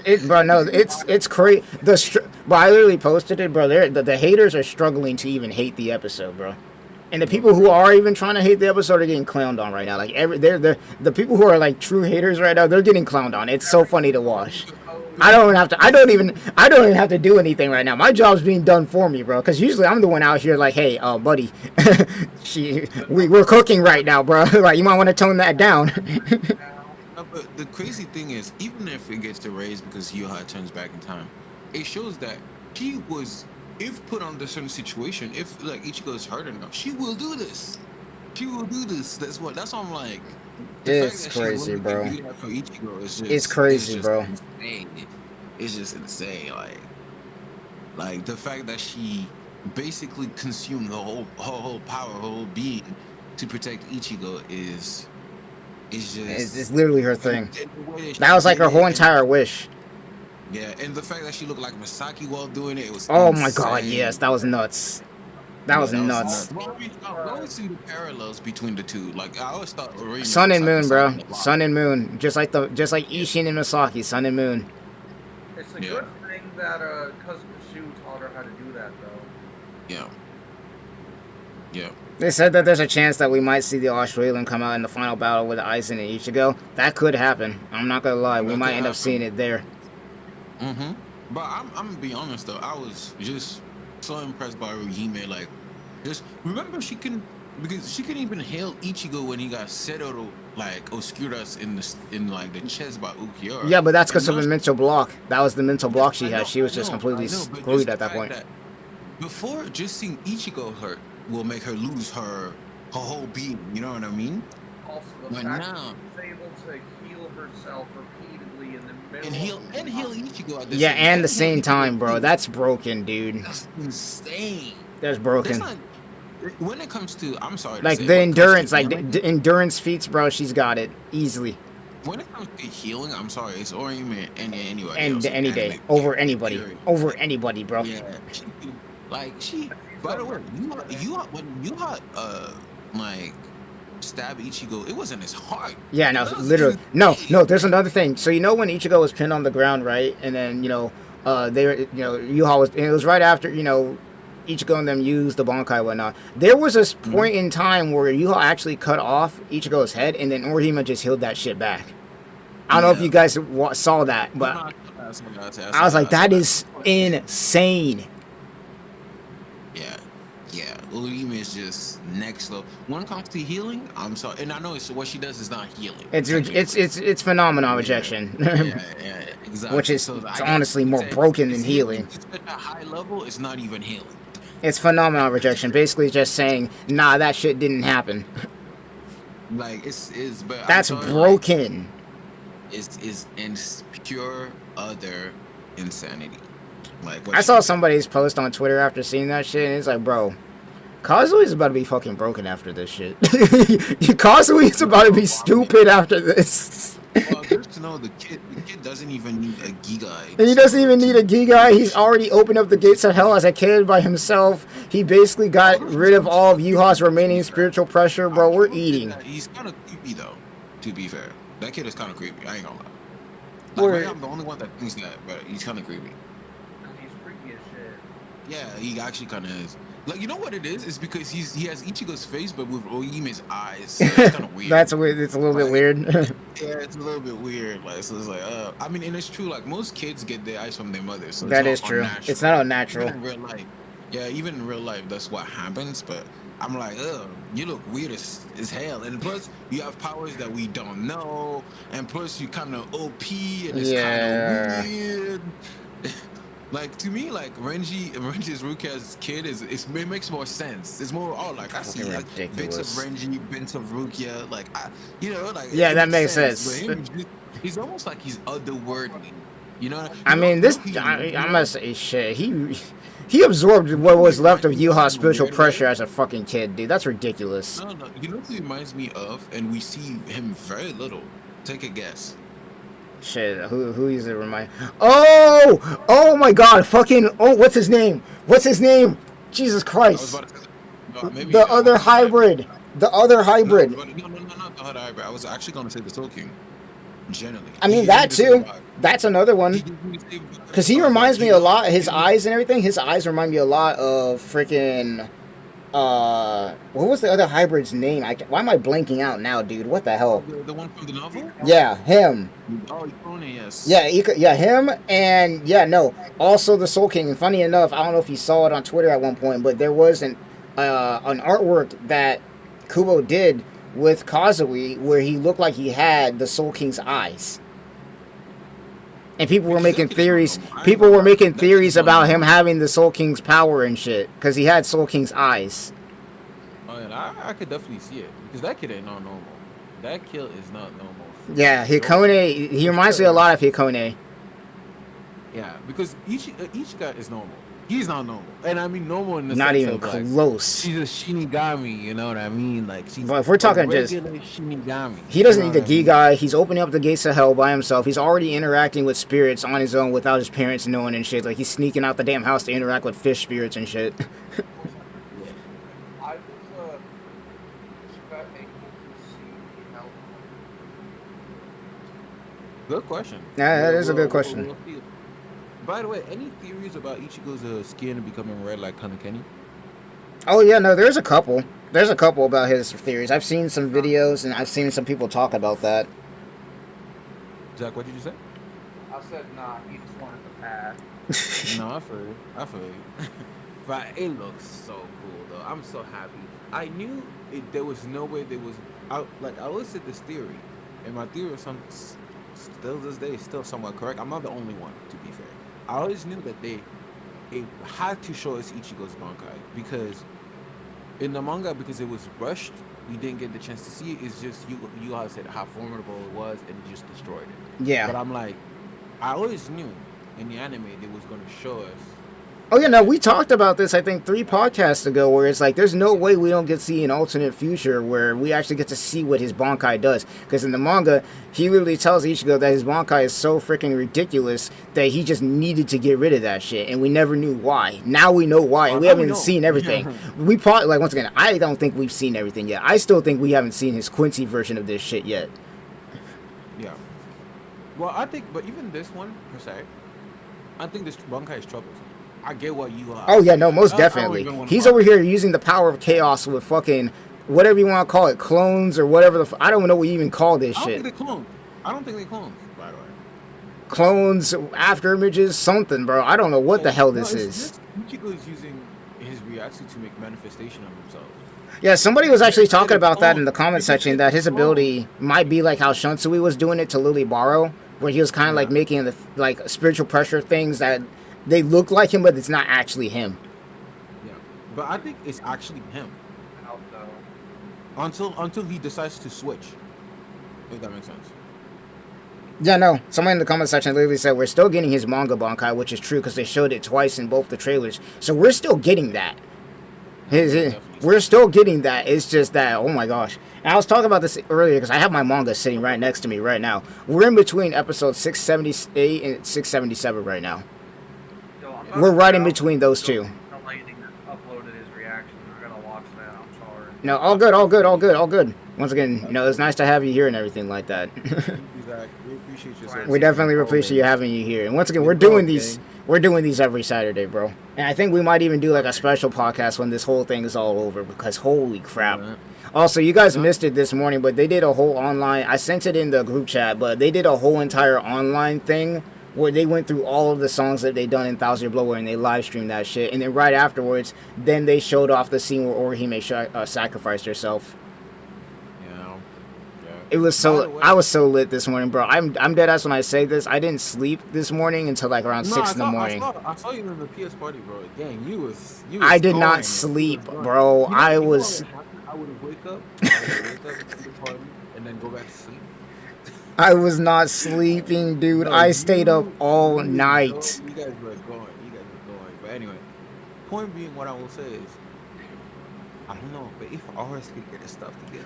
crazy. Bro, I literally posted it, bro. The haters are struggling to even hate the episode, bro. And the people who are even trying to hate the episode are getting clowned on right now. Like the people who are like true haters right now, they're getting clowned on. It's so funny to watch. I don't even have to do anything right now. My job's being done for me, bro. Because usually I'm the one out here like, hey, buddy, we're cooking right now, bro. Like, you might want to tone that down. But the crazy thing is, even if it gets erased because Yuha turns back in time, it shows that she was, if put under a certain situation, if like Ichigo is hurt enough, she will do this. She will do this. That's what I'm like. It's crazy, bro. It's crazy, bro. Insane. It's just insane. Like the fact that she basically consumed her whole power, her whole being to protect Ichigo is just. It's literally her thing. That was like her whole entire wish. Yeah, and the fact that she looked like Misaki while doing it was. Oh insane. my god, yes, that was nuts. That was Yeah, that was nuts. nuts. Well, I mean, I always see the parallels between the two. Like I always thought Orihime Sun looks and like moon, bro. Misaki a lot. Sun and moon. Just like Yeah, Ishin and Misaki. Sun and moon. It's a yeah, good thing that cousin Shu taught her how to do that though. yeah, yeah. They said that there's a chance that we might see the Australian come out in the final battle with Aizen and Ichigo. That could happen. I'm not gonna lie. We That might could end up seeing happen. it there. Mm-hmm. But I'm gonna be honest though. I was just so impressed by Orihime. Like, just remember because she couldn't even hail Ichigo when he got Setoro like Oscuras in like the chest by Ukiura. Yeah, but that's because And of now the mental block. That was the mental block she I had. know, She was I just know, completely I know. But just screwed the at that fact point. that before just seeing Ichigo hurt will make her lose her whole being. You know what I mean? Also, the But fact now that she's able to heal herself repeatedly in the middle and heal of and heal Ichigo at the Yeah, same and the and heal same time, Ichigo bro. too. That's broken, dude. That's insane. That's That's broken. not when it comes to. I'm sorry to Like say, the when it comes to endurance, like healing, the endurance feats, bro. She's got it easily. when it comes to healing, I'm sorry, it's Orihime and anybody And else in any day, anime. over anybody, Period. over anybody, bro. Yeah, she. By the way, when you had like stab Ichigo, it wasn't his heart. Yeah, no, That was literally. No, insane. there's another thing. So you know when Ichigo was pinned on the ground, right? And then, they were, Yuha was, and it was right after, Ichigo and them used the Bankai and whatnot. There was this point in time where Yuha actually cut off Ichigo's head, and then Orihime just healed that shit back. I don't know if Yeah. you guys saw that, but I was like, that is insane. Yeah, yeah. Orihime is just next level. When it comes to healing, I'm sorry, and I know it's what she does is not healing. It's phenomenon rejection, Yeah, exactly. which is So it's I guess honestly you more say broken it's than healing. It's at a high level. It's not even healing. It's phenomenon rejection, basically just saying, nah, that shit didn't happen. Like it's but That's I'm sorry, broken. It's pure other insanity. Like what I she saw did. somebody's post on Twitter after seeing that shit, and it's like, bro, Kazui's about to be fucking broken after this shit. Kazui's about to be stupid after this. Well, just to know the kid doesn't even need a Gigai. And he doesn't even need a Gigai. He's already opened up the gates of hell as a kid by himself. He basically got rid of all of Yuha's remaining spiritual pressure, bro. We're eating. He's kind of creepy though. To be fair, that kid is kind of creepy. I ain't gonna lie. Word. Like, maybe I'm the only one that thinks that, but he's kind of creepy. He's freaky as shit. Yeah, he actually kind of is. Like, you know what it is? It's because he has Ichigo's face, but with Oime's eyes. So it's kind of weird. That's weird. It's a little bit weird. Yeah, it's a little bit weird. Like, so it's like, I mean, and it's true. Like, most kids get their eyes from their mother, so That it's is not true. unnatural. It's not unnatural. Even in real life. Yeah, even in real life, that's what happens. But I'm like, you look weird as hell. And plus, you have powers that we don't know. And plus, you kind of OP, and it's Yeah. kind of weird. Like, to me, like Renji's Rukia's kid it makes more sense. It's more like I see Fucking like bits of ridiculous. Renji, bits of Rukia, like like Yeah, it that makes sense. But him, he's almost like he's otherworldly. You know? I mean, I must say, shit. He absorbed what was left of Yuha's spiritual pressure as a fucking kid, dude. That's ridiculous. No. You know who he reminds me of, and we see him very little. Take a guess. Shit, who is it remind? Oh my God, fucking, what's his name? Jesus I was Christ. about to say, maybe The other hybrid. The other hybrid. No, not the other hybrid. I was actually going to say the Soul King. Generally. I mean, that too. That's another one. Because he reminds me a lot, his eyes and everything, his eyes remind me a lot of freaking, what was the other hybrid's name? Why am I blanking out now, dude? What the hell? The one from the novel? Yeah, him. Oh, Ikone, yes. Yeah, him, and yeah, no. Also, the Soul King. And funny enough, I don't know if you saw it on Twitter at one point, but there was an artwork that Kubo did with Kazui where he looked like he had the Soul King's eyes. And people were making theories. People were making theories about him having the Soul King's power and shit because he had Soul King's eyes. Oh, yeah, I could definitely see it because that kid ain't not normal. That kill is not normal. Yeah, Hikone. He reminds me a lot of Hikone. Yeah, because each guy is normal. He's not normal, and I mean normal in the Not sense even of, like, close. she's a Shinigami, you know what I mean? Like she's. But if we're talking a just- regular Shinigami. He doesn't you need know the what I mean? Gigai. He's opening up the gates of hell by himself. He's already interacting with spirits on his own without his parents knowing and shit. Like he's sneaking out the damn house to interact with fish spirits and shit. Good question. Yeah, that is a good question. We'll see. By the way, any theories about Ichigo's skin becoming red like Kanekeni? Oh yeah, no, there's a couple. There's a couple about his theories. I've seen some videos and I've seen some people talk about that. Zach, what did you say? I said nah. He just wanted the pad. No, I feel you. I feel you. But it looks so cool, though. I'm so happy. I knew there was no way there was. I always said this theory, and my theory is still this day is still somewhat correct. I'm not the only one, to be fair. I always knew that it had to show us Ichigo's Bankai because in the manga, because it was rushed, we didn't get the chance to see it. It's just you guys said how formidable it was and it just destroyed it. Yeah. But I'm like, I always knew in the anime they was going to show us. Oh yeah, no, we talked about this I think 3 podcasts ago, where it's like there's no way we don't get to see an alternate future where we actually get to see what his Bankai does. Because in the manga, he literally tells Ichigo that his Bankai is so freaking ridiculous that he just needed to get rid of that shit, and we never knew why. Now we know why, and we haven't seen everything. We probably, like, once again, I don't think we've seen everything yet. I still think we haven't seen his Quincy version of this shit yet. Yeah. Well, I think, but even this one per se, I think this Bankai is troublesome. I get what you are. Oh yeah, no, most definitely. He's over here using the power of chaos with fucking whatever you want to call it, clones or whatever I don't know what you even call this shit. I don't think they clones, by the way. Clones, after images, something, bro. I don't know what the hell this is. Ichigo is using his reaction to make manifestation of himself. Yeah, somebody was actually talking about that in the comment section, that his ability might be like how Shunsui was doing it to Lily Baro, where he was kind of like making the like spiritual pressure things that they look like him, but it's not actually him. Yeah, but I think it's actually him. Until he decides to switch. If that makes sense. Yeah, no. Someone in the comment section literally said we're still getting his manga Bankai, which is true because they showed it twice in both the trailers. So we're still getting that. We're still getting that. It's just that, oh my gosh. And I was talking about this earlier because I have my manga sitting right next to me right now. We're in between episode 678 and 677 right now. We're right in between those two. Uploaded his reaction. I'm gonna watch that. I'm sorry. No, all good, all good, all good, all good. Once again, you know, it's nice to have you here and everything like that. We appreciate you. We definitely appreciate you having you here. And once again, we're doing these every Saturday, bro. And I think we might even do like a special podcast when this whole thing is all over, because holy crap. Also, you guys missed it this morning, but they did a whole online, I sent it in the group chat, but they did a whole entire online thing where they went through all of the songs that they done in Thousand Year Blower, and they live streamed that shit. And then right afterwards, then they showed off the scene where Orihime sacrificed herself. Yeah. It was so, I was so lit this morning, bro. I'm dead ass when I say this. I didn't sleep this morning until like around 6 in the morning. I saw you in the PS party, bro. Dang, you was I did not sleep, bro. I was. I would wake up to the party and then go back to sleep. I was not sleeping, dude. No, I stayed up all night. You guys were going. But anyway, point being, what I will say is, I don't know, but if ours could get his stuff together,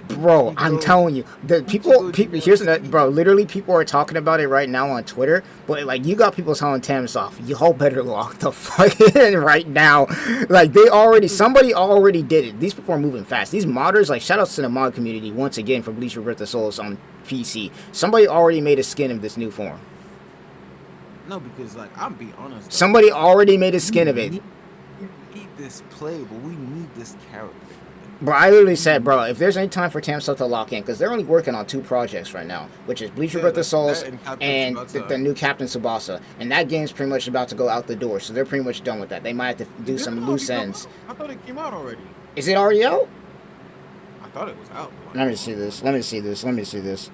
bro, I'm telling you, the people, here's that, bro. Literally, people are talking about it right now on Twitter. But like, you got people telling Tamsoff, y'all better lock the fuck in right now. Like, somebody already did it. These people are moving fast. These modders, like, shout outs to the mod community once again for Bleach Rebirth of Souls on PC. Somebody already made a skin of this new form. No, because like, I'm being honest. Somebody already made a skin of it. We need this play, but we need this character. Bro, I literally said, bro, if there's any time for Tamsoft to lock in, because they're only working on 2 projects right now, which is Bleach Rebirth of Souls and the new Captain Tsubasa. And that game's pretty much about to go out the door, so they're pretty much done with that. They might have to do some loose ends. I thought it came out already. Is it already out? I thought it was out. Let me see this.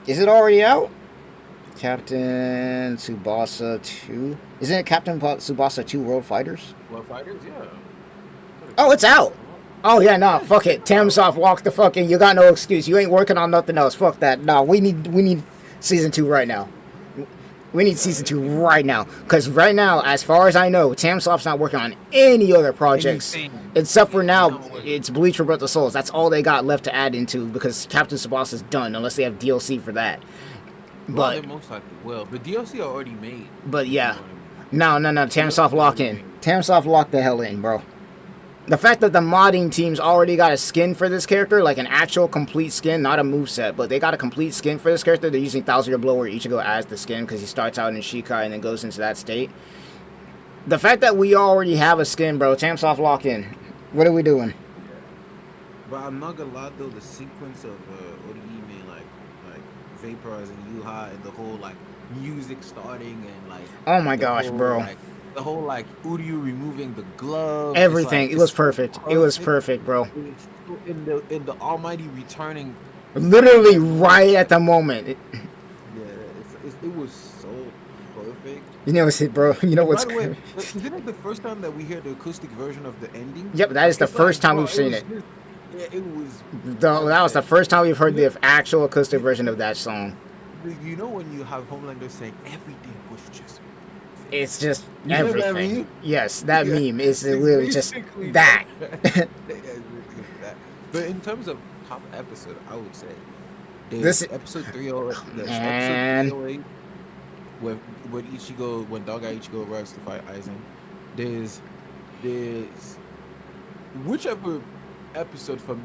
Is it already out? Captain Tsubasa 2? Isn't it Captain Tsubasa 2 World Fighters? World Fighters, yeah. Oh, it's out! Oh, yeah, nah, fuck it. Tamsoft, walk the fucking... You got no excuse. You ain't working on nothing else. Fuck that. Nah, we need Season 2 right now. We need Season 2 right now. Because right now, as far as I know, Tamsoft's not working on any other projects. Except for now, it's Bleach Rebirth of Souls. That's all they got left to add into, because Captain Tsubasa's done, unless they have DLC for that. But they most likely will. But DLC are already made. But yeah. No. Tamsoft lock in. Tamsoft lock the hell in, bro. The fact that the modding teams already got a skin for this character, like an actual complete skin, not a moveset, but they got a complete skin for this character. They're using Thousand Year Blow where Ichigo as the skin because he starts out in Shikai and then goes into that state. The fact that we already have a skin, bro, Tamsoft lock in. What are we doing? But I'm not gonna lie though, the sequence of Orihime like vaporizing Yuha and the whole like music starting and like Oh my gosh, whole, bro. Like, the whole like Uryu removing the glove. Everything. Like, it was perfect. It was perfect, bro. In the Almighty returning. Literally right at the moment. It was so perfect. You know what's it, bro? You know what's By the way, isn't it the first time that we hear the acoustic version of the ending? Yep, that is the first time we've seen it. Yeah, it was. That was the first time we've heard the actual acoustic version of that song. You know when you have Homelander saying everything was just. It's just You know everything. what I mean? Yes, that Yeah, meme is literally just basically that. But in terms of top episode, I would say This- episode 308. Man. Episode 308, when Ichigo, when Dog Guy Ichigo arrives to fight Aizen. There's whichever episode from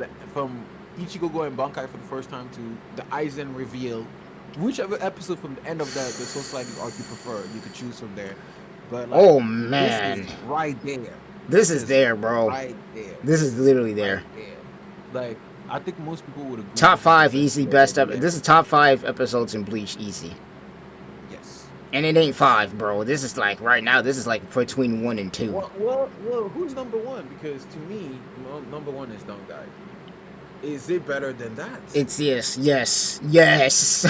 Ichigo going Bankai for the first time to the Aizen reveal. Whichever episode from the end of the Soul Sliding arc you prefer, you could choose from there. But like, Oh man, this is right there. this is there, bro. Right there. This is literally there. Right there. Like, I think most people would agree. Top 5 this easy is best there. up. This is top 5 episodes in Bleach easy. Yes. And it ain't 5, bro. This is like right now. This is like between 1 and 2. Well, who's number one? Because to me, number one is Dong Guy. Is it better than that? It's yes, yes, yes.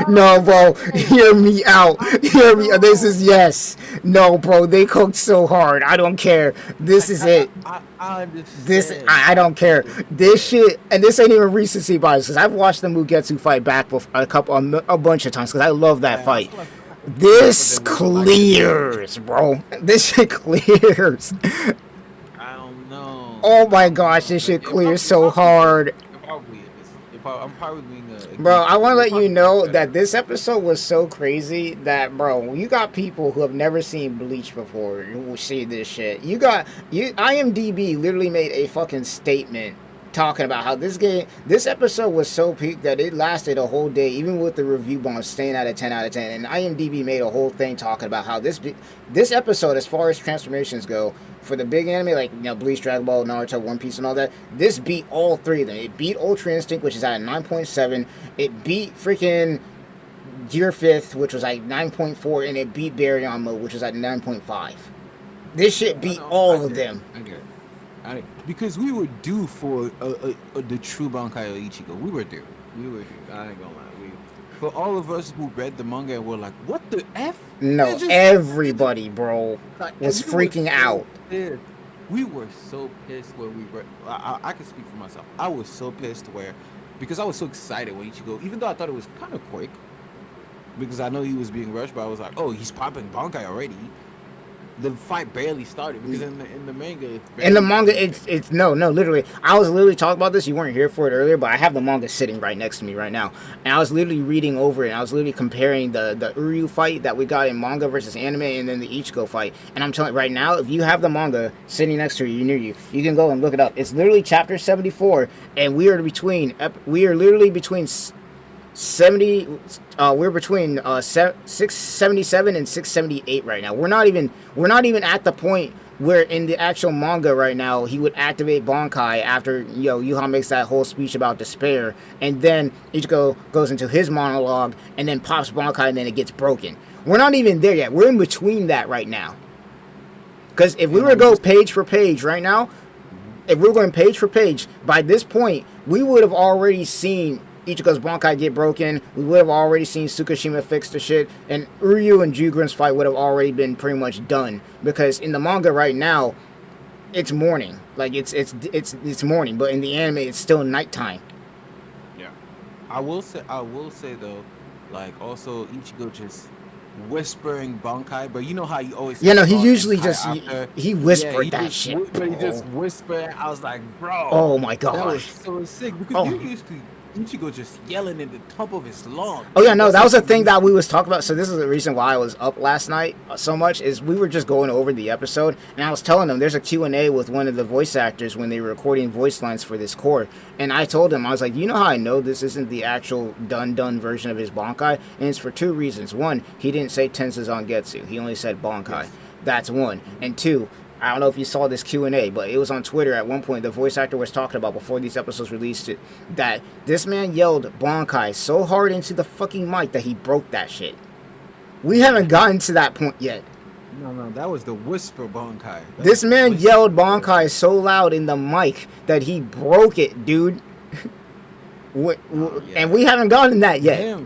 No, bro, hear me out. Hear me. This is yes. No, bro, they cooked so hard. I don't care. This is it. I understand. This I don't care. This shit, and this ain't even recency bias because I've watched the Mugetsu fight back a bunch of times because I love that fight. This clears, bro. This shit clears. I don't know. Oh my gosh, this shit clears so hard. I'm probably being Bro, I want to let you know that this episode was so crazy that, bro, you got people who have never seen Bleach before who will see this shit. IMDb literally made a fucking statement talking about how this episode was so peak that it lasted a whole day, even with the review bomb staying at a 10 out of 10. And IMDb made a whole thing talking about how this episode, as far as transformations go, for the big anime, like, you know, Bleach, Dragon Ball, Naruto, One Piece, and all that, this beat all 3 of them. It beat Ultra Instinct, which is at 9.7. It beat freaking Gear 5th, which was like 9.4, and it beat Baryon Mode, which was at 9.5. This shit beat all of them. Because we were due for the true Bankai of Ichigo. We were due. I ain't gonna lie. For all of us who read the manga and were like, what the F? No, everybody, bro, was freaking out. Pissed. We were so pissed when we read. I can speak for myself. I was so pissed because I was so excited when Ichigo, even though I thought it was kind of quick, because I know he was being rushed, but I was like, oh, he's popping Bankai already. The fight barely started because in the manga. It's no, literally. I was literally talking about this. You weren't here for it earlier, but I have the manga sitting right next to me right now, and I was literally reading over it. And I was literally comparing the Uryu fight that we got in manga versus anime, and then the Ichigo fight. And I'm telling you right now, if you have the manga sitting next to you, near you, you can go and look it up. It's literally chapter 74, and we are literally between 70. We're between 677 and 678 right now. We're not even at the point where in the actual manga right now he would activate Bankai after Yuha makes that whole speech about despair, and then Ichigo goes into his monologue and then pops Bankai and then it gets broken. We're not even there yet. We're in between that right now. Because if we were to go page for page right now, if we were going page for page, by this point we would have already seen Ichigo's Bankai get broken. We would have already seen Tsukishima fix the shit, and Uryu and Jugren's fight would have already been pretty much done. Because in the manga right now, it's morning. Like it's morning, but in the anime it's still nighttime. Yeah, I will say though, like also Ichigo just whispering Bankai, but you know how you always he usually just he whispered that shit. But he just whispered. I was like, bro, oh my gosh, that was so sick because Ichigo just yelling at the top of his lungs. Oh yeah, no, that was the thing that we was talking about. So this is the reason why I was up last night so much is we were just going over the episode, and I was telling them there's a Q&A with one of the voice actors when they were recording voice lines for this core, and I told him, I was like, you know how I know this isn't the actual done version of his Bankai? And it's for two reasons. One, he didn't say Tensuzangetsu, he only said Bankai. Yes. That's one. And two, I don't know if you saw this Q&A, but it was on Twitter at one point. The voice actor was talking about, before these episodes released it, that this man yelled Bankai so hard into the fucking mic that he broke that shit. We haven't gotten to that point yet. No, that was the whisper Bankai. This man yelled Bankai so loud in the mic that he broke it, dude. And we haven't gotten that yet.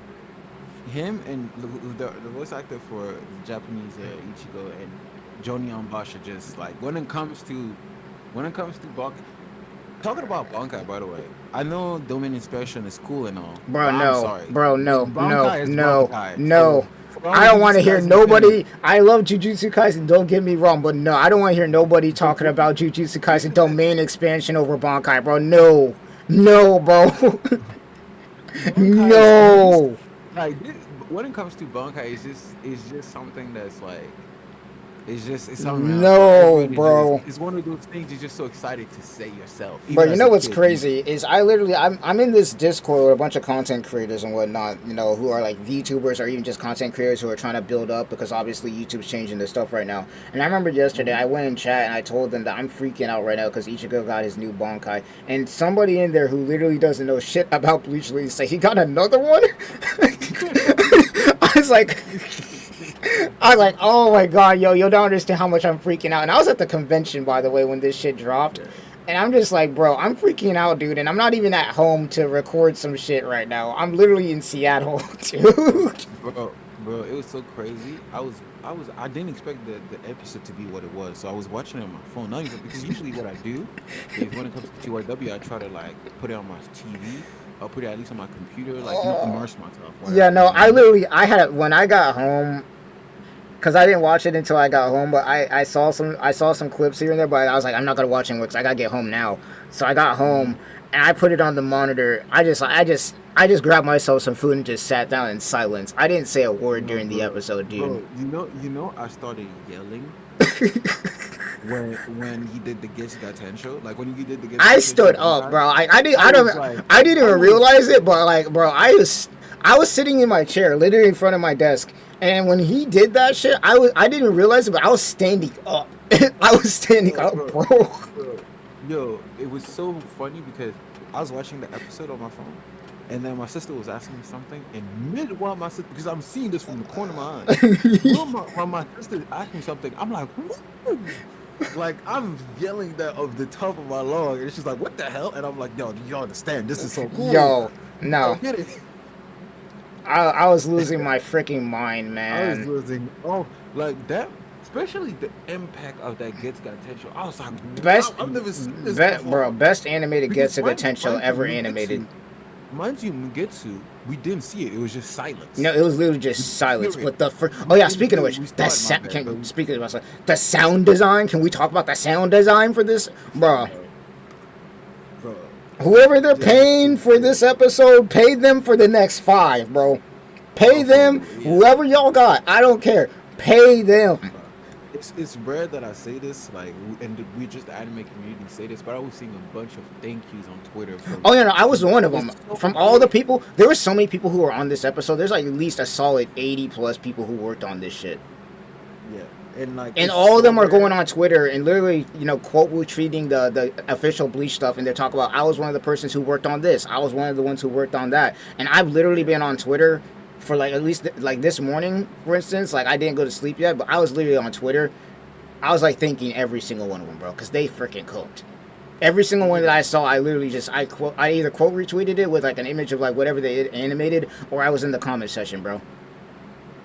Him and the voice actor for the Japanese Ichigo and Joni Bosch are just like when it comes to Bankai. Talking about Bankai, by the way, I know domain inspection is cool and all. Bro, no. Bankai is no. So I don't want to hear nobody. I love Jujutsu Kaisen, don't get me wrong, but no, I don't want to hear nobody talking about Jujutsu Kaisen domain expansion over Bankai, bro. No, bro. No. Like when it comes to Bankai, it's just something that's like. It's something no, bro. It's one of those things you're just so excited to say yourself. But you know what's crazy is I'm in this Discord with a bunch of content creators and whatnot, you know, who are like VTubers or even just content creators who are trying to build up because obviously YouTube's changing their stuff right now. And I remember yesterday I went in chat and I told them that I'm freaking out right now because Ichigo got his new Bankai. And somebody in there who literally doesn't know shit about Bleach say he got another one. I was like, oh my god, yo, you don't understand how much I'm freaking out. And I was at the convention, by the way, when this shit dropped. And I'm just like, bro, I'm freaking out, dude. And I'm not even at home to record some shit right now. I'm literally in Seattle, dude. Bro, it was so crazy. I didn't expect the episode to be what it was. So I was watching it on my phone. Not even because usually what I do is when it comes to TYW, I try to like put it on my TV. I'll put it at least on my computer, like immerse myself. Yeah, no, I had when I got home. Because I didn't watch it until I got home, but I saw some clips here and there, but I was like, I'm not gonna watch it because I gotta get home now. So I got home and I put it on the monitor. I just grabbed myself some food and just sat down in silence. I didn't say a word during the episode, dude. Bro, you know, I started yelling when he did the Getsuga Tensho. Like when he did the Getsuga I stood up, bro. I didn't even realize it, but like, bro, I was sitting in my chair, literally in front of my desk. And when he did that shit, I didn't realize it, but I was standing up. I was standing up, bro. Yo, it was so funny because I was watching the episode on my phone, and then my sister was asking me something, and while my sister, because I'm seeing this from the corner of my eye, while my sister asked me something, I'm like, whoa. Like I'm yelling that of the top of my lungs, and she's like, "What the hell?" And I'm like, "Yo, you understand? This is so cool." Yo, no. Get it. I was losing my freaking mind, man. I was losing. Oh, like that. Especially the impact of that Getsuga Tensho. I was like, I've never seen this before. Best animated Getsuga Tensho ever animated. Mind you, Mugetsu, we didn't see it. It was just silence. No, it was literally just silence. But speaking of which, the sound design. Can we talk about the sound design for this, bro? Whoever they're paying for this episode, pay them for the next 5, bro. Pay them, whoever y'all got. I don't care. Pay them. It's rare that I say this, like, and we just the anime community say this, but I was seeing a bunch of thank yous on Twitter. I was one of them. From all the people, there were so many people who were on this episode. There's like at least a solid 80 plus people who worked on this shit. Yeah. And all of them are going on Twitter and literally, quote retweeting the official Bleach stuff, and they're talking about, I was one of the persons who worked on this. I was one of the ones who worked on that. And I've literally been on Twitter for like at least like this morning, for instance. Like I didn't go to sleep yet, but I was literally on Twitter. I was like thanking every single one of them, bro, because they freaking cooked. Every single one that I saw, I literally just I either quote retweeted it with like an image of like whatever they animated, or I was in the comment section, bro.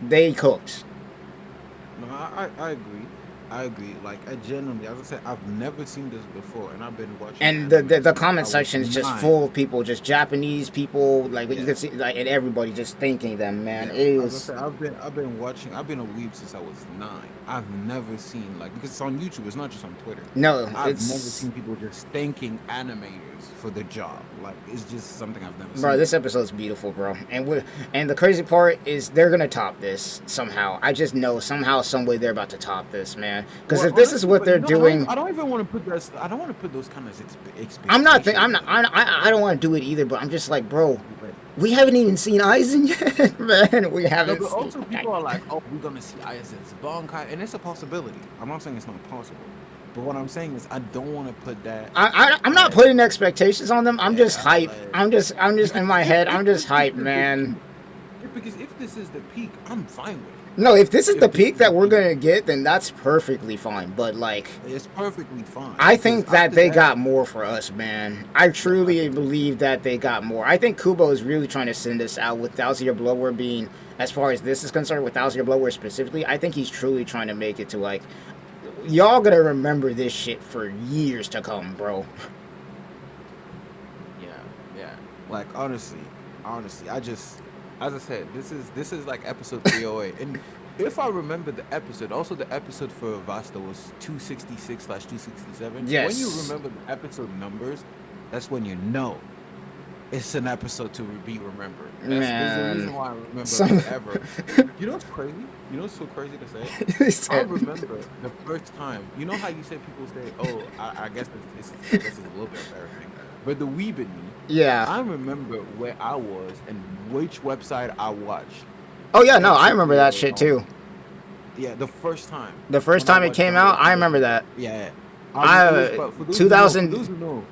They cooked. No, I agree. I agree. Like, I genuinely, as I said, I've never seen this before, and I've been watching And anime the since comment I was section is just 9. full of people, just Japanese people, like you Yeah. can see, like, and everybody just thanking them, man. Yeah, It as I is. said, I've been watching. I've been a weeb since I was 9. I've never seen, like, because it's on YouTube. It's not just on Twitter. No, I've never it's seen people just thanking animators for the job. Like, it's just something I've never bro. seen. This episode's beautiful, bro. And the crazy part is they're gonna top this somehow. I just know somehow, some way they're about to top this, man. Because Well, if this is honestly, what but they're doing, I don't even want to put that. I don't want to put those kind of I'm not. expectations. I'm not. I don't want to do it either. But I'm just like, bro. But, We haven't even seen Aizen yet, man. We no, haven't but seen. also people are like, oh, we're gonna see Aizen's Bankai, and it's a possibility. I'm not saying it's not possible, but what I'm saying is I don't want to put that. I'm not putting expectations on them. I'm just Yeah, hype. like, I'm just in my head. I'm just hype, is the man. peak, because if this is the peak, I'm fine with it. No, if this is If the this peak is that the we're peak, gonna get, then that's perfectly fine. But like, it's perfectly fine. I Because think that after they that, got more for us, man. I truly believe that they got more. I think Kubo is really trying to send us out with Thousand Year Blood War being, as far as this is concerned, with Thousand Year Blood War specifically. I think he's truly trying to make it to like, y'all gonna remember this shit for years to come, bro. yeah, yeah. Like, honestly, I just, as I said, this is like episode 308, and if I remember the episode, also the episode for Vasta was 266/267. When you Yes. remember the episode numbers, that's when you know it's an episode to be remembered. There's a reason Man, why I remember some. it ever. You know what's crazy? You know what's so crazy to say? He I said- remember the first time. You know how you said people say, "Oh, I guess this is a little bit embarrassing," but the weeb in me. Yeah. I remember where I was and which website I watched. Oh yeah, no, I Episode remember that 308 shit on. too. Yeah, the first time. The first When I time it watched came the out, I whole remember that. Yeah. I- But for those 2000 who know, for those who know,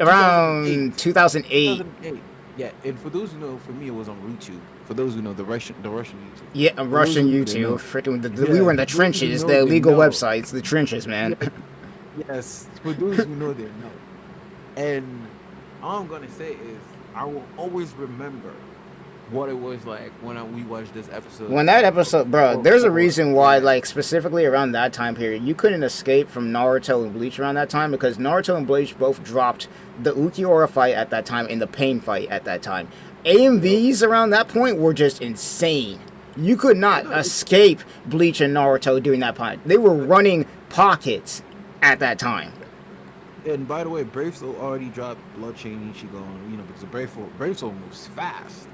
Around 2008. 2008. Yeah, and for those who know, for me it was on YouTube. For those who know, the Russian YouTube. Yeah, those Russian who didn't know. YouTube. Freaking, Yeah, we were in the for those who trenches, know, the they illegal know. websites, the trenches, man. Yes, for those who know, they know. And all I'm gonna say is, I will always remember what it was like when we watched this episode. When that episode, bro, Oh, there's a oh, reason why, yeah. like, specifically around that time period, you couldn't escape from Naruto and Bleach around that time because Naruto and Bleach both dropped the Ukiura fight at that time and the Pain fight at that time. AMVs around that point were just insane. You could not escape Bleach and Naruto during that point. They were running pockets at that time. And by the way, Brave Soul already dropped Bloodchain Ichigo, because the Brave Soul moves fast.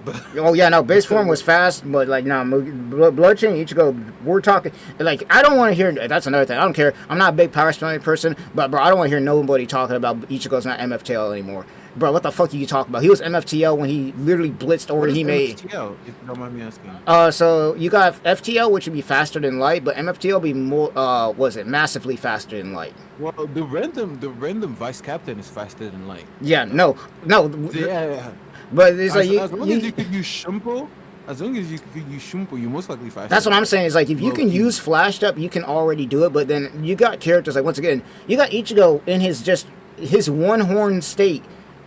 But Oh yeah, no, base form was fast, but like no, Bloodchain Ichigo, we're talking like I don't want to hear. That's another thing. I don't care. I'm not a big power spelling person, but bro, I don't want to hear nobody talking about Ichigo's not MFTL anymore. Bro, what the fuck are you talking about? He was MFTL when he literally blitzed what is Orihime. MFTL, if you don't mind me asking? So you got FTL, which would be faster than light, but MFTL would be more. Was it massively faster than light? Well, the random vice captain is faster than light. Yeah, no. Yeah. But it's like As long as you can use Shumpo, you're most likely faster. That's what I'm saying. Is like if you can Low-key. use flashed up, you can already do it. But then you got characters like once again, you got Ichigo in his one horn state.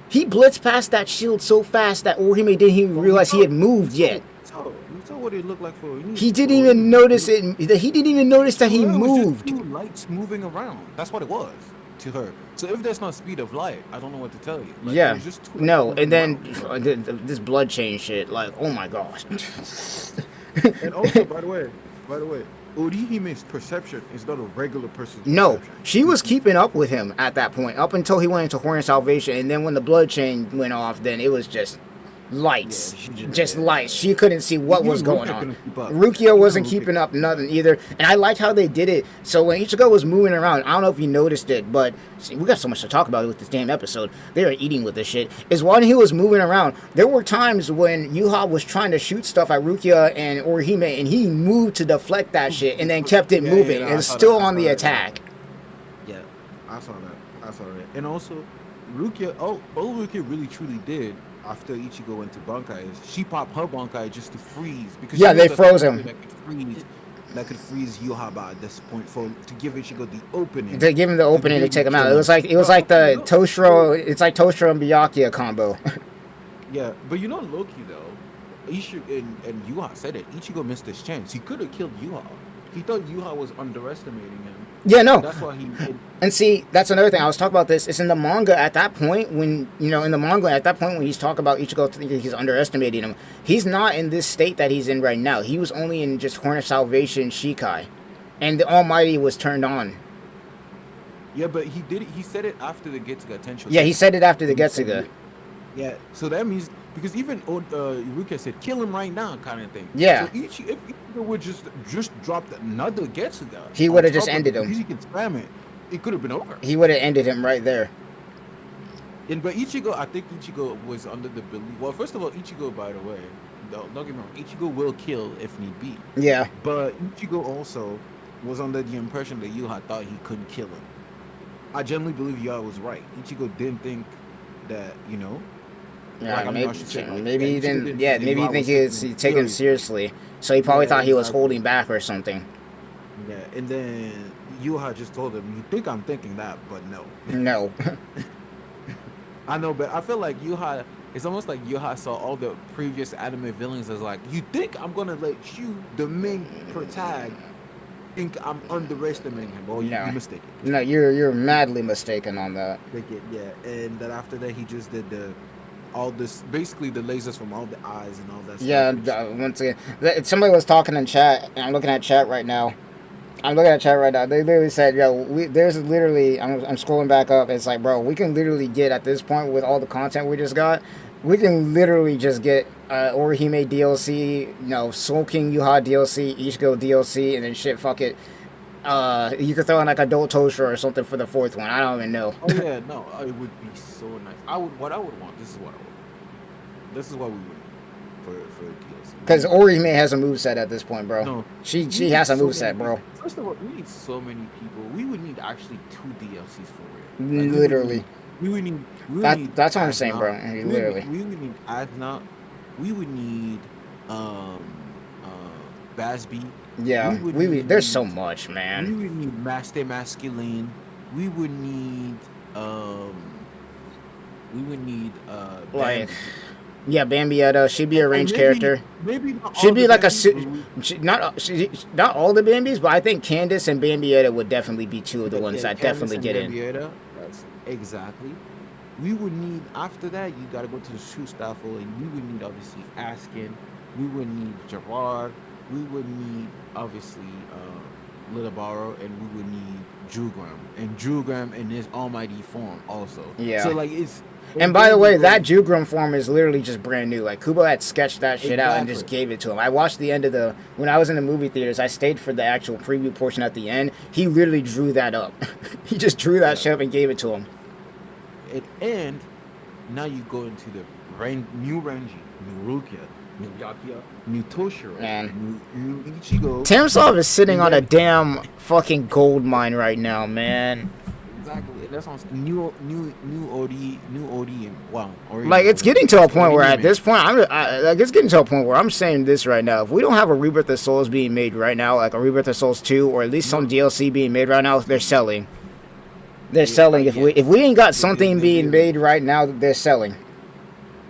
He blitzed past that shield so fast that Orihime didn't even realize he had moved yet. You saw what it looked like for. He didn't even notice it. He didn't even notice that he It was just moved. two lights moving around. That's what it was to her. So if that's not speed of light, I don't know what to tell you. Like, it Yeah. was just two No, lights and then moving around. this blood chain shit. Like, oh my gosh. And also, by the way, Orihime's perception is not a regular person's No, perception. she was keeping up with him at that point, up until he went into Horn Salvation, and then when the blood chain went off, then it was just lights, Yeah, she just yeah. lights. She couldn't see what Even was going Rukia on. couldn't keep up. Rukia Even wasn't Rukia- keeping up nothing either, and I liked how they did it. So when Ichigo was moving around, I don't know if you noticed it, but see, we got so much to talk about with this damn episode. They were eating with this shit. Is when he was moving around, there were times when Yuha was trying to shoot stuff at Rukia and Orihime, and he moved to deflect that shit, and then kept it Yeah, moving. yeah, and I it's saw still that, I on saw the that. attack. Yeah, I saw that. And also, Rukia, all Rukia really truly did after Ichigo went to Bankai is she popped her Bankai just to freeze because Yeah, she they was the froze only him. that could freeze Yohaba at this point to give Ichigo the opening. To give him the opening to really take him out. kill It was him. like the You know- Toshiro. It's like Toshiro and Byakuya combo. Yeah, but you know Loki though, and Yuha said it. Ichigo missed his chance. He could have killed Yuha. He thought Yuha was underestimating him. Yeah, no. That's why he. And see, that's another thing. I was talking about this. It's in the manga at that point when, in the manga at that point when he's talking about Ichigo thinking he's underestimating him, he's not in this state that he's in right now. He was only in just Horn of Salvation Shikai. And the Almighty was turned on. Yeah, but he did it. He said it after the Getsuga attention. Yeah, he said it after the Getsuga. Yeah, so that means because even Iruka said kill him right now, kind of thing. Yeah. So if Ichigo would just dropped another Getsuga, he would have just ended him. He can spam it. It could have been over. He would have ended him right there. But Ichigo, I think Ichigo was under the belief. Well, first of all, Ichigo, by the way, don't get me wrong, Ichigo will kill if need be. Yeah. But Ichigo also was under the impression that Yuha thought he couldn't kill him. I genuinely believe Yuha was right. Ichigo didn't think that, Yeah, like, maybe he didn't. Yeah, maybe he think he take him seriously. So he probably thought he was holding back or something. Yeah, and then Yuha just told him, "You think I'm thinking that, but no." No. I know, but I feel like Yuha. It's almost like Yuha saw all the previous anime villains as like, "You think I'm gonna let you, the main protagonist, think I'm underestimating him? Well, you're mistaken." No, you're madly mistaken on that. Yeah, and then after that, he just did all this, basically the lasers from all the eyes and all that stuff. Yeah, once again, somebody was talking in chat, and I'm looking at chat right now. They literally said, there's literally, I'm scrolling back up, it's like, bro, we can literally get, at this point, with all the content we just got, we can literally just get Orihime DLC, Soul King Yuha DLC, Ichigo DLC, and then shit, fuck it. You could throw in like Adult Toaster or something for the fourth one. I don't even know. Oh yeah, no, it would be so nice. What I would want. This is what I would want. This is what we would for DLC. Because Orihime has a moveset at this point, bro. No, she has a moveset, bro. First of all, we need so many people. We would need actually 2 DLCs for it. Literally. We would need. That's what I'm saying, bro. Literally. We would need Adna. We would need Basby. Yeah, there's so much, man. We would need Master Masculine. We would need Bambietta. She'd be a ranged character. Maybe she'd be like not all the Bambies, but I think Candace and Bambietta would definitely be two of the ones that definitely get in. That's exactly. We would need, after that, you gotta go to the shoe staffel, and we would need obviously Askin. We would need Gerard. We would need obviously Litabaro, and we would need Jugram in his almighty form also. Yeah. So like it's. And by the way, that Jugram form is literally just brand new. Like Kubo had sketched that shit out and just gave it to him. I watched the end of when I was in the movie theaters. I stayed for the actual preview portion at the end. He literally drew that up. He just drew that shit up and gave it to him. And now you go into the new Renji, new Rukia, new Yakuya, new Toshiro, new Ichigo. Tamsov is sitting on a damn fucking gold mine right now, man. Exactly. That's what I'm saying. New OD, and wow. Like it's getting to a point where at this point, it's getting to a point where I'm saying this right now. If we don't have a Rebirth of Souls being made right now, like a Rebirth of Souls 2, or at least some DLC being made right now, they're selling. They're selling. If we ain't got something being made right now, they're selling.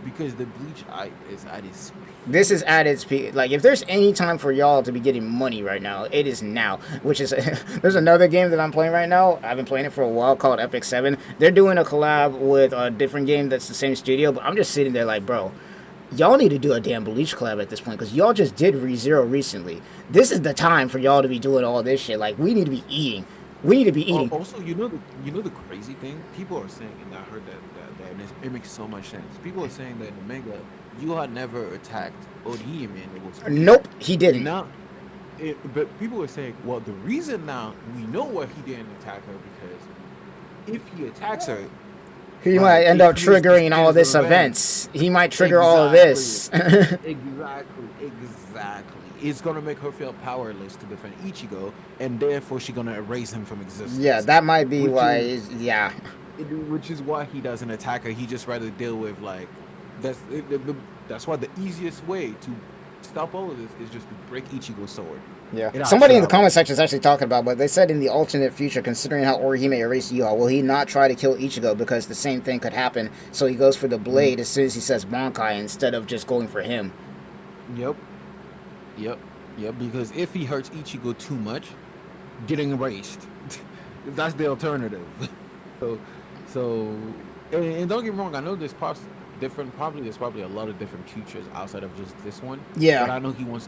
Because the Bleach is at its peak. This is at its peak. Like, if there's any time for y'all to be getting money right now, it is now. Which is, there's another game that I'm playing right now. I've been playing it for a while called Epic 7. They're doing a collab with a different game that's the same studio, but I'm just sitting there like, bro, y'all need to do a damn Bleach collab at this point, because y'all just did ReZero recently. This is the time for y'all to be doing all this shit. Like, we need to be eating. We need to be eating. Also, you know the crazy thing? People are saying, and I heard that it makes so much sense. People are saying that in the manga, Yuha never attacked Orihime. Nope, he didn't. But people are saying, well, the reason now we know why he didn't attack her, because if he attacks her, he might end up triggering all this events. He might trigger all of this. Exactly. It's gonna make her feel powerless to defend Ichigo, and therefore she's gonna erase him from existence. Yeah, that might be why. Which is why he doesn't attack her. He just rather deal with like that's why the easiest way to stop all of this is just to break Ichigo's sword. Yeah. Somebody in the comment section is actually talking about, but they said in the alternate future, considering how Orihime erased Yuha, will he not try to kill Ichigo because the same thing could happen? So he goes for the blade as soon as he says Bankai instead of just going for him. Yep. Yeah, because if he hurts Ichigo too much, getting erased. That's the alternative. so, so, and don't get me wrong. I know there's there's probably a lot of different teachers outside of just this one. Yeah. But I know he wants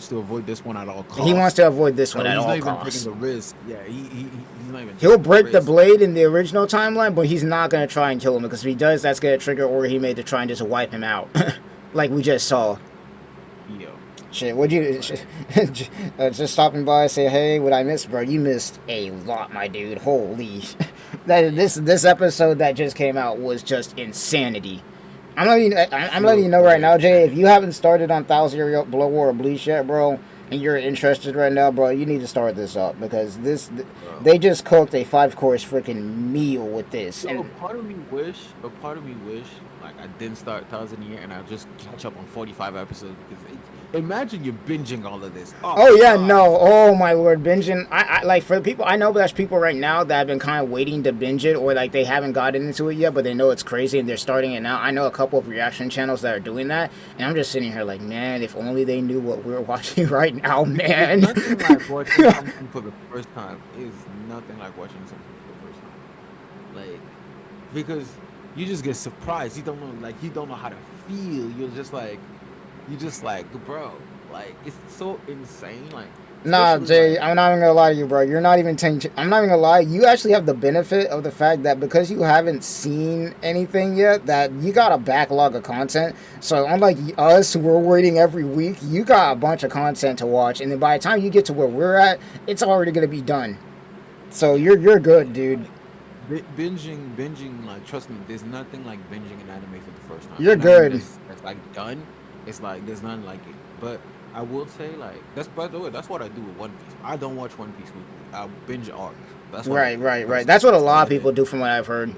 to avoid this one at all costs. He wants to avoid this one So at he's all not even costs. taking the risk. Yeah, he's not even. He'll taking break the risk. blade in the original timeline, but he's not going to try and kill him, because if he does, that's going to trigger Orihime to try and just wipe him out. Like we just saw. Yo. Shit, would you just stopping by and say, hey, what I missed, bro? You missed a lot, my dude. Holy. This episode that just came out was just insanity. I'm letting you know right now, Jay, if you haven't started on 1,000-Year Blood War or Bleach yet, bro, and you're interested right now, bro, you need to start this up, because they just cooked a 5-course freaking meal with this. So And a part of me wish, like I didn't start 1,000 Year and I just catch up on 45 episodes, because imagine you're binging all of this. oh yeah, God. no, oh my lord, binging. I like, for the people, I know there's people right now that have been kind of waiting to binge it, or like they haven't gotten into it yet, but they know it's crazy and they're starting it now. I know a couple of reaction channels that are doing that, and I'm just sitting here like, man, if only they knew what we're watching right now, man. Nothing like watching something for the first time is nothing like watching something for the first time. Like, because you just get surprised. You don't know how to feel. You're just like, bro, like, it's so insane. Like, Nah, especially, Jay, like, I'm not even gonna lie to you, bro. You're not even I'm not even gonna lie. You actually have the benefit of the fact that because you haven't seen anything yet, that you got a backlog of content. So unlike us, who we're waiting every week, you got a bunch of content to watch, and then by the time you get to where we're at, it's already gonna be done. So you're good, dude. binging, like, trust me, there's nothing like binging an anime for the first time. You're An anime good. that's like done. It's like there's nothing like it. But I will say, like, that's, by the way, that's what I do with One Piece. I don't watch One Piece weekly. I binge arcs. That's what I do. Right. That's what a lot of people do, from what I've heard.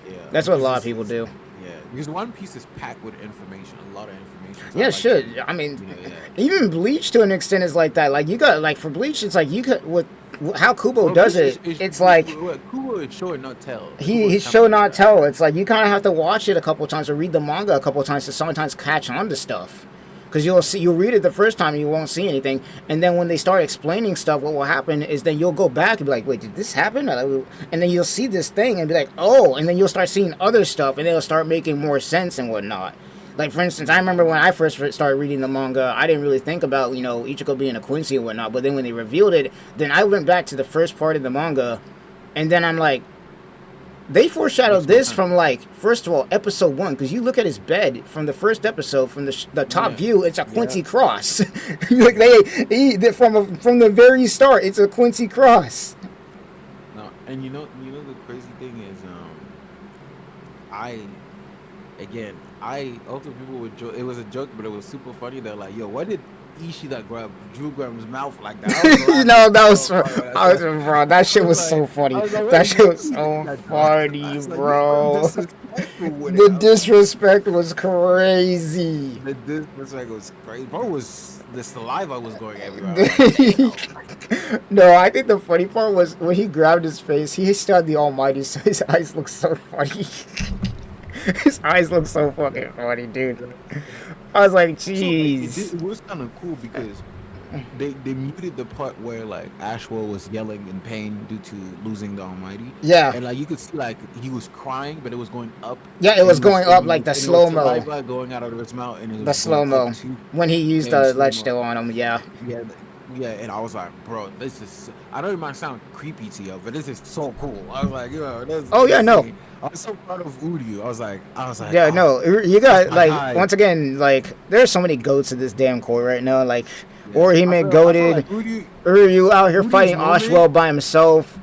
Yeah. That's what a Because lot of people do. Yeah, because One Piece is packed with information, a lot of information. So Yeah, I like shit. to, I mean, yeah. even Bleach to an extent is like that. Like you got, like, for Bleach, it's like you could, with how Kubo Well, does Bleach it. It's like Kubo is show and not tell. he's show not tell. It's like you kind of have to watch it a couple times or read the manga a couple times to sometimes catch on to stuff. Because you'll read it the first time and you won't see anything, and then when they start explaining stuff, what will happen is then you'll go back and be like, wait, did this happen? And then you'll see this thing and be like, oh, and then you'll start seeing other stuff and it'll start making more sense and whatnot. Like, for instance, I remember when I first started reading the manga, I didn't really think about, Ichigo being a Quincy and whatnot, but then when they revealed it, then I went back to the first part of the manga, and then I'm like, they foreshadowed this from, like, first of all, episode 1, because you look at his bed from the first episode, from the top view, it's a Quincy cross. Like, from the very start, it's a Quincy cross. No, and you know the crazy thing is, also people would joke. It was a joke, but it was super funny. They're like, "Yo, why did Ishida grab Drew Graham's mouth like that?" Bro, that shit was so funny. That shit was so funny, bro. The disrespect was crazy. The disrespect was crazy. Bro, the saliva was going everywhere. No, I think the funny part was when he grabbed his face, he stared the Almighty, so his eyes looked so funny. His eyes look so fucking funny, dude. I was like, jeez. So, it was kind of cool because they muted the part where, like, Ashwell was yelling in pain due to losing the Almighty. Yeah. And, like, you could see, like, he was crying, but it was going up. Yeah, it was going up, like the slow-mo. Saliva going out of his mouth. And it was the slow-mo. When he used the Lechtel on him, yeah. Yeah, and I was like, bro, this is, I know it might sound creepy to you, but this is so cool. I was like, this Oh, yeah, no. I was so proud of Uryu. I was like, yeah, oh, no, you got, like, guy. once again, like, there's so many goats in this damn core right now, like, Yeah. Orihime goated, like Uryu out here Uryu's fighting moment- Ashwell by himself,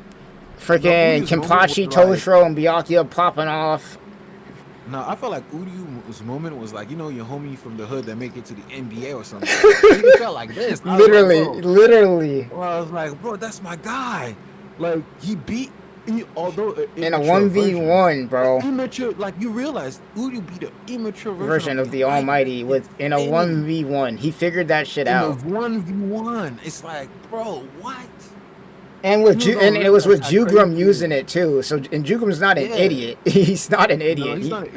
freaking Uryu's moment Kenpachi, was like- Toshiro, and Byakuya popping off. No, I felt like Uryu's moment was like, your homie from the hood that make it to the NBA or something. It felt like this. I was Literally, like, bro. literally. Well, I was like, bro, that's my guy. Like, although In a 1v1, bro. Immature, like, you realize Uryu beat an immature Version of the Almighty in a 1v1. He figured that shit out. In a 1v1. It's like, bro, what? And with and it was with That's Jugrum crazy. using it too. So, and Jugrum's not an idiot. He's not an idiot. No, he's not.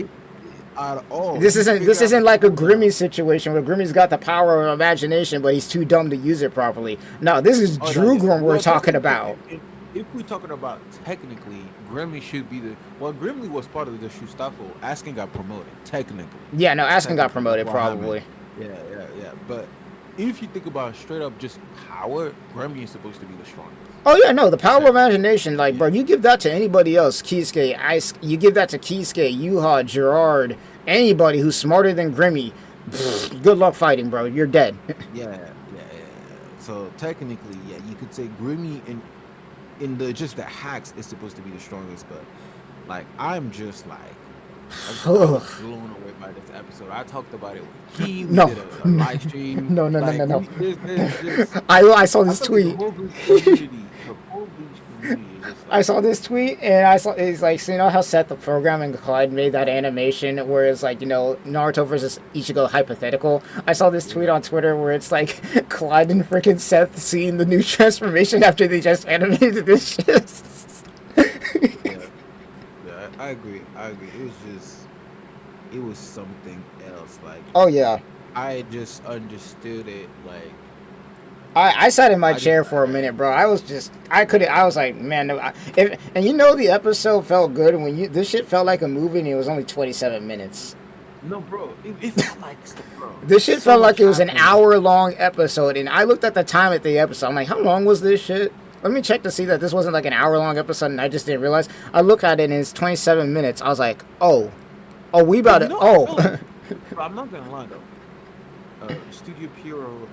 at all. This He isn't figured out like a the Grimmy formula. situation where Grimmy's got the power of imagination, but he's too dumb to use it properly. No, this is Oh no, yeah. Drugrim we're Well, talking technically, about. if we're talking about technically, Grimly should be the. Well, Grimly was part of the Shustaffel. Asking got promoted technically. Yeah, no, Askin got Technically, promoted what happened. probably. Yeah. But if you think about straight up just power, Grimly is supposed to be the strongest. Oh yeah, no, the power of Yeah. imagination, like bro, you give that to anybody else, Kisuke, you give that to Kisuke, Yuha, Gerard, anybody who's smarter than Grimmy. Good luck fighting, bro. You're dead. Yeah. So technically, yeah, you could say Grimmy in the just the hacks is supposed to be the strongest, but like I'm just like I was blown away by this episode. I talked about it with Key. We No. did a live stream. No. This just, I saw this I feel like tweet. the whole Bleach community is just I saw this tweet and I saw it's like, so you know how Seth the programming Clyde made that animation where it's like, you know, Naruto versus Ichigo hypothetical. I saw this tweet on Twitter where it's like Clyde and freaking Seth seeing the new transformation after they just animated this shit. yeah, I agree. It was something else. Like Oh yeah. I just understood it. Like I sat in my I chair didn't- for a minute, bro. I was like, man, no, and you know the episode felt good when this shit felt like a movie and it was only 27 minutes. no, bro. It felt like bro. This shit so felt like much it was an happened. hour-long episode, and I looked at the time at the episode. I'm like, how long was this shit? Let me check to see that this wasn't like an hour-long episode, and I just didn't realize. I look at it, and it's 27 minutes. I was like, we about to, You know, I feel oh. like- bro, I'm not gonna lie though. Studio Puro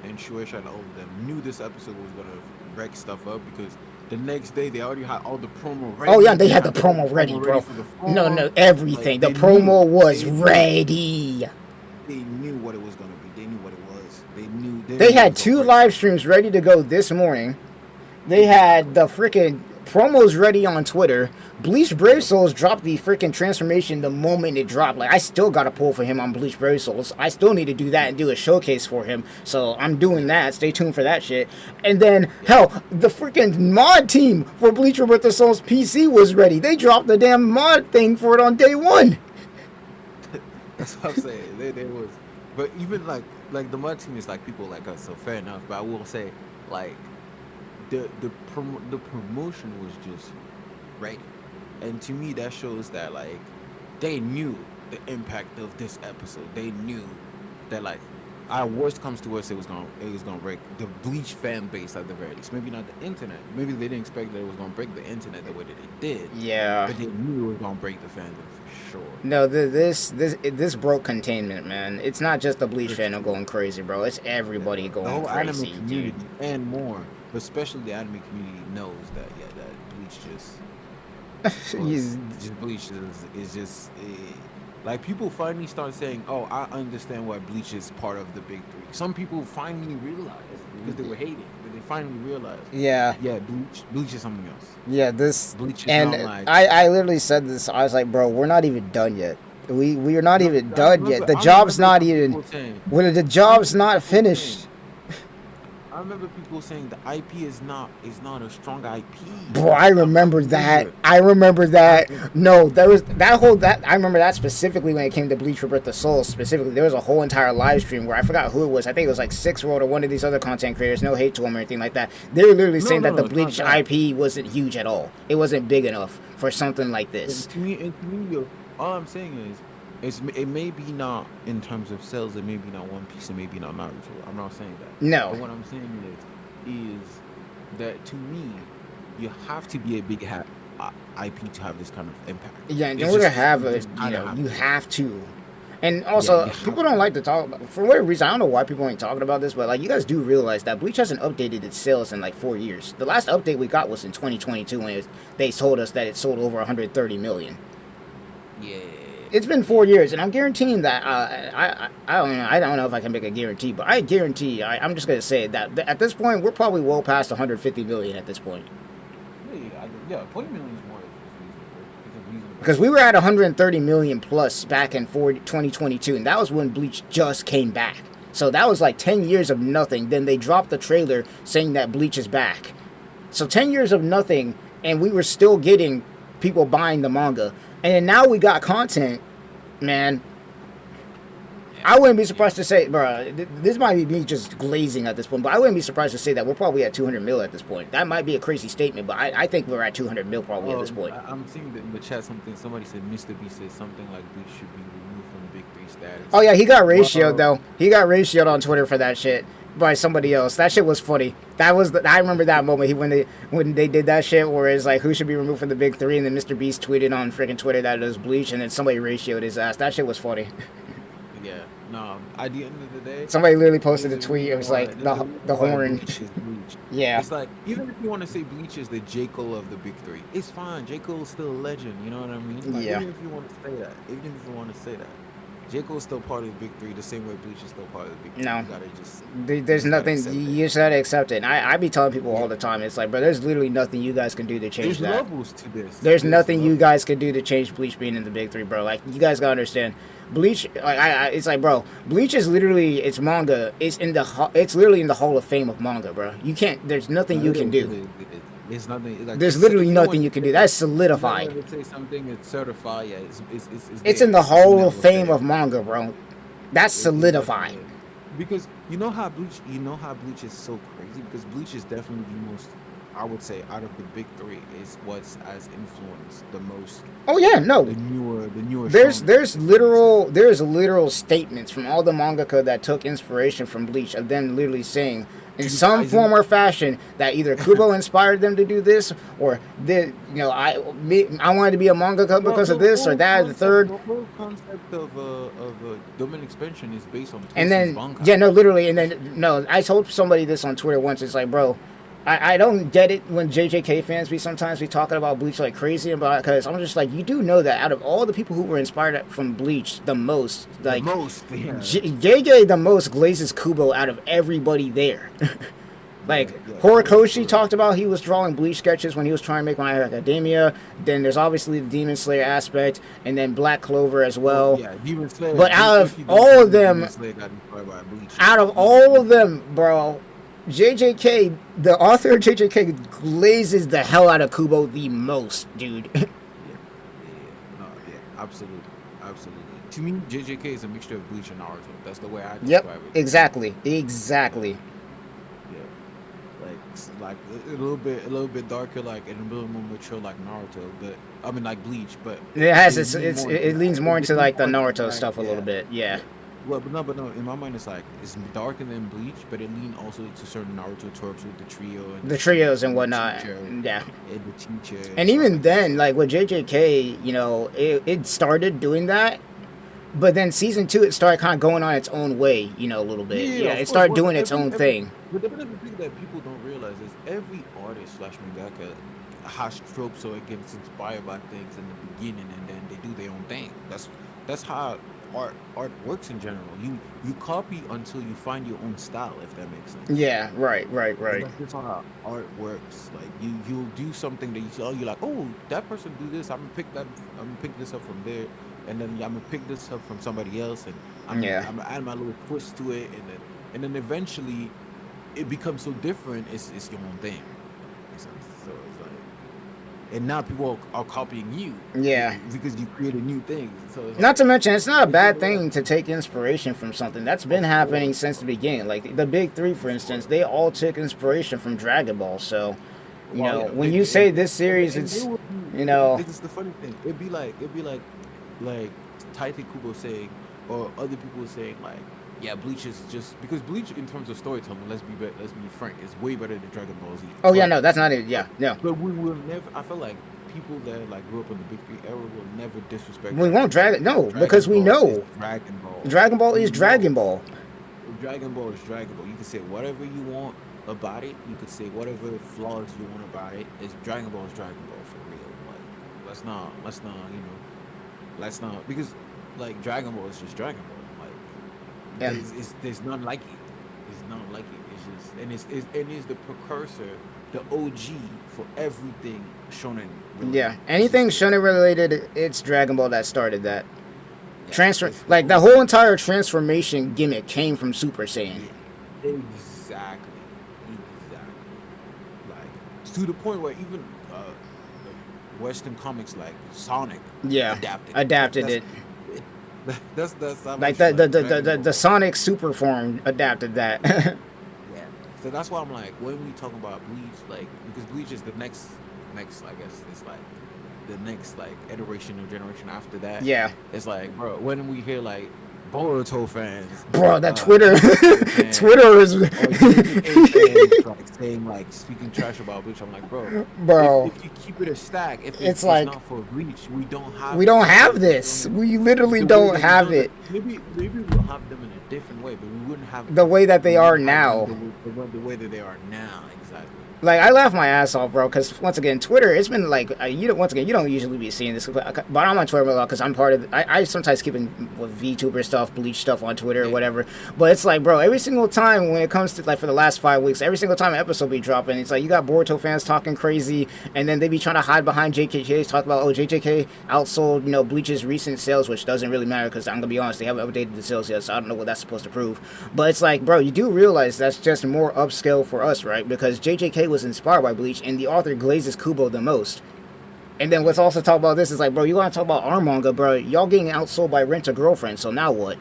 and Shueisha and all of them knew this episode was gonna wreck stuff up because the next day they already had all the promo ready. Oh yeah, they had the the promo ready, bro. for the No, form. everything. Like, The they promo knew- was they knew- ready. They knew what it was gonna be. They knew what it was. They knew. They knew had it was 2 gonna live streams ready to go this morning. They had the freaking promos ready on Twitter. Bleach Brave Souls dropped the freaking transformation the moment it dropped. Like, I still got a pull for him on Bleach Brave Souls. I still need to do that and do a showcase for him. So I'm doing that. Stay tuned for that shit. And then, hell, the freaking mod team for Bleach Rebirth of Souls PC was ready. They dropped the damn mod thing for it on day 1. That's what I'm saying. They was, but even like the mud team is like people like us, so fair enough. But I will say, like, the promotion was just right, and to me that shows that like they knew the impact of this episode. They knew that like, our worst comes to worst, it was gonna break the Bleach fan base at the very least. Maybe not the internet. Maybe they didn't expect that it was gonna break the internet the way that it did. Yeah. But they knew it was gonna break the fandom for sure. No, this broke containment, man. It's not just the Bleach fandom going crazy, bro. It's everybody The going whole crazy, anime community dude. and more, but especially the anime community knows that that Bleach He's- just Bleach is just like people finally start saying, oh, I understand why Bleach is part of the big 3. Some people finally realized because they were hating, but they finally realized, Yeah. Bleach is something else. Yeah, this Bleach is and not like I literally said this. I was like, bro, we're not even done yet. We are not even I done remember- yet. The I job's remember not people even. saying- Well, the job's not finished. I remember people saying the IP is not a strong IP. Bro, I remember that. I remember that. No, there was that. I remember that specifically when it came to Bleach Rebirth of Souls. Specifically, there was a whole entire live stream where I forgot who it was. I think it was like Six World or one of these other content creators. No hate to them or anything like that. They were literally saying that the it's not Bleach that. IP wasn't huge at all. It wasn't big enough for something like this. To me, yo, all I'm saying is, it may be not in terms of sales. It may be not One Piece. It may be not Naruto. I'm not saying that. No. But what I'm saying is that to me, you have to be a big IP to have this kind of impact. Yeah, in It's order to just- have you a, just kinda you to. have to. And also, Yeah, you have people to. don't like to talk about, for whatever reason, I don't know why people ain't talking about this, but like, you guys do realize that Bleach hasn't updated its sales in like 4 years. The last update we got was in 2022 when they told us that it sold over 130 million. Yeah. It's been 4 years, and I'm guaranteeing that, I don't know if I can make a guarantee, but I guarantee, I'm just going to say that at this point, we're probably well past 150 million at this point. Yeah, 20 million is more. It's reasonable. Because we were at 130 million plus back in 2022, and that was when Bleach just came back. So that was like 10 years of nothing. Then they dropped the trailer saying that Bleach is back. So 10 years of nothing, and we were still getting people buying the manga. And then now we got content Man, I wouldn't be surprised to say, bro. This might be me just glazing at this point, but I wouldn't be surprised to say that we're probably at 200 mil at this point. That might be a crazy statement, but I think we're at 200 mil probably at this point. I'm seeing in the chat somebody said Mr. B said something like Bleach should be removed from the Big Three status. Oh yeah, he got ratioed though. He got ratioed on Twitter for that shit by somebody else. That shit was funny. That was I remember that moment when they did that shit where it's like who should be removed from the Big Three, and then Mr. Beast tweeted on freaking Twitter that it was Bleach, and then somebody ratioed his ass. That shit was funny. Yeah, no. At the end of the day, somebody literally posted a tweet. It was like the horn. Bleach is Bleach. Yeah. It's like even if you want to say Bleach is the J. Cole of the Big Three, it's fine. J. Cole's still a legend. You know what I mean? Like, Yeah. Even if you want to say that, J. Cole's still part of the Big Three, the same way Bleach is still part of the Big Three. No. You gotta just. There's nothing. You just gotta accept it. And I be telling people all the time. It's like, bro, there's literally nothing you guys can do to change There's that. levels to this. There's nothing you guys can do to change Bleach being in the Big Three, bro. Like, you guys gotta understand. Bleach, like it's like, bro, Bleach is literally, it's manga. It's literally in the Hall of Fame of manga, bro. You can't. There's nothing you can do. There's nothing. Like, There's literally nothing you can do. That's solidified. I would say something. It's certified. Yeah, It's in the Hall of Fame of manga, bro. That's solidified. Because you know how Bleach is so crazy, because Bleach is definitely the most, I would say, out of the Big Three, is what's as influenced the most. Oh yeah, no. The newer. There's literal statements from all the mangaka that took inspiration from Bleach of them literally saying in some form or fashion that either Kubo inspired them to do this, or I wanted to be a mangaka because of this or that. The third. The whole concept of domain expansion is based on. And then Bankai. yeah, no, literally, and then no, I told somebody this on Twitter once. It's like, bro, I don't get it when JJK fans be talking about Bleach like crazy about it, because I'm just like, you do know that out of all the people who were inspired from Bleach the most, like JJ the most glazes Kubo out of everybody there. Like Horikoshi talked about he was drawing Bleach sketches when he was trying to make My Hero Academia. Then there's obviously the Demon Slayer aspect, and then Black Clover as well. Yeah, Demon Slayer. But out of all of them, bro, JJK, the author of JJK, glazes the hell out of Kubo the most, dude. Absolutely. To me, JJK is a mixture of Bleach and Naruto. That's the way I describe it. Exactly. Like a little bit darker, like, and a little more mature, like Naruto. But I mean, like Bleach. But it leans more into like the Naruto stuff a little bit. Yeah. Well, but no. In my mind, it's darker than Bleach, but it leans also to certain Naruto tropes with the trio and the trios and whatnot. Yeah. And the teacher. And even then, like with JJK, it started doing that. But then season 2, it started kind of going on its own way, a little bit. Yeah, it started doing its own thing. But the thing that people don't realize is every artist / mangaka has tropes or gets inspired by things in the beginning, and then they do their own thing. That's how art works in general. You copy until you find your own style, if that makes sense. Yeah, right. That's how art works. Like you'll do something that you're like, oh, that person do this. I'm gonna pick this up from there. And then I'm gonna pick this up from somebody else, and I'm gonna add my little twist to it, and then eventually it becomes so different. It's your own thing. So it's like, and now people are copying you. Yeah. Because you created new things. So it's not to mention, it's not a bad thing to take inspiration from something. That's been happening since the beginning. Like the Big Three, for instance, they all took inspiration from Dragon Ball. So, when you say this series, it's This is the funny thing. It'd be like Taite Kubo saying, or other people saying, like, yeah, Bleach is just because Bleach in terms of storytelling, let's be frank, is way better than Dragon Ball Z. Oh yeah, no, that's not it. Yeah, no. But we will never. I feel like people that like grew up in the Big Three era will never disrespect. We won't because we know Dragon Ball. Dragon Ball is Dragon Ball. Dragon Ball is Dragon Ball. You can say whatever you want about it. You could say whatever flaws you want about it. Dragon Ball is Dragon Ball for real. Like, let's not because like Dragon Ball is just Dragon Ball. Like, there's none like it. There's none like it. It's just and it's the precursor, the OG for everything shonen related. Yeah, anything shonen related, it's Dragon Ball that started that. Like the whole entire transformation gimmick came from Super Saiyan. Yeah, exactly. Like to the point where even Western comics like Sonic adapted it. That's how Like much like Dragon Ball. the Sonic super form adapted that. Yeah. So that's why I'm like, when we talk about Bleach, like because Bleach is the next I guess it's like the next like iteration or generation after that. Yeah. It's like, bro, when we hear like Boruto fans, Bro, that Twitter, Naruto fans, Twitter is, or JJK fans like saying like speaking trash about Bleach, I'm like, bro, bro. if you keep it a stack, if It's it's like not for Bleach, we don't have we it. don't have Because this. We literally the way don't that we have done it maybe we'll have them in a different way, but we wouldn't have the way that we they are wouldn't have now. them the way that they are now. Exactly. Like I laugh my ass off, bro. Because once again, Twitter, it's been like once again, you don't usually be seeing this, but I'm on Twitter a lot because I'm part of. I sometimes keep in with VTuber stuff, Bleach stuff on Twitter or whatever. But it's like, bro, every single time when it comes to like for the last 5 weeks, every single time an episode be dropping, it's like you got Boruto fans talking crazy, and then they be trying to hide behind JJK, talk about JJK outsold Bleach's recent sales, which doesn't really matter because I'm gonna be honest, they haven't updated the sales yet, so I don't know what that's supposed to prove. But it's like, bro, you do realize that's just more upscale for us, right? Because JJK was inspired by Bleach, and the author glazes Kubo the most. And then let's also talk about this is like, bro, you want to talk about our manga, bro? Y'all getting outsold by Rent a Girlfriend, so now what?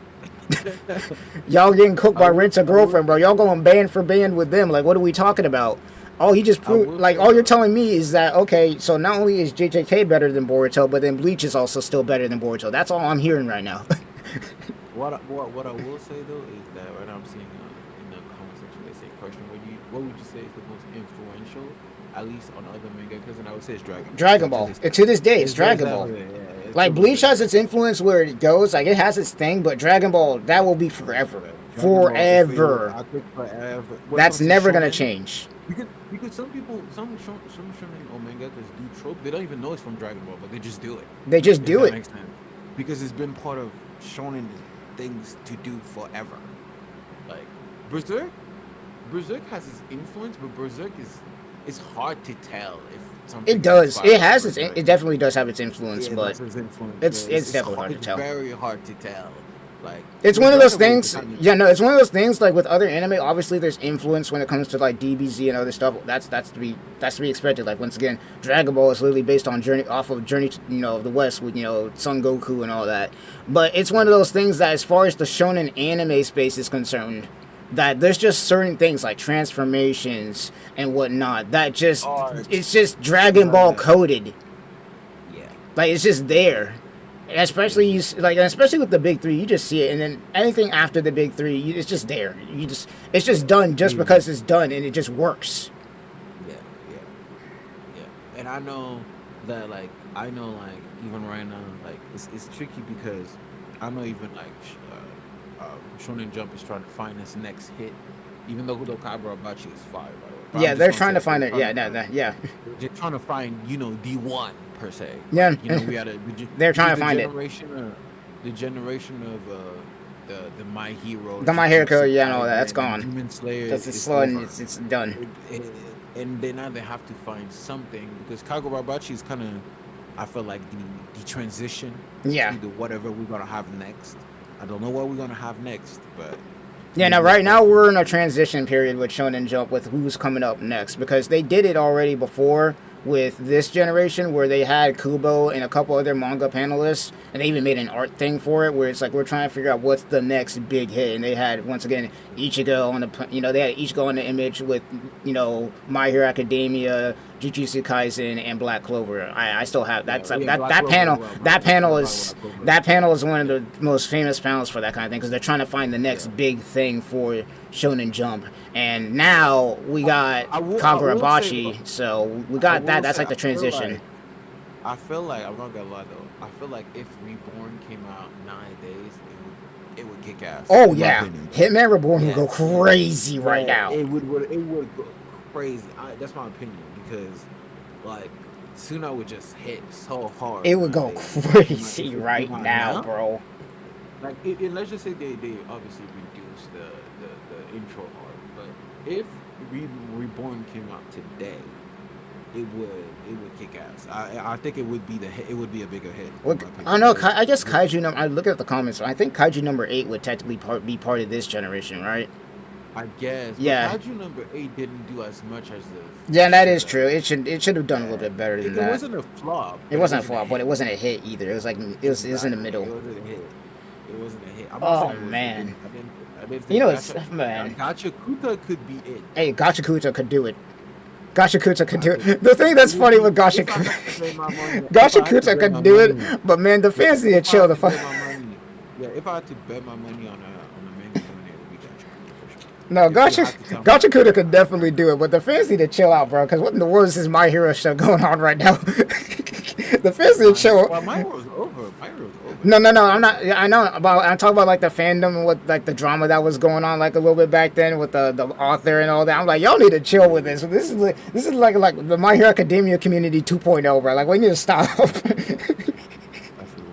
Y'all getting cooked by Rent a Girlfriend, bro. Y'all going band for band with them. Like, what are we talking about? Oh, he just proved, like, all you're telling me is that, okay, so not only is JJK better than Boruto, but then Bleach is also still better than Boruto. That's all I'm hearing right now. What I will say though is that right now I'm seeing in the comment section they say question, what would you say is the most influential, at least on other manga? Because I would say it's Dragon Ball. Dragon Ball. To this day, it's Dragon Ball. Like, Bleach has its influence where it goes. Like, it has its thing, but Dragon Ball, that will be forever. Forever. I think forever. That's never going to change. Because some people, some shonen or mangakas do trope. They don't even know it's from Dragon Ball, but they just do it. They just do it. Makes sense. Because it's been part of shonen things to do forever. Like, Berserk has its influence, but Berserk is hard to tell if something. It does. It has its. It definitely does have its influence, but its influence. It's definitely hard to tell. It's very hard to tell. Like, it's one of those things. Yeah, no, it's one of those things. Like with other anime, obviously there's influence when it comes to like DBZ and other stuff. That's to be expected. Like once again, Dragon Ball is literally based on Journey to, of the West with Son Goku and all that. But it's one of those things that, as far as the shonen anime space is concerned, that there's just certain things like transformations and whatnot that just it's just Dragon Ball coded. Yeah, like it's just there. Especially especially with the big three, you just see it, and then anything after the big three, it's just there. It's just done just because it's done, and it just works. Yeah. And I know that even right now, like it's tricky because I know even Shonen Jump is trying to find its next hit, even though Kagurabachi is fire, by the way. Yeah, they're trying to find it. Yeah, yeah. They're trying to find D1 per se. Yeah, we had they're trying to find it. The generation of the My Hero. The My Hero, yeah, no, that's gone. Demon Slayer. That's slow and it's done. And then now they have to find something because Kagurabachi is kind of, I feel like the transition. Yeah. To whatever we're gonna have next. I don't know what we're gonna have next, but. Yeah, now right now we're in a transition period with Shonen Jump with who's coming up next because they did it already before with this generation where they had Kubo and a couple other manga panelists and they even made an art thing for it where it's like we're trying to figure out what's the next big hit, and they had once again ICHIGO on the they had ICHIGO on the image with My Hero Academia, Jujutsu Kaisen, and Black Clover. I still have that panel. That panel is one of the most famous panels for that kind of thing because they're trying to find the next big thing for Shonen Jump. And now we got Kagurabachi, so we got that. That's like the transition. I feel like I'm not gonna lie though. I feel like if Reborn came out 9 days, it would kick ass. Oh yeah, Hitman Reborn would go crazy right now. It would go crazy. That's my opinion because like Suna would just hit so hard. It would go crazy right now, bro. Like let's just say they obviously reduced the intro art, but if Reborn came out today, it would kick ass. I think it would be it would be a bigger hit. Well, I don't know. I guess Kaiju number. I look at the comments. I think Kaiju number 8 would technically be part of this generation, right? I guess. Yeah. But Kaiju number 8 didn't do as much as the. Yeah, that is true. It should have done a little bit better than that. It wasn't a flop. It wasn't a flop, but it wasn't a hit either. It was like it was in the middle. It wasn't a hit. It wasn't a hit. I'm Oh, not saying it was a man. hit. I didn't You think know, it's man. Gacha Kuta could be it. Hey, Gachakuta could do it. Gachakuta could do it. The thing that's funny with If I had to Gachakuta, bet my money, if I had to Gachakuta bet my could do money, it, but man, the fans need to if I chill had the to fuck. bet my money, yeah, if I had to bet my money on a manga film, it would be Gacha Kuta for sure. No, If you had to tell me- Gachakuta could definitely do it, but the fans need to chill out, bro. Because what in the world is this My Hero show going on right now? The fans need to chill. Well, my hero's over. My hero's over. No, I'm not. I know about. I'm talking about like the fandom and what like the drama that was going on like a little bit back then with the author and all that. I'm like, y'all need to chill with this. This is like the My Hero Academia community 2.0, bro. Like we need to stop.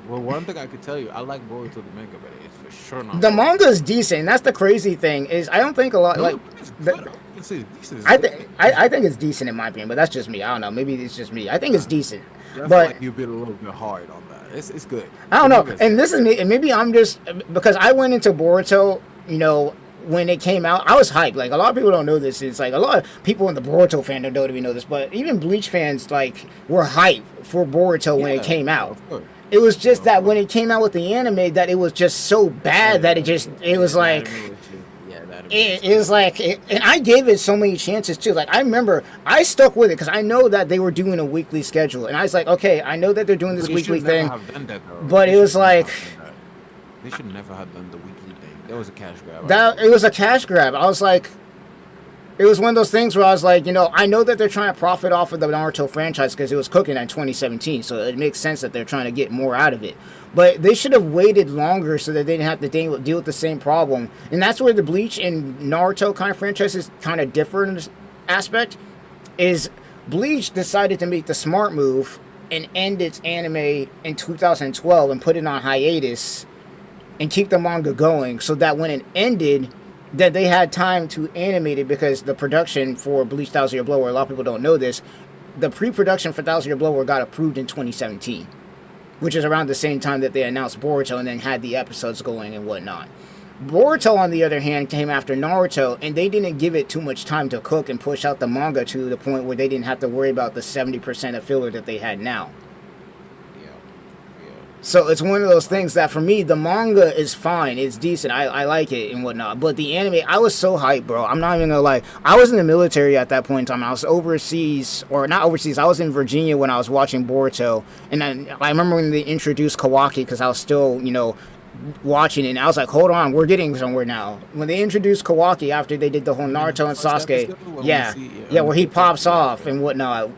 Well, one thing I could tell you, I like Boruto the manga, but it's for sure not. The manga is decent. And that's the crazy thing is I don't think a lot No, like. it's The, good. It's decent. I think it's decent in my opinion, but that's just me. I don't know. Maybe it's just me. I think it's decent, I feel but like you've been a little bit hard on that. It's good. I don't The know. manga's And good. this is me. And maybe I'm just because I went into Boruto. You know, when it came out, I was hyped. Like a lot of people don't know this. It's like a lot of people in the Boruto fandom don't even know this, but even Bleach fans like were hyped for Boruto when it Yeah, came out. of course. It was just that when it came out with the anime, that it was just so bad that it was like. It was like, and I gave it so many chances too. Like I remember, I stuck with it because I know that they were doing a weekly schedule, and I was like, okay, I know that they're doing this weekly thing, but it was like they should never have done the weekly thing. That was a cash grab. that. It was a cash grab. I was like, it was one of those things where I was like, you know, I know that they're trying to profit off of the Naruto franchise because it was cooking in 2017, so it makes sense that they're trying to get more out of it. But they should have waited longer so that they didn't have to deal with the same problem. And that's where the Bleach and Naruto kind of franchises kind of differ in this aspect. Is Bleach decided to make the smart move and end its anime in 2012 and put it on hiatus and keep the manga going so that when it ended, that they had time to animate it because the production for Bleach Thousand Year Blower, a lot of people don't know this, the pre-production for Thousand Year Blower got approved in 2017, which is around the same time that they announced Boruto and then had the episodes going and whatnot. Boruto, on the other hand, came after Naruto, and they didn't give it too much time to cook and push out the manga to the point where they didn't have to worry about the 70% of filler that they had now. So it's one of those things that for me, the manga is fine. It's decent. I like it and whatnot. But the anime, I was so hyped, bro. I'm not even going to lie. I was in the military at that point in time. I was overseas, or not overseas. I was in Virginia when I was watching Boruto. And then I remember when they introduced Kawaki because I was still, you know, watching it. And I was like, hold on, we're getting somewhere now. When they introduced Kawaki after they did the whole Naruto and Sasuke. Yeah, where he pops off and whatnot.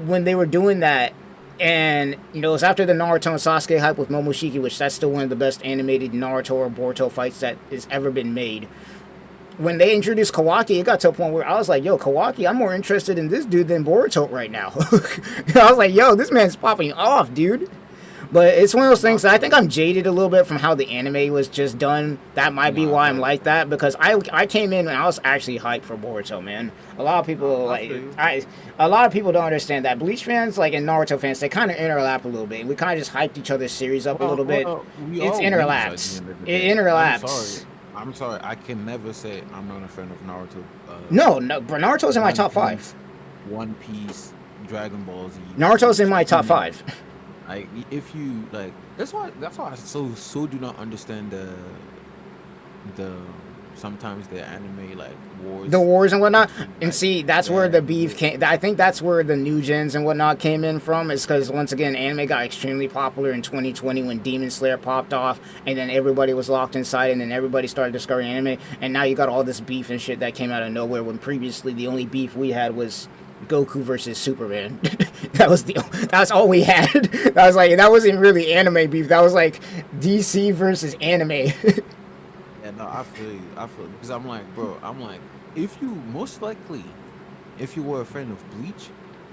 When they were doing that, and, you know, it was after the Naruto and Sasuke hype with Momoshiki, which that's still one of the best animated Naruto or Boruto fights that has ever been made. When they introduced Kawaki, it got to a point where I was like, yo, Kawaki, I'm more interested in this dude than Boruto right now. I was like, yo, this man's popping off, dude. But it's one of those things that I think I'm jaded a little bit from how the anime was just done. That might be why I'm like that, because I came in and I was actually hyped for Boruto, man. A lot of people a lot of people don't understand that. Bleach fans, like, and Naruto fans, they kind of interlap a little bit. We kind of just hyped each other's series up a little bit. It's interlaps. It interlaps. I'm sorry. I can never say I'm not a fan of Naruto. No, but Naruto's in my top 5. One Piece, Dragon Ball Z. Naruto's in my top 5. Like, if you like, that's why I so do not understand the sometimes the anime like wars. The wars and whatnot. And see, that's where the beef came. I think that's where the new gens and whatnot came in from. Is because once again, anime got extremely popular in 2020 when Demon Slayer popped off, and then everybody was locked inside, and then everybody started discovering anime, and now you got all this beef and shit that came out of nowhere. When previously the only beef we had was Goku versus Superman. That's all we had. That wasn't really anime beef. That was like DC versus anime. Yeah, no, I feel because I'm like, bro, if you were a fan of Bleach,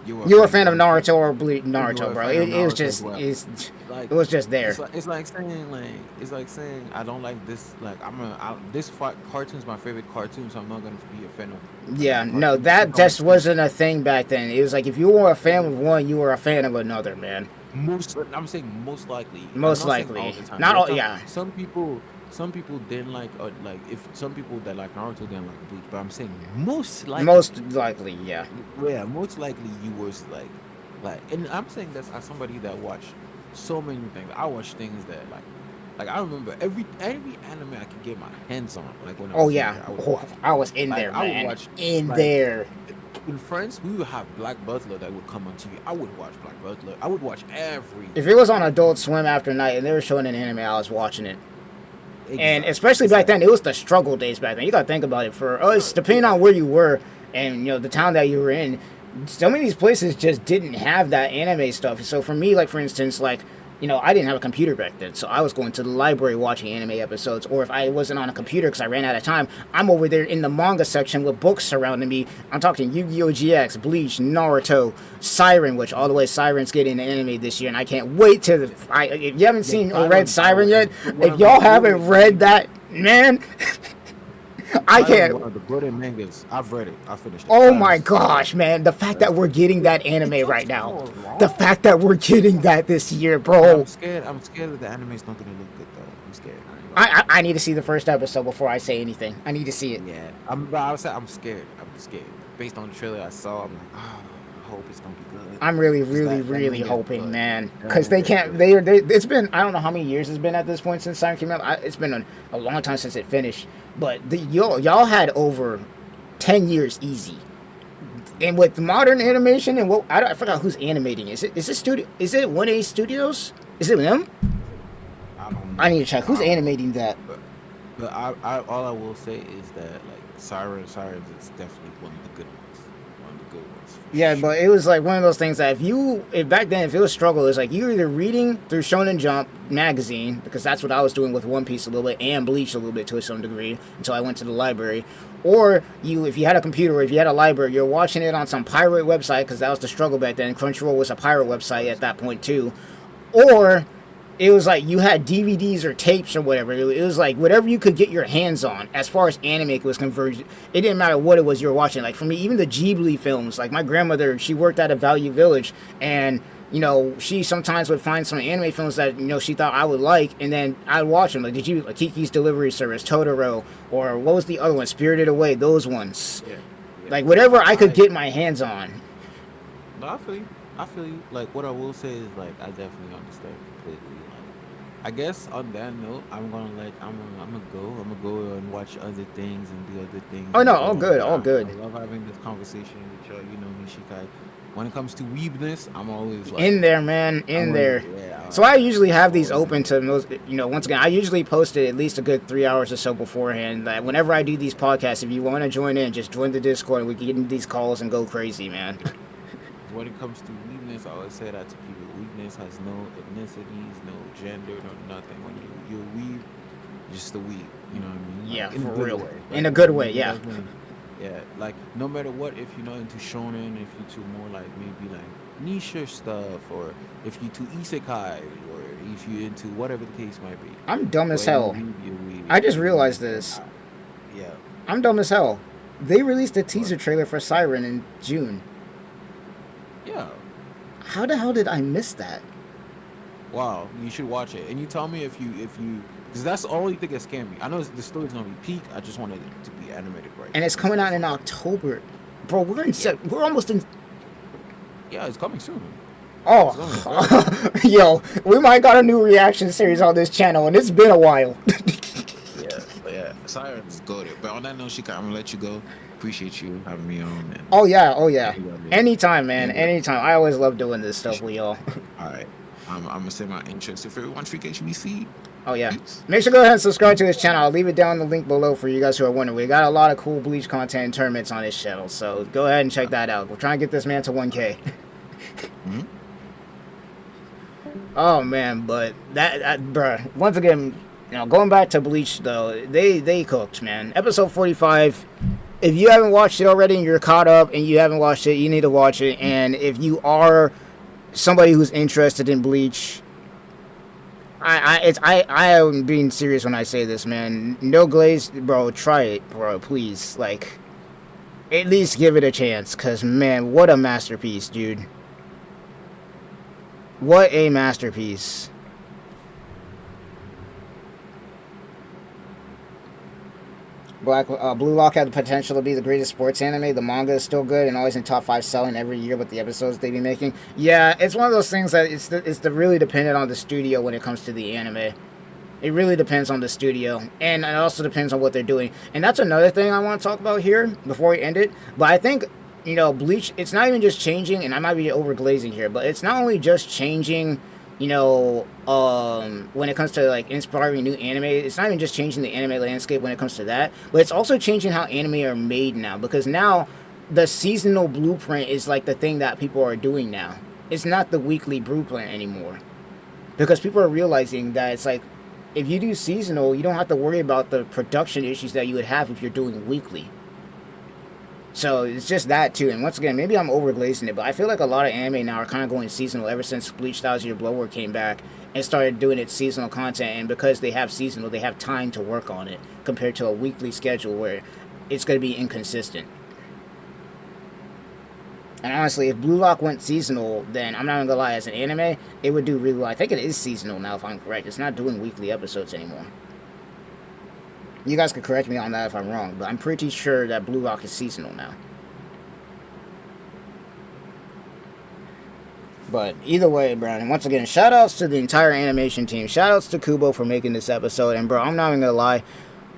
you were a fan of Naruto or Naruto, bro. It was just there. It's like saying I don't like this. Like cartoon's my favorite cartoon, so I'm not gonna be a fan of. Yeah, no, that just wasn't a thing back then. It was like if you were a fan of one, you were a fan of another, man. I'm saying most likely. Most likely, not all. Yeah. Some people didn't like if some people that like Naruto didn't like Bleach, but I'm saying most likely. Most likely, yeah. Yeah, most likely you was like, and I'm saying that's as somebody that watched so many things. I watch things that like Like I remember every anime I could get my hands on. Like when I Oh was yeah, younger, I would oh, watch. I was in Like there, I would man, watch. in Like there. in Friends, we would have Black Butler that would come on TV. I would watch Black Butler. I would watch If it was on everything. Adult Swim after night and they were showing an anime, I was watching it. And Exactly. especially back then, Exactly. it was the struggle days back then. You gotta think about it. For us, depending on where you were and the town that you were in, so many of these places just didn't have that anime stuff. So for me, like for instance, like I didn't have a computer back then, so I was going to the library watching anime episodes. Or if I wasn't on a computer because I ran out of time, I'm over there in the manga section with books surrounding me. I'm talking Yu-Gi-Oh! GX, Bleach, Naruto, Siren, which all the way Siren's getting an anime this year, and I can't wait to. If you haven't Yeah, seen or read Siren yet, one if of the y'all haven't greatest read that, man, I Siren is can't. one of the golden mangas. I've read it. I finished it. Oh Siren my is so good. gosh, man. The fact that we're getting that It anime took right now. so The long. fact that we're getting that this year, And bro. I'm scared. I'm scared that the anime's not gonna look good though. I'm scared. I ain't gonna lie. I need to see the first episode before I say anything. I need to see it. Yeah. But I would say I'm scared. I'm scared. Based on the trailer I saw, I'm like, I hope it's gonna be good. I'm really, 'Cause really, that really manga is hoping, good. man, That because they manga is can't. good. It's been, I don't know how many years it's been at this point since Siren came out. It's been a long time since it finished. But y'all had over 10 years easy, and with modern animation and I forgot who's animating. Is it studio? Is it 1A Studios? Is it them? I don't I know. need to check. Who's I don't know. animating that? But I all I will say is that like Sirens is definitely one of the good ones. One of the good ones. For Yeah, sure. but it was like one of those things that if back then, if it was struggle, it's like you were either reading through Shonen Jump magazine, because that's what I was doing with One Piece a little bit and Bleach a little bit to some degree until I went to the library, or if you had a computer or if you had a library, you're watching it on some pirate website, because that was the struggle back then. Crunchyroll was a pirate website at that point too, or it was like you had DVDs or tapes or whatever. It was like whatever you could get your hands on as far as anime was converged. It didn't matter what it was you were watching. Like for me, even the Ghibli films. Like my grandmother, she worked at a Value Village, and she sometimes would find some anime films that she thought I would like, and then I'd watch them. Like like Kiki's Delivery Service, Totoro, or what was the other one? Spirited Away. Those ones. Yeah. Yeah. Like whatever I could get my hands on. No, I feel you. I feel you. Like what I will say is like I definitely understand completely. Like I guess on that note, I'm gonna go and watch other things and do other things. Oh and no, so all on. good, But all good. I love having this conversation with y'all. You know me, Shikai. When it comes to weebness, I'm always like In there, man, I'm in always, there. yeah. So I usually have I'm these always open to those. Once again, I usually post it at least a good 3 hours or so beforehand. Like whenever I do these podcasts, if you want to join in, just join the Discord and we can get into these calls and go crazy, man. when it comes to weakness, I always say that to people. Weakness has no ethnicities, no gender, no nothing. When you're weeb, you're just a weeb. You know what I mean? Yeah, in a for good real. way. In a good way, you yeah. guys know, yeah, like no matter what, if you're not into shonen, if you're too more like maybe like niche stuff, or if you're too isekai, or if you're into whatever the case might be. I'm dumb as But you're hell. weeb, you're weeb. I just realized this. Yeah. I'm dumb as hell. They released a teaser trailer for Siren in June. Yeah. How the hell did I miss that? Wow, you should watch it, and you tell me if you because that's the only thing that scared me. I know the story's gonna be peak. I just wanted it to be animated right. And it's coming out in October. Bro, we're almost in. Yeah, it's coming soon. Oh, yo, we might got a new reaction series on this channel, and it's been a while. Yeah, Siren's goaded. But on that note, Shika, I'm gonna let you go. Appreciate you having me on. And Oh yeah. Yeah. Anytime, man. Yeah. Anytime. I always love doing this stuff with y'all. all right, I'm gonna say my interest. If everyone freak HBC, Oh yeah. peace. Make sure to go ahead and subscribe to his channel. I'll leave it down in the link below for you guys who are wondering. We got a lot of cool Bleach content and tournaments on this channel, so go ahead and check that out. We're trying to get this man to 1K. Mhm. Oh man, but that bruh. Once again, going back to Bleach though, they cooked, man. Episode 45. If you haven't watched it already and you're caught up and you haven't watched it, you need to watch it. And if you are somebody who's interested in Bleach, I am being serious when I say this, man. No glaze, bro. Try it, bro. Please, like, at least give it a chance, cause man, what a masterpiece, dude. What a masterpiece. Blue Lock had the potential to be the greatest sports anime. The manga is still good and always in top 5 selling every year with the episodes they be making. Yeah, it's one of those things that it's really dependent on the studio when it comes to the anime. It really depends on the studio, and it also depends on what they're doing. And that's another thing I want to talk about here before we end it. But I think, you know, Bleach, it's not even just changing, and I might be overglazing here, but it's not only just changing, you know, when it comes to like inspiring new anime, it's not even just changing the anime landscape when it comes to that, but it's also changing how anime are made now, because now the seasonal blueprint is like the thing that people are doing now. It's not the weekly blueprint anymore, because people are realizing that it's like, if you do seasonal, you don't have to worry about the production issues that you would have if you're doing weekly. So it's just that too. And once again, maybe I'm overglazing it, but I feel like a lot of anime now are kind of going seasonal ever since Bleach Thousand Year Blood War came back and started doing its seasonal content. And because they have seasonal, they have time to work on it compared to a weekly schedule where it's going to be inconsistent. And honestly, if Blue Lock went seasonal, then I'm not even gonna lie, as an anime, it would do really well. I think it is seasonal now, if I'm correct. It's not doing weekly episodes anymore. You guys could correct me on that if I'm wrong, but I'm pretty sure that Blue Lock is seasonal now. But either way, bro, and once again, shoutouts to the entire animation team. Shoutouts to Kubo for making this episode. And bro, I'm not even gonna lie,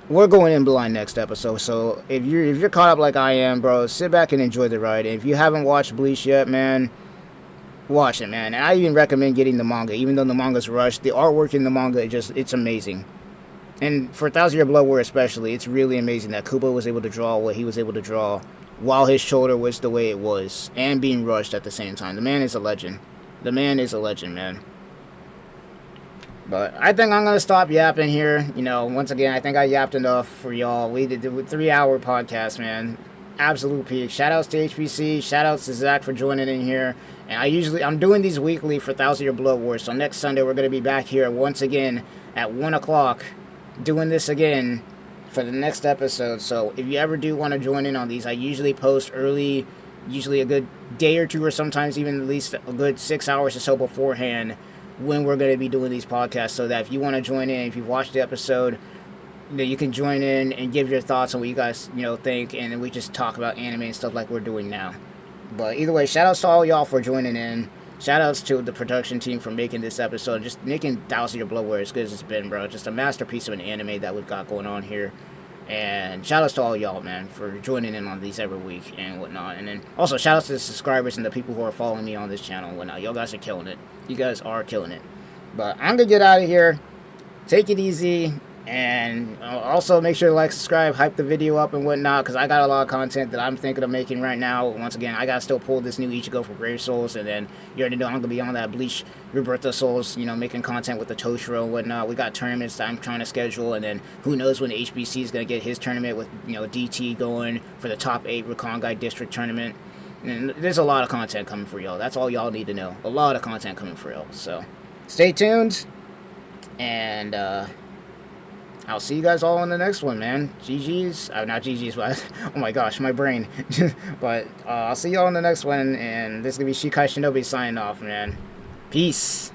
we're going in blind next episode. So if you're caught up like I am, bro, sit back and enjoy the ride. And if you haven't watched Bleach yet, man, watch it, man. And I even recommend getting the manga, even though the manga's rushed. The artwork in the manga, it's amazing. And for Thousand Year Blood War especially, it's really amazing that Kubo was able to draw what he was able to draw while his shoulder was the way it was, and being rushed at the same time. The man is a legend. The man is a legend, man. But I think I'm going to stop yapping here. You know, once again, I think I yapped enough for y'all. We did a 3-hour podcast, man. Absolute peak. Shoutouts to HPC. Shoutouts to Zach for joining in here. And I'm doing these weekly for Thousand Year Blood War. So next Sunday, we're going to be back here once again at 1 o'clock. Doing this again for the next episode. So if you ever do want to join in on these, I usually post early, usually a good day or two, or sometimes even at least a good 6 hours or so beforehand, when we're going to be doing these podcasts, so that if you want to join in, if you've watched the episode, you can join in and give your thoughts on what you guys, you know, think, and then we just talk about anime and stuff like we're doing now. But either way, shout outs to all y'all for joining in. Shout outs to the production team for making this episode, just making Thousand Year Blood War as good as it's been, bro. Just a masterpiece of an anime that we've got going on here. And shout outs to all y'all, man, for joining in on these every week and whatnot. And then also shout outs to the subscribers and the people who are following me on this channel and whatnot. Y'all guys are killing it. You guys are killing it. But I'm gonna get out of here. Take it easy. And also make sure to like, subscribe, hype the video up and whatnot, because I got a lot of content that I'm thinking of making right now. Once again, I got to still pull this new Ichigo for Grave Souls, and then you already know I'm going to be on that Bleach Rebirth of Souls, you know, making content with the Toshiro and whatnot. We got tournaments that I'm trying to schedule, and then who knows when the HBC is going to get his tournament with, you know, DT going for the top 8 Rakongai District tournament. And there's a lot of content coming for y'all. That's all y'all need to know. A lot of content coming for y'all. So stay tuned, and I'll see you guys all in the next one, man. GG's. Not GG's, but oh my gosh, my brain. But I'll see y'all in the next one, and this is going to be ShikaiShinobi signing off, man. Peace.